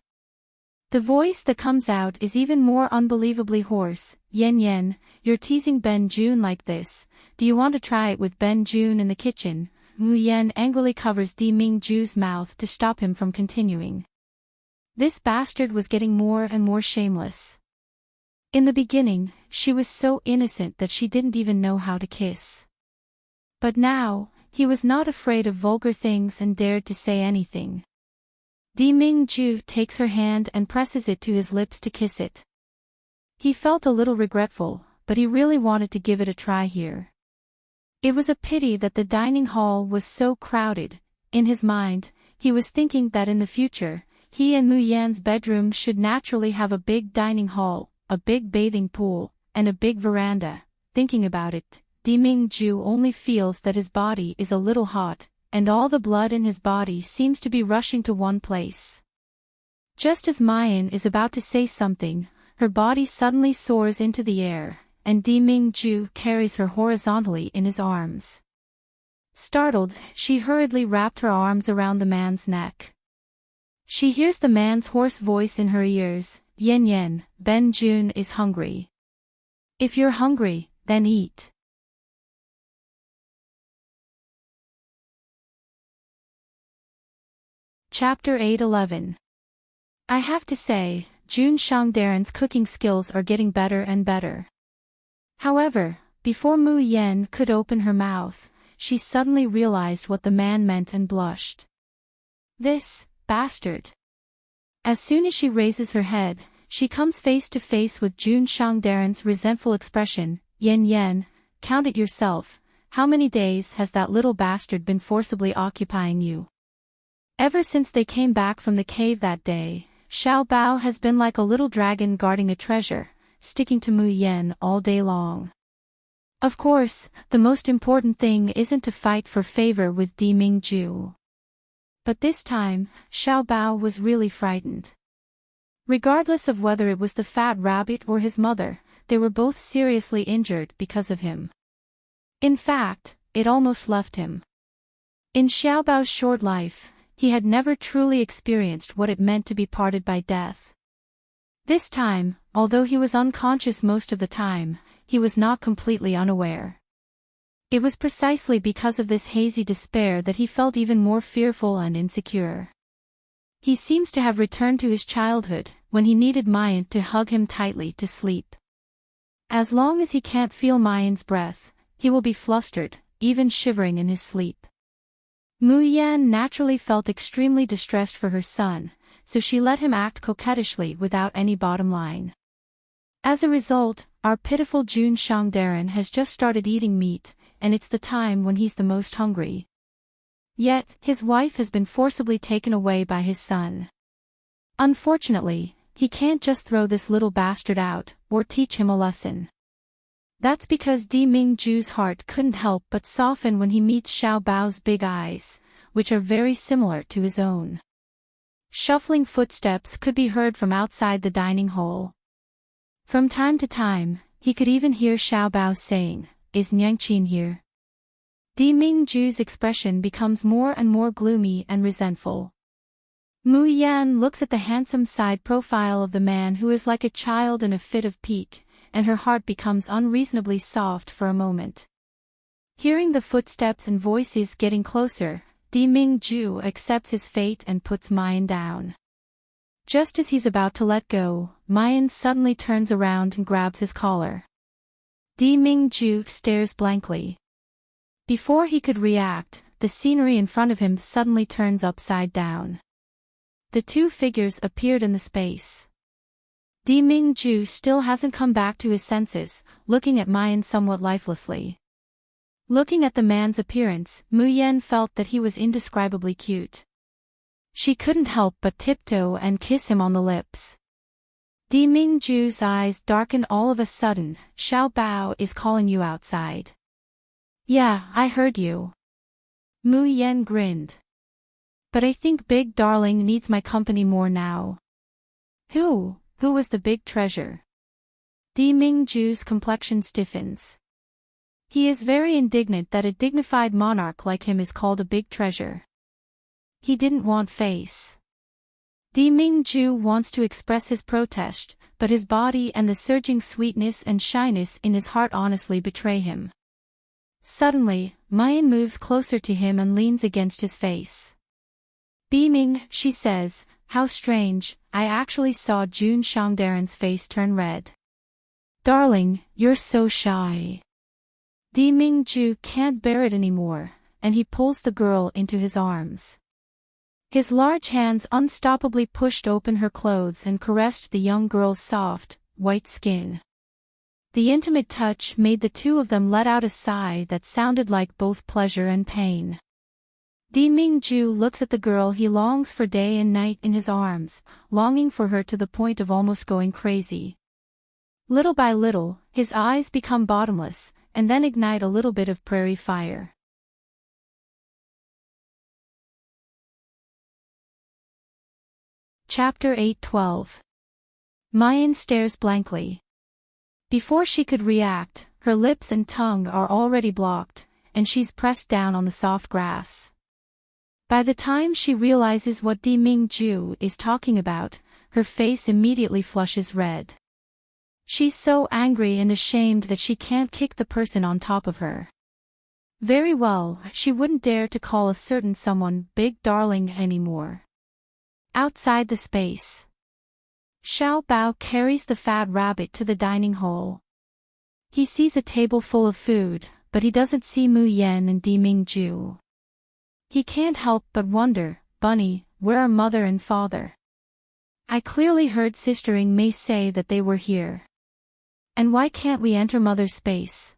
Speaker 1: The voice that comes out is even more unbelievably hoarse. Yen Yen, you're teasing Ben Jun like this. Do you want to try it with Ben Jun in the kitchen? Mu Yen angrily covers Di Mingju's mouth to stop him from continuing. This bastard was getting more and more shameless. In the beginning, she was so innocent that she didn't even know how to kiss. But now, he was not afraid of vulgar things and dared to say anything. Di Mingju takes her hand and presses it to his lips to kiss it. He felt a little regretful, but he really wanted to give it a try here. It was a pity that the dining hall was so crowded. In his mind, he was thinking that in the future, he and Mu Yan's bedroom should naturally have a big dining hall, a big bathing pool, and a big veranda. Thinking about it, Di Mingju only feels that his body is a little hot, and all the blood in his body seems to be rushing to one place. Just as Mayan is about to say something, her body suddenly soars into the air, and Di Mingju carries her horizontally in his arms. Startled, she hurriedly wrapped her arms around the man's neck. She hears the man's hoarse voice in her ears, Yen Yen, Ben Jun is hungry. If you're hungry, then eat. Chapter 8:11. I have to say, Jun Shangdaran's cooking skills are getting better and better. However, before Mu Yen could open her mouth, she suddenly realized what the man meant and blushed. This bastard. As soon as she raises her head, she comes face to face with Jun Shangdaran's resentful expression. Yen Yen, count it yourself, how many days has that little bastard been forcibly occupying you? Ever since they came back from the cave that day, Xiao Bao has been like a little dragon guarding a treasure, sticking to Mu Yen all day long. Of course, the most important thing isn't to fight for favor with Di Mingju. But this time, Xiao Bao was really frightened. Regardless of whether it was the fat rabbit or his mother, they were both seriously injured because of him. In fact, it almost left him. In Xiao Bao's short life, he had never truly experienced what it meant to be parted by death. This time, although he was unconscious most of the time, he was not completely unaware. It was precisely because of this hazy despair that he felt even more fearful and insecure. He seems to have returned to his childhood, when he needed Mayan to hug him tightly to sleep. As long as he can't feel Mayan's breath, he will be flustered, even shivering in his sleep. Mu Yan naturally felt extremely distressed for her son, so she let him act coquettishly without any bottom line. As a result, our pitiful Jun Shangdaran has just started eating meat, and it's the time when he's the most hungry. Yet, his wife has been forcibly taken away by his son. Unfortunately, he can't just throw this little bastard out, or teach him a lesson. That's because Di Mingju's heart couldn't help but soften when he meets Xiao Bao's big eyes, which are very similar to his own. Shuffling footsteps could be heard from outside the dining hall. From time to time, he could even hear Xiao Bao saying, "Is Nyangqin here?" Di Mingju's expression becomes more and more gloomy and resentful. Mu Yan looks at the handsome side profile of the man who is like a child in a fit of pique, and her heart becomes unreasonably soft for a moment. Hearing the footsteps and voices getting closer, Di Mingju accepts his fate and puts Mayan down. Just as he's about to let go, Mayan suddenly turns around and grabs his collar. Di Mingju stares blankly. Before he could react, the scenery in front of him suddenly turns upside down. The two figures appeared in the space. Di Mingju still hasn't come back to his senses, looking at Mayan somewhat lifelessly. Looking at the man's appearance, Mu Yan felt that he was indescribably cute. She couldn't help but tiptoe and kiss him on the lips. Di Mingju's eyes darkened all of a sudden. Xiao Bao is calling you outside. Yeah, I heard you. Mu Yan grinned. But I think Big Darling needs my company more now. Who was the big treasure? Di Mingju's complexion stiffens. He is very indignant that a dignified monarch like him is called a big treasure. He didn't want face. Di Mingju wants to express his protest, but his body and the surging sweetness and shyness in his heart honestly betray him. Suddenly, Mayan moves closer to him and leans against his face. Beaming, she says, "How strange, I actually saw Jun Shangdaren's face turn red." "Darling, you're so shy." Di Mingju can't bear it anymore, and he pulls the girl into his arms. His large hands unstoppably pushed open her clothes and caressed the young girl's soft, white skin. The intimate touch made the two of them let out a sigh that sounded like both pleasure and pain. Di Mingju looks at the girl he longs for day and night in his arms, longing for her to the point of almost going crazy. Little by little, his eyes become bottomless, and then ignite a little bit of prairie fire. Chapter 8:12. Mayan stares blankly. Before she could react, her lips and tongue are already blocked, and she's pressed down on the soft grass. By the time she realizes what Di Mingju is talking about, her face immediately flushes red. She's so angry and ashamed that she can't kick the person on top of her. Very well, she wouldn't dare to call a certain someone Big Darling anymore. Outside the space, Xiao Bao carries the fat rabbit to the dining hall. He sees a table full of food, but he doesn't see Mu Yan and Di Mingju. He can't help but wonder, "Bunny, where are mother and father? I clearly heard Sister Ing Mei say that they were here. And why can't we enter mother's space?"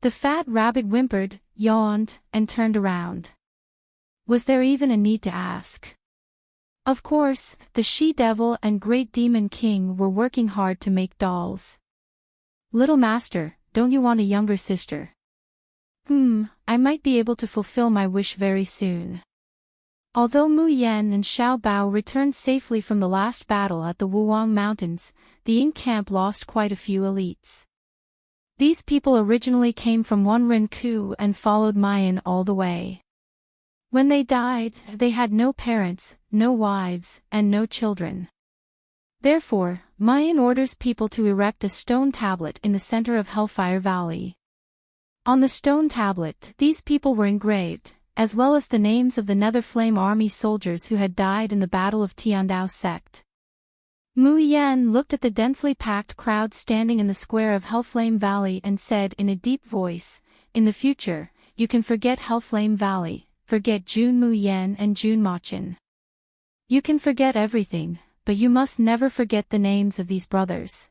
Speaker 1: The fat rabbit whimpered, yawned, and turned around. Was there even a need to ask? Of course, the she-devil and great demon king were working hard to make dolls. "Little master, don't you want a younger sister?" I might be able to fulfill my wish very soon." Although Mu Yan and Xiao Bao returned safely from the last battle at the Wuwang Mountains, the Ink camp lost quite a few elites. These people originally came from Wenrenku and followed Mayan all the way. When they died, they had no parents, no wives, and no children. Therefore, Mayan orders people to erect a stone tablet in the center of Hellfire Valley. On the stone tablet, these people were engraved, as well as the names of the Netherflame Army soldiers who had died in the Battle of Tiandao sect. Mu Yan looked at the densely packed crowd standing in the square of Hellflame Valley and said in a deep voice, "In the future, you can forget Hellflame Valley, forget Jun Mu Yan and Jun Machin. You can forget everything, but you must never forget the names of these brothers.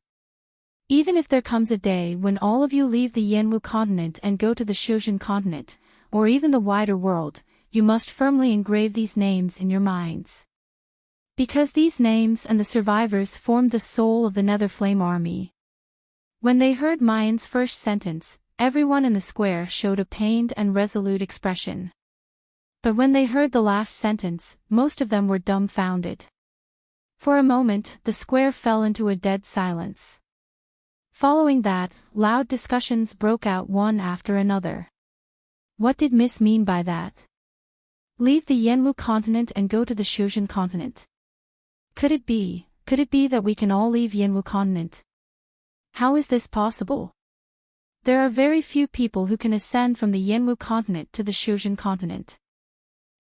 Speaker 1: Even if there comes a day when all of you leave the Yanwu continent and go to the Shuzhen continent, or even the wider world, you must firmly engrave these names in your minds. Because these names and the survivors formed the soul of the Netherflame Army." When they heard Mayan's first sentence, everyone in the square showed a pained and resolute expression. But when they heard the last sentence, most of them were dumbfounded. For a moment, the square fell into a dead silence. Following that, loud discussions broke out one after another. What did Miss mean by that? Leave the Yanwu continent and go to the Shuzhen continent. Could it be that we can all leave Yanwu continent? How is this possible? There are very few people who can ascend from the Yanwu continent to the Shuzhen continent.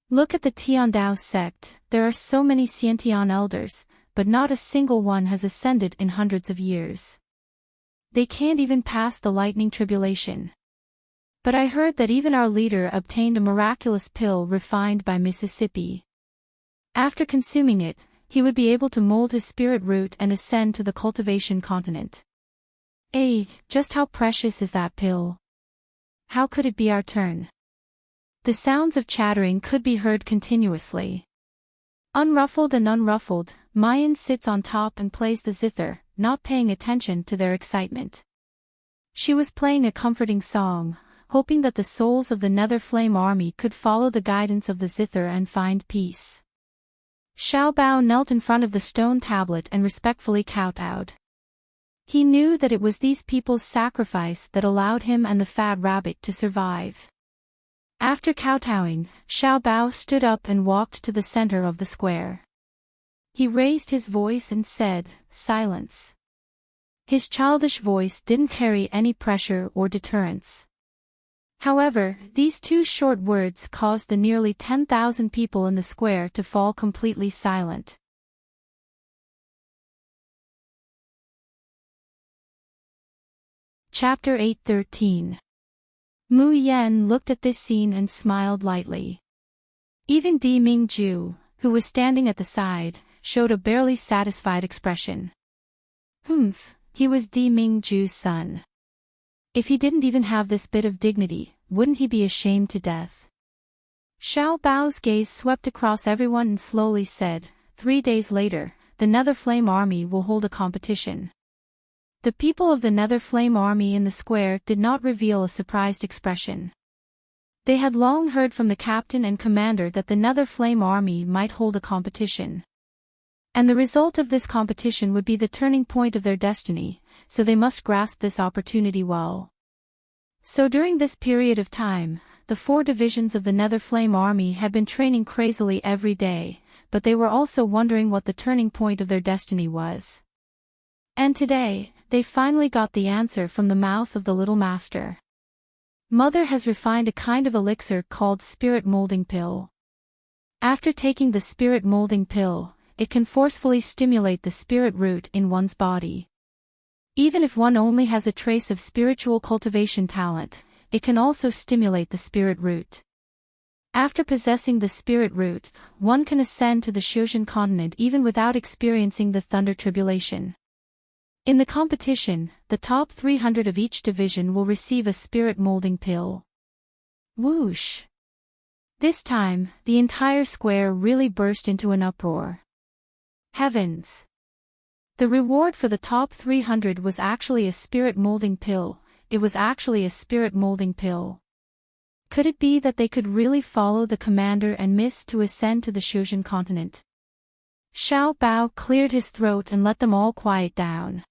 Speaker 1: Look at the Tiandao sect, there are so many Xiantian elders, but not a single one has ascended in hundreds of years. They can't even pass the lightning tribulation. But I heard that even our leader obtained a miraculous pill refined by Mississippi. After consuming it, he would be able to mold his spirit root and ascend to the cultivation continent. Just how precious is that pill? How could it be our turn? The sounds of chattering could be heard continuously. Unruffled and unruffled, Mayan sits on top and plays the zither, not paying attention to their excitement. She was playing a comforting song, hoping that the souls of the Nether Flame army could follow the guidance of the zither and find peace. Xiao Bao knelt in front of the stone tablet and respectfully kowtowed. He knew that it was these people's sacrifice that allowed him and the fat rabbit to survive. After kowtowing, Xiao Bao stood up and walked to the center of the square. He raised his voice and said, "Silence." His childish voice didn't carry any pressure or deterrence. However, these two short words caused the nearly 10,000 people in the square to fall completely silent. Chapter 8:13. Mu Yan looked at this scene and smiled lightly. Even Di Mingju, who was standing at the side, showed a barely satisfied expression. He was Di Mingju's son. If he didn't even have this bit of dignity, wouldn't he be ashamed to death? Xiao Bao's gaze swept across everyone and slowly said, 3 days later, the Nether Flame army will hold a competition. The people of the Nether Flame army in the square did not reveal a surprised expression. They had long heard from the captain and commander that the Nether Flame army might hold a competition. And the result of this competition would be the turning point of their destiny, so they must grasp this opportunity well. So during this period of time, the 4 divisions of the Nether Flame army had been training crazily every day, but they were also wondering what the turning point of their destiny was. And today, they finally got the answer from the mouth of the little master. Mother has refined a kind of elixir called spirit molding pill. After taking the spirit molding pill, it can forcefully stimulate the spirit root in one's body. Even if one only has a trace of spiritual cultivation talent, it can also stimulate the spirit root. After possessing the spirit root, one can ascend to the Shojin continent even without experiencing the thunder tribulation. In the competition, the top 300 of each division will receive a spirit molding pill. Whoosh! This time, the entire square really burst into an uproar. Heavens! The reward for the top 300 was actually a spirit molding pill. It was actually a spirit molding pill. Could it be that they could really follow the commander and miss to ascend to the Shojin continent? Xiao Bao cleared his throat and let them all quiet down.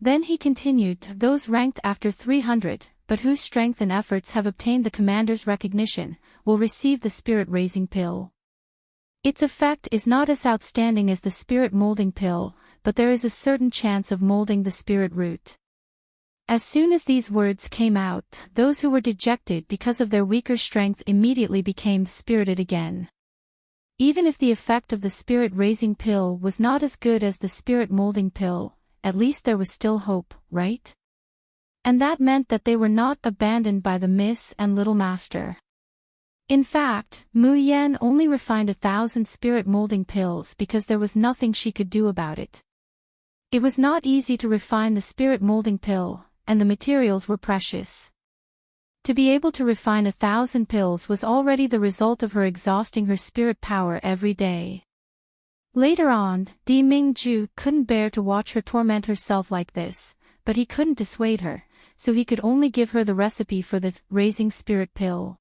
Speaker 1: Then he continued, those ranked after 300, but whose strength and efforts have obtained the commander's recognition, will receive the spirit-raising pill. Its effect is not as outstanding as the spirit molding pill, but there is a certain chance of molding the spirit root. As soon as these words came out, those who were dejected because of their weaker strength immediately became spirited again. Even if the effect of the spirit-raising pill was not as good as the spirit molding pill, at least there was still hope, right? And that meant that they were not abandoned by the Miss and Little Master. In fact, Mu Yan only refined 1,000 spirit molding pills because there was nothing she could do about it. It was not easy to refine the spirit molding pill, and the materials were precious. To be able to refine 1,000 pills was already the result of her exhausting her spirit power every day. Later on, Di Mingju couldn't bear to watch her torment herself like this, but he couldn't dissuade her, so he could only give her the recipe for the raising spirit pill.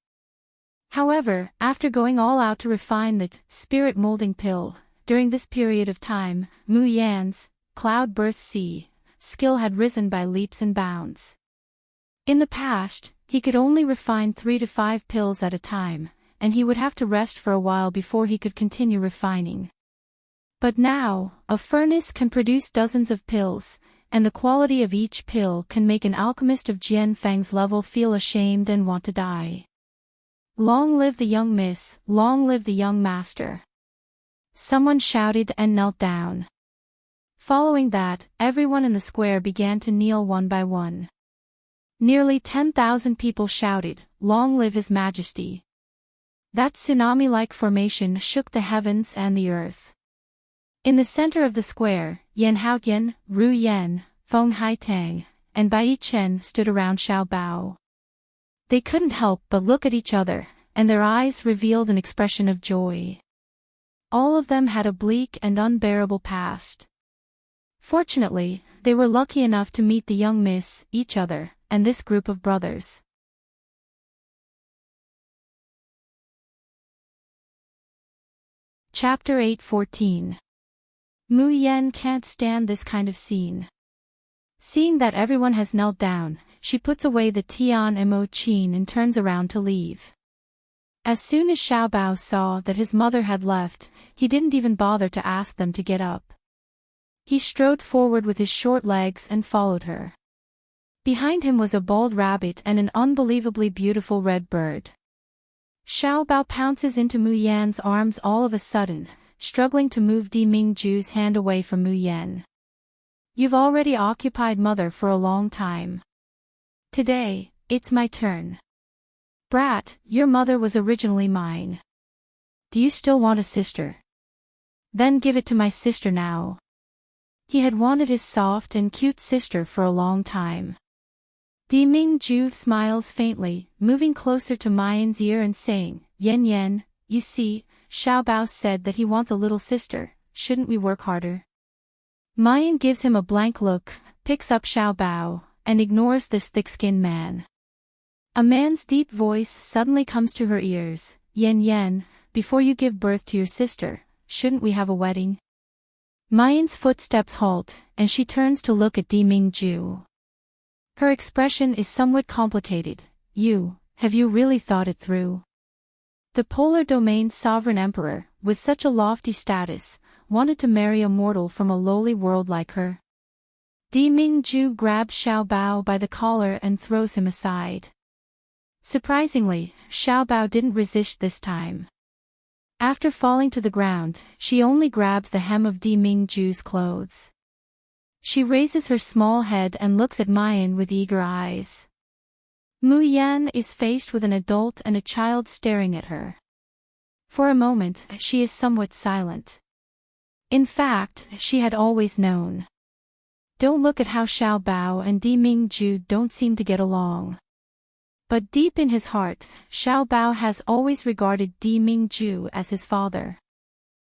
Speaker 1: However, after going all out to refine the spirit molding pill, during this period of time, Mu Yan's cloud birth sea skill had risen by leaps and bounds. In the past, he could only refine 3 to 5 pills at a time, and he would have to rest for a while before he could continue refining. But now, a furnace can produce dozens of pills, and the quality of each pill can make an alchemist of Jian Feng's level feel ashamed and want to die. Long live the young miss, long live the young master. Someone shouted and knelt down. Following that, everyone in the square began to kneel one by one. Nearly 10,000 people shouted, "Long live His Majesty." That tsunami-like formation shook the heavens and the earth. In the center of the square, Yan Haotian, Ru Yan, Feng Haitang, and Bai Chen stood around Xiao Bao. They couldn't help but look at each other, and their eyes revealed an expression of joy. All of them had a bleak and unbearable past. Fortunately, they were lucky enough to meet the young miss, each other, and this group of brothers. Chapter 8:14. Mu Yan can't stand this kind of scene. Seeing that everyone has knelt down, she puts away the Tian Mo Chin and turns around to leave. As soon as Xiao Bao saw that his mother had left, he didn't even bother to ask them to get up. He strode forward with his short legs and followed her. Behind him was a bald rabbit and an unbelievably beautiful red bird. Xiao Bao pounces into Mu Yan's arms all of a sudden, struggling to move Di Mingju's hand away from Mu Yan. You've already occupied mother for a long time. Today, it's my turn. Brat, your mother was originally mine. Do you still want a sister? Then give it to my sister now. He had wanted his soft and cute sister for a long time. Di Mingju smiles faintly, moving closer to Mayan's ear and saying, Yan Yan, you see, Xiao Bao said that he wants a little sister, shouldn't we work harder? Mayan gives him a blank look, picks up Xiao Bao, and ignores this thick-skinned man. A man's deep voice suddenly comes to her ears, Yan Yan, before you give birth to your sister, shouldn't we have a wedding? Mayan's footsteps halt, and she turns to look at Di Mingju. Her expression is somewhat complicated. Have you really thought it through? The Polar Domain's sovereign emperor, with such a lofty status, wanted to marry a mortal from a lowly world like her. Di Mingju grabs Xiao Bao by the collar and throws him aside. Surprisingly, Xiao Bao didn't resist this time. After falling to the ground, she only grabs the hem of Di Mingju's clothes. She raises her small head and looks at Mayan with eager eyes. Mu Yan is faced with an adult and a child staring at her. For a moment, she is somewhat silent. In fact, she had always known. Don't look at how Xiao Bao and Di Mingju don't seem to get along. But deep in his heart, Xiao Bao has always regarded Di Mingju as his father.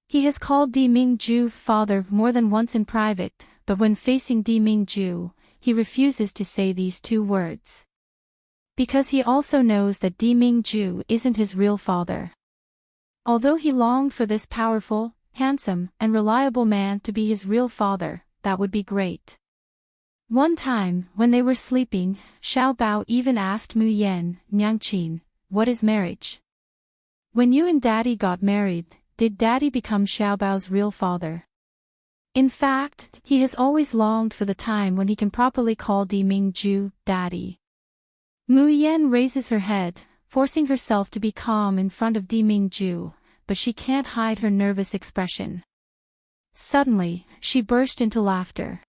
Speaker 1: He has called Di Mingju father more than once in private, but when facing Di Mingju, he refuses to say these two words. Because he also knows that Di Mingju isn't his real father. Although he longed for this powerful, handsome, and reliable man to be his real father, that would be great. One time, when they were sleeping, Xiao Bao even asked Mu Yan, Nyangqin, what is marriage? When you and Daddy got married, did Daddy become Xiao Bao's real father? In fact, he has always longed for the time when he can properly call Di Mingju, Daddy. Mu Yan raises her head, forcing herself to be calm in front of Di Mingju, but she can't hide her nervous expression. Suddenly, she burst into laughter.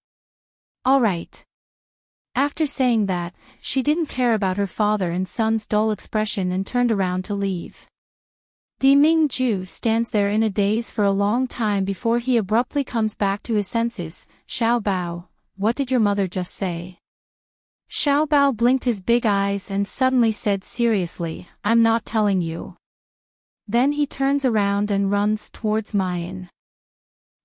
Speaker 1: All right. After saying that, she didn't care about her father and son's dull expression and turned around to leave. Di Mingju stands there in a daze for a long time before he abruptly comes back to his senses. Xiao Bao, what did your mother just say? Xiao Bao blinked his big eyes and suddenly said seriously, I'm not telling you. Then he turns around and runs towards Mayan.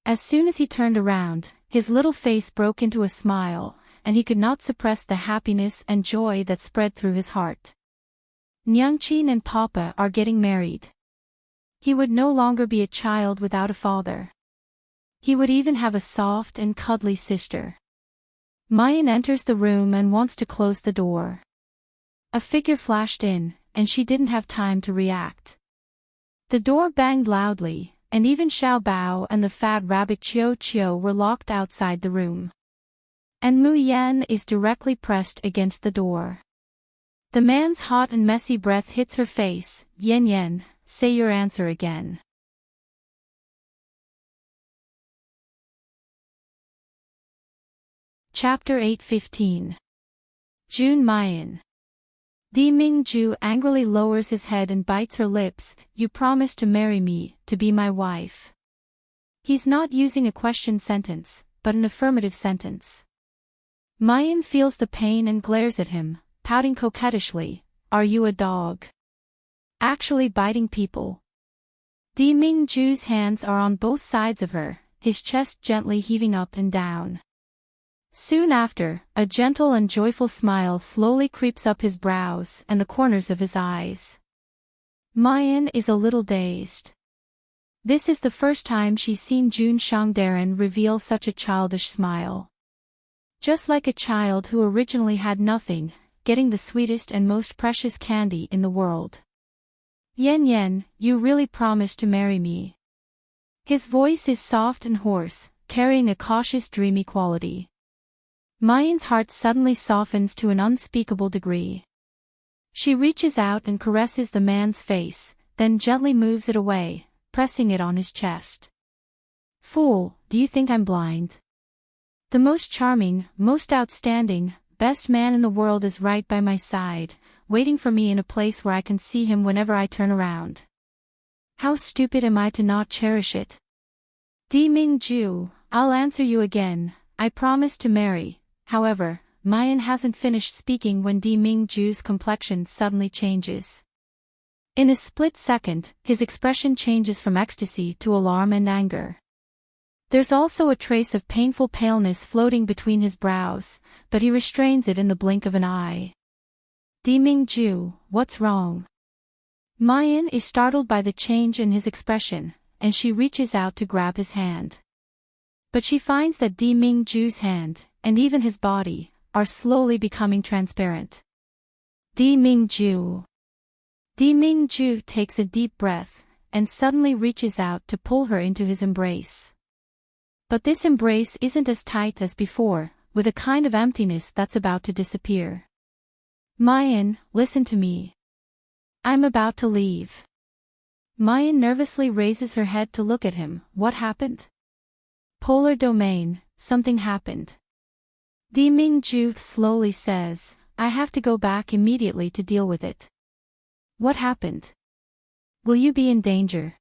Speaker 1: As soon as he turned around, his little face broke into a smile, and he could not suppress the happiness and joy that spread through his heart. Nyangqin and Papa are getting married. He would no longer be a child without a father. He would even have a soft and cuddly sister. Mayan enters the room and wants to close the door. A figure flashed in, and she didn't have time to react. The door banged loudly, and even Xiao Bao and the fat rabbit Chiu Chiu were locked outside the room. And Mu Yan is directly pressed against the door. The man's hot and messy breath hits her face. Yan Yan, say your answer again. Chapter 8:15. Jun Mayan. Di Mingju angrily lowers his head and bites her lips. You promised to marry me, to be my wife. He's not using a question sentence, but an affirmative sentence. Mayan feels the pain and glares at him, pouting coquettishly. Are you a dog? Actually biting people? Mingju's hands are on both sides of her, his chest gently heaving up and down. Soon after, a gentle and joyful smile slowly creeps up his brows and the corners of his eyes. Mayan is a little dazed. This is the first time she's seen Jun Shangdaran reveal such a childish smile. Just like a child who originally had nothing, getting the sweetest and most precious candy in the world. Yen Yen, you really promised to marry me. His voice is soft and hoarse, carrying a cautious dreamy quality. Mayan's heart suddenly softens to an unspeakable degree. She reaches out and caresses the man's face, then gently moves it away, pressing it on his chest. Fool, do you think I'm blind? The most charming, most outstanding, best man in the world is right by my side, waiting for me in a place where I can see him whenever I turn around. How stupid am I to not cherish it? Mingju, I'll answer you again, I promise to marry. However, Mayan hasn't finished speaking when Mingju's complexion suddenly changes. In a split second, his expression changes from ecstasy to alarm and anger. There's also a trace of painful paleness floating between his brows, but he restrains it in the blink of an eye. Mingju, what's wrong? Mayan is startled by the change in his expression, and she reaches out to grab his hand. But she finds that Mingju's hand, and even his body, are slowly becoming transparent. Mingju takes a deep breath, and suddenly reaches out to pull her into his embrace. But this embrace isn't as tight as before, with a kind of emptiness that's about to disappear. Mayan, listen to me. I'm about to leave. Mayan nervously raises her head to look at him. What happened? Polar domain, something happened. Mingju slowly says, I have to go back immediately to deal with it. What happened? Will you be in danger?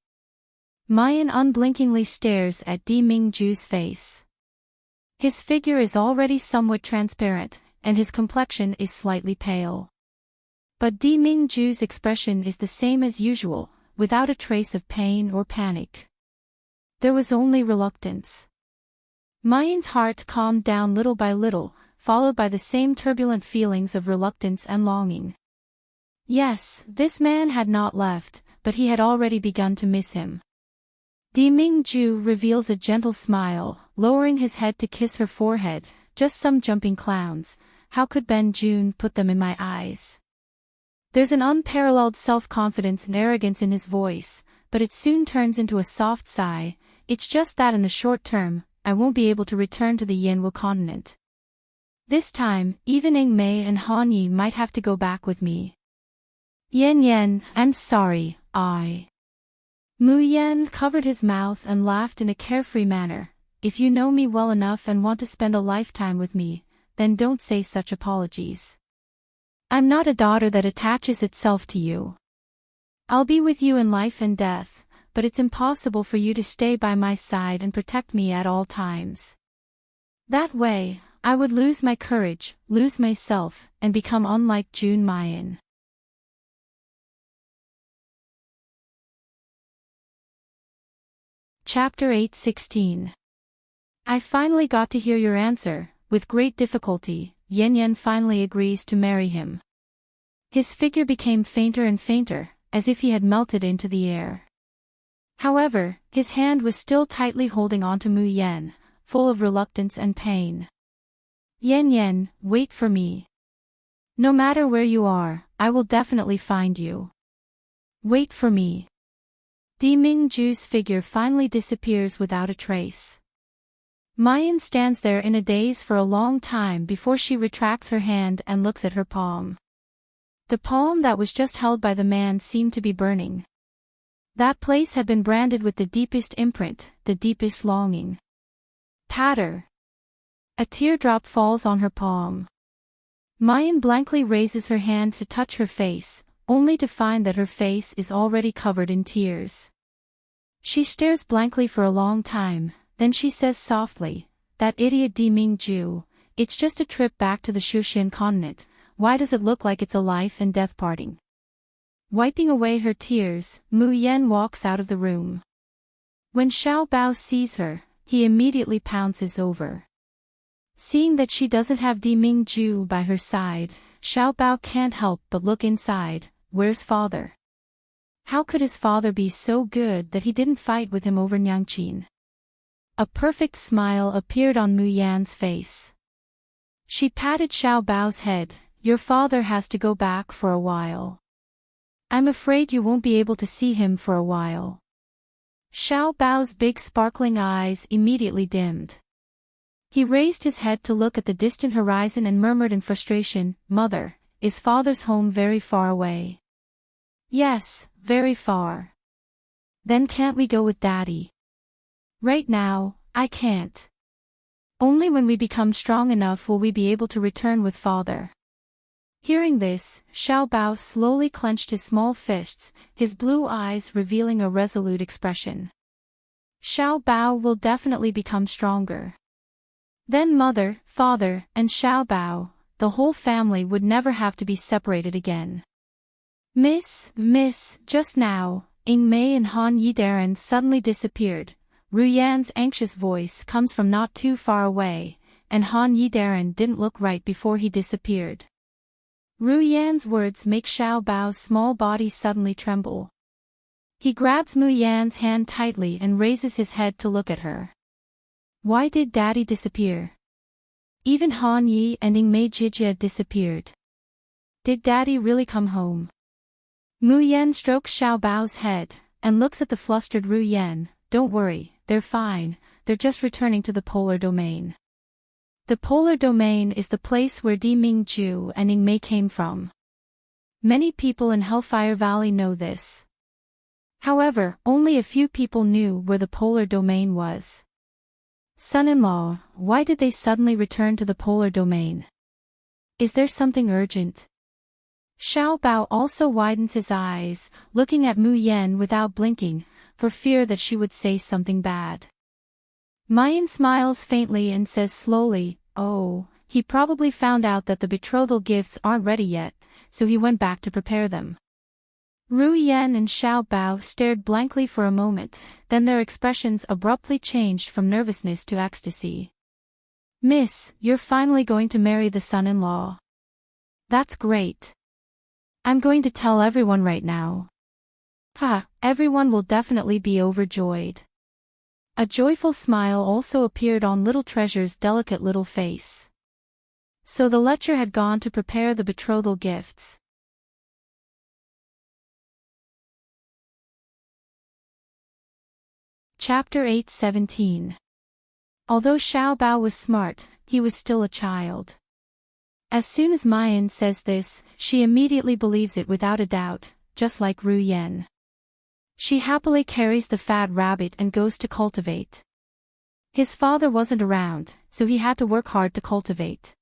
Speaker 1: Mayan unblinkingly stares at Mingju's face. His figure is already somewhat transparent, and his complexion is slightly pale. But Mingju's expression is the same as usual, without a trace of pain or panic. There was only reluctance. Mayan's heart calmed down little by little, followed by the same turbulent feelings of reluctance and longing. Yes, this man had not left, but he had already begun to miss him. Mingju reveals a gentle smile, lowering his head to kiss her forehead. Just some jumping clowns, how could Ben Jun put them in my eyes? There's an unparalleled self-confidence and arrogance in his voice, but it soon turns into a soft sigh. It's just that in the short term, I won't be able to return to the Yanwu continent. This time, even Ing Mei and Han Yi might have to go back with me. Yen Yen, I'm sorry, Mu Yan covered his mouth and laughed in a carefree manner. If you know me well enough and want to spend a lifetime with me, then don't say such apologies. I'm not a daughter that attaches itself to you. I'll be with you in life and death, but it's impossible for you to stay by my side and protect me at all times. That way, I would lose my courage, lose myself, and become unlike Jun Mayan. Chapter 8:16. I finally got to hear your answer. With great difficulty, Yen Yen finally agrees to marry him. His figure became fainter and fainter, as if he had melted into the air. However, his hand was still tightly holding onto Mu Yan, full of reluctance and pain. Yen Yen, wait for me. No matter where you are, I will definitely find you. Wait for me. Mingju's figure finally disappears without a trace. Mayan stands there in a daze for a long time before she retracts her hand and looks at her palm. The palm that was just held by the man seemed to be burning. That place had been branded with the deepest imprint, the deepest longing. Patter. A teardrop falls on her palm. Mayan blankly raises her hand to touch her face, only to find that her face is already covered in tears. She stares blankly for a long time, then she says softly, "That idiot Di Mingju, it's just a trip back to the Shushan continent, why does it look like it's a life and death parting?" Wiping away her tears, Mu Yan walks out of the room. When Xiao Bao sees her, he immediately pounces over. Seeing that she doesn't have Di Mingju by her side, Xiao Bao can't help but look inside. Where's father? How could his father be so good that he didn't fight with him over Nyangqin? A perfect smile appeared on Mu Yan's face. She patted Xiao Bao's head. "Your father has to go back for a while. I'm afraid you won't be able to see him for a while." Xiao Bao's big sparkling eyes immediately dimmed. He raised his head to look at the distant horizon and murmured in frustration, "Mother, is father's home very far away?" "Yes, very far." "Then can't we go with Daddy?" "Right now, I can't. Only when we become strong enough will we be able to return with father." Hearing this, Xiao Bao slowly clenched his small fists, his blue eyes revealing a resolute expression. Xiao Bao will definitely become stronger. Then mother, father, and Xiao Bao, the whole family would never have to be separated again. Miss, just now, Ying Mei and Han Yidaran suddenly disappeared. Ru Yan's anxious voice comes from not too far away, and Han Yidaran didn't look right before he disappeared. Ru Yan's words make Xiao Bao's small body suddenly tremble. He grabs Mu Yan's hand tightly and raises his head to look at her. Why did Daddy disappear? Even Han Yi and Ying Mei Jijia disappeared. Did Daddy really come home? Mu Yan strokes Xiao Bao's head, and looks at the flustered Ru Yan. "Don't worry, they're fine, they're just returning to the polar domain." The polar domain is the place where Di Mingju and Ying Mei came from. Many people in Hellfire Valley know this. However, only a few people knew where the polar domain was. Son-in-law, why did they suddenly return to the polar domain? Is there something urgent? Xiao Bao also widens his eyes, looking at Mu Yan without blinking, for fear that she would say something bad. Mayan smiles faintly and says slowly, "Oh, he probably found out that the betrothal gifts aren't ready yet, so he went back to prepare them." Ru Yan and Xiao Bao stared blankly for a moment, then their expressions abruptly changed from nervousness to ecstasy. "Miss, you're finally going to marry the son-in-law. That's great. I'm going to tell everyone right now." Everyone will definitely be overjoyed. A joyful smile also appeared on Little Treasure's delicate little face. So the lecher had gone to prepare the betrothal gifts. Chapter 8:17. Although Xiao Bao was smart, he was still a child. As soon as Mayan says this, she immediately believes it without a doubt, just like Ru Yan. She happily carries the fat rabbit and goes to cultivate. His father wasn't around, so he had to work hard to cultivate.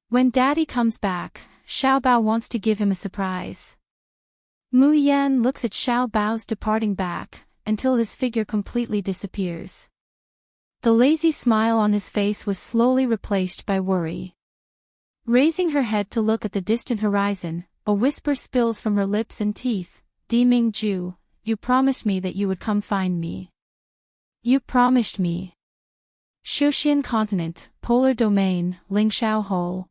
Speaker 1: When Daddy comes back, Xiao Bao wants to give him a surprise. Mu Yan looks at Xiao Bao's departing back, until his figure completely disappears. The lazy smile on his face was slowly replaced by worry. Raising her head to look at the distant horizon, a whisper spills from her lips and teeth. "Di Mingju, you promised me that you would come find me. You promised me." Shushan Continent, Polar Domain, Lingxiao Hall.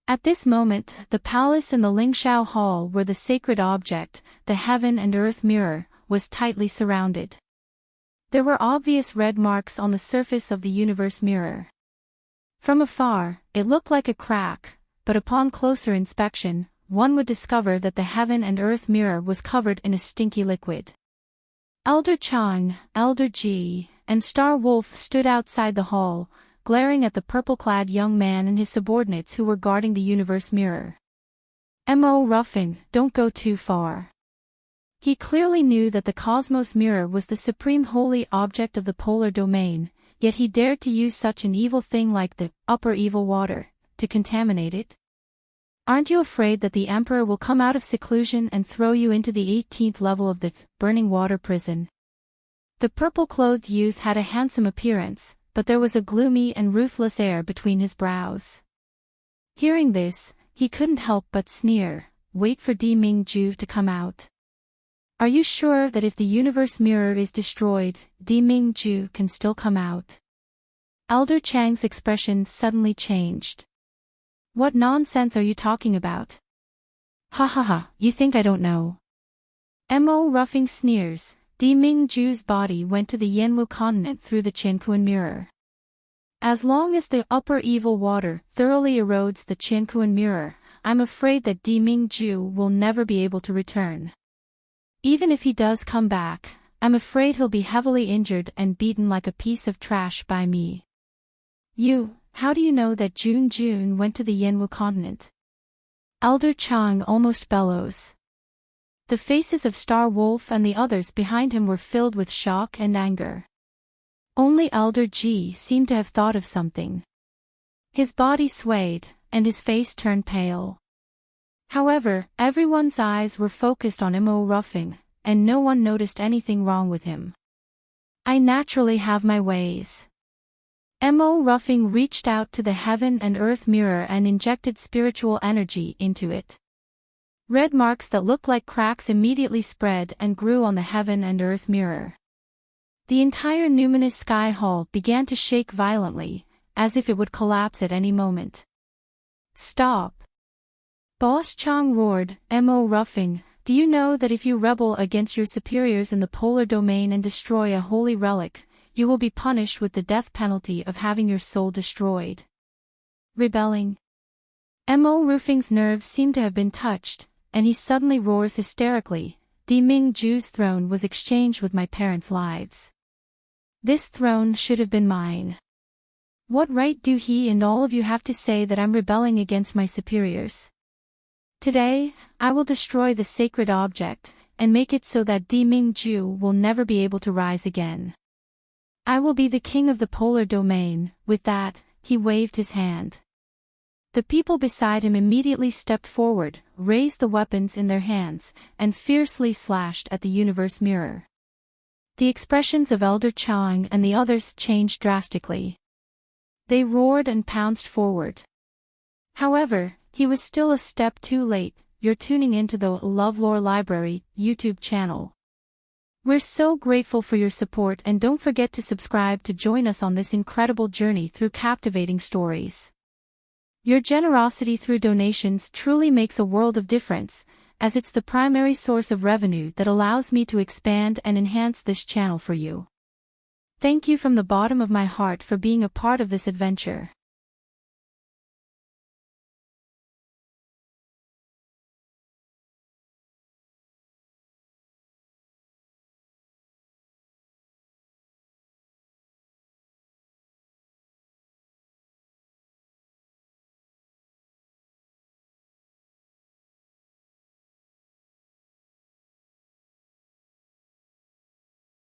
Speaker 1: At this moment, the palace in the Lingxiao Hall where the sacred object, the heaven and earth mirror, was tightly surrounded. There were obvious red marks on the surface of the universe mirror. From afar, it looked like a crack, but upon closer inspection, one would discover that the heaven and earth mirror was covered in a stinky liquid. Elder Chang, Elder Ji, and Star Wolf stood outside the hall, glaring at the purple-clad young man and his subordinates who were guarding the universe mirror. "Mo Ruffin, don't go too far." He clearly knew that the cosmos mirror was the supreme holy object of the polar domain, yet he dared to use such an evil thing like the upper evil water to contaminate it. "Aren't you afraid that the Emperor will come out of seclusion and throw you into the 18th level of the burning water prison?" The purple-clothed youth had a handsome appearance, but there was a gloomy and ruthless air between his brows. Hearing this, he couldn't help but sneer. Wait for Di Mingju to come out. Are you sure that if the universe mirror is destroyed, Di Mingju can still come out? Elder Chang's expression suddenly changed. What nonsense are you talking about? Ha ha ha, you think I don't know? Mo Ruffing sneers. Di Mingju's body went to the Yanwu continent through the Qianquan mirror. As long as the upper evil water thoroughly erodes the Qianquan mirror, I'm afraid that Di Mingju will never be able to return. Even if he does come back, I'm afraid he'll be heavily injured and beaten like a piece of trash by me. How do you know that Jun went to the Yanwu continent? Elder Chang almost bellows. The faces of Star Wolf and the others behind him were filled with shock and anger. Only Elder Ji seemed to have thought of something. His body swayed, and his face turned pale. However, everyone's eyes were focused on Mo Ruffing, and no one noticed anything wrong with him. I naturally have my ways. Mo Ruffing reached out to the heaven and earth mirror and injected spiritual energy into it. Red marks that looked like cracks immediately spread and grew on the heaven and earth mirror. The entire numinous sky hall began to shake violently, as if it would collapse at any moment. Stop! Boss Chang roared. Mo Ruffing, do you know that if you rebel against your superiors in the polar domain and destroy a holy relic, you will be punished with the death penalty of having your soul destroyed? Rebelling? Mo Ruffing's nerves seemed to have been touched, and he suddenly roars hysterically. Di Mingju's throne was exchanged with my parents' lives. This throne should have been mine. What right do he and all of you have to say that I'm rebelling against my superiors? Today, I will destroy the sacred object, and make it so that Di Mingju will never be able to rise again. I will be the king of the polar domain. With that, he waved his hand. The people beside him immediately stepped forward, raised the weapons in their hands, and fiercely slashed at the universe mirror. The expressions of Elder Chang and the others changed drastically. They roared and pounced forward. However, he was still a step too late. You're tuning into the LoveLore Library YouTube channel. We're so grateful for your support, and don't forget to subscribe to join us on this incredible journey through captivating stories. Your generosity through donations truly makes a world of difference, as it's the primary source of revenue that allows me to expand and enhance this channel for you. Thank you from the bottom of my heart for being a part of this adventure.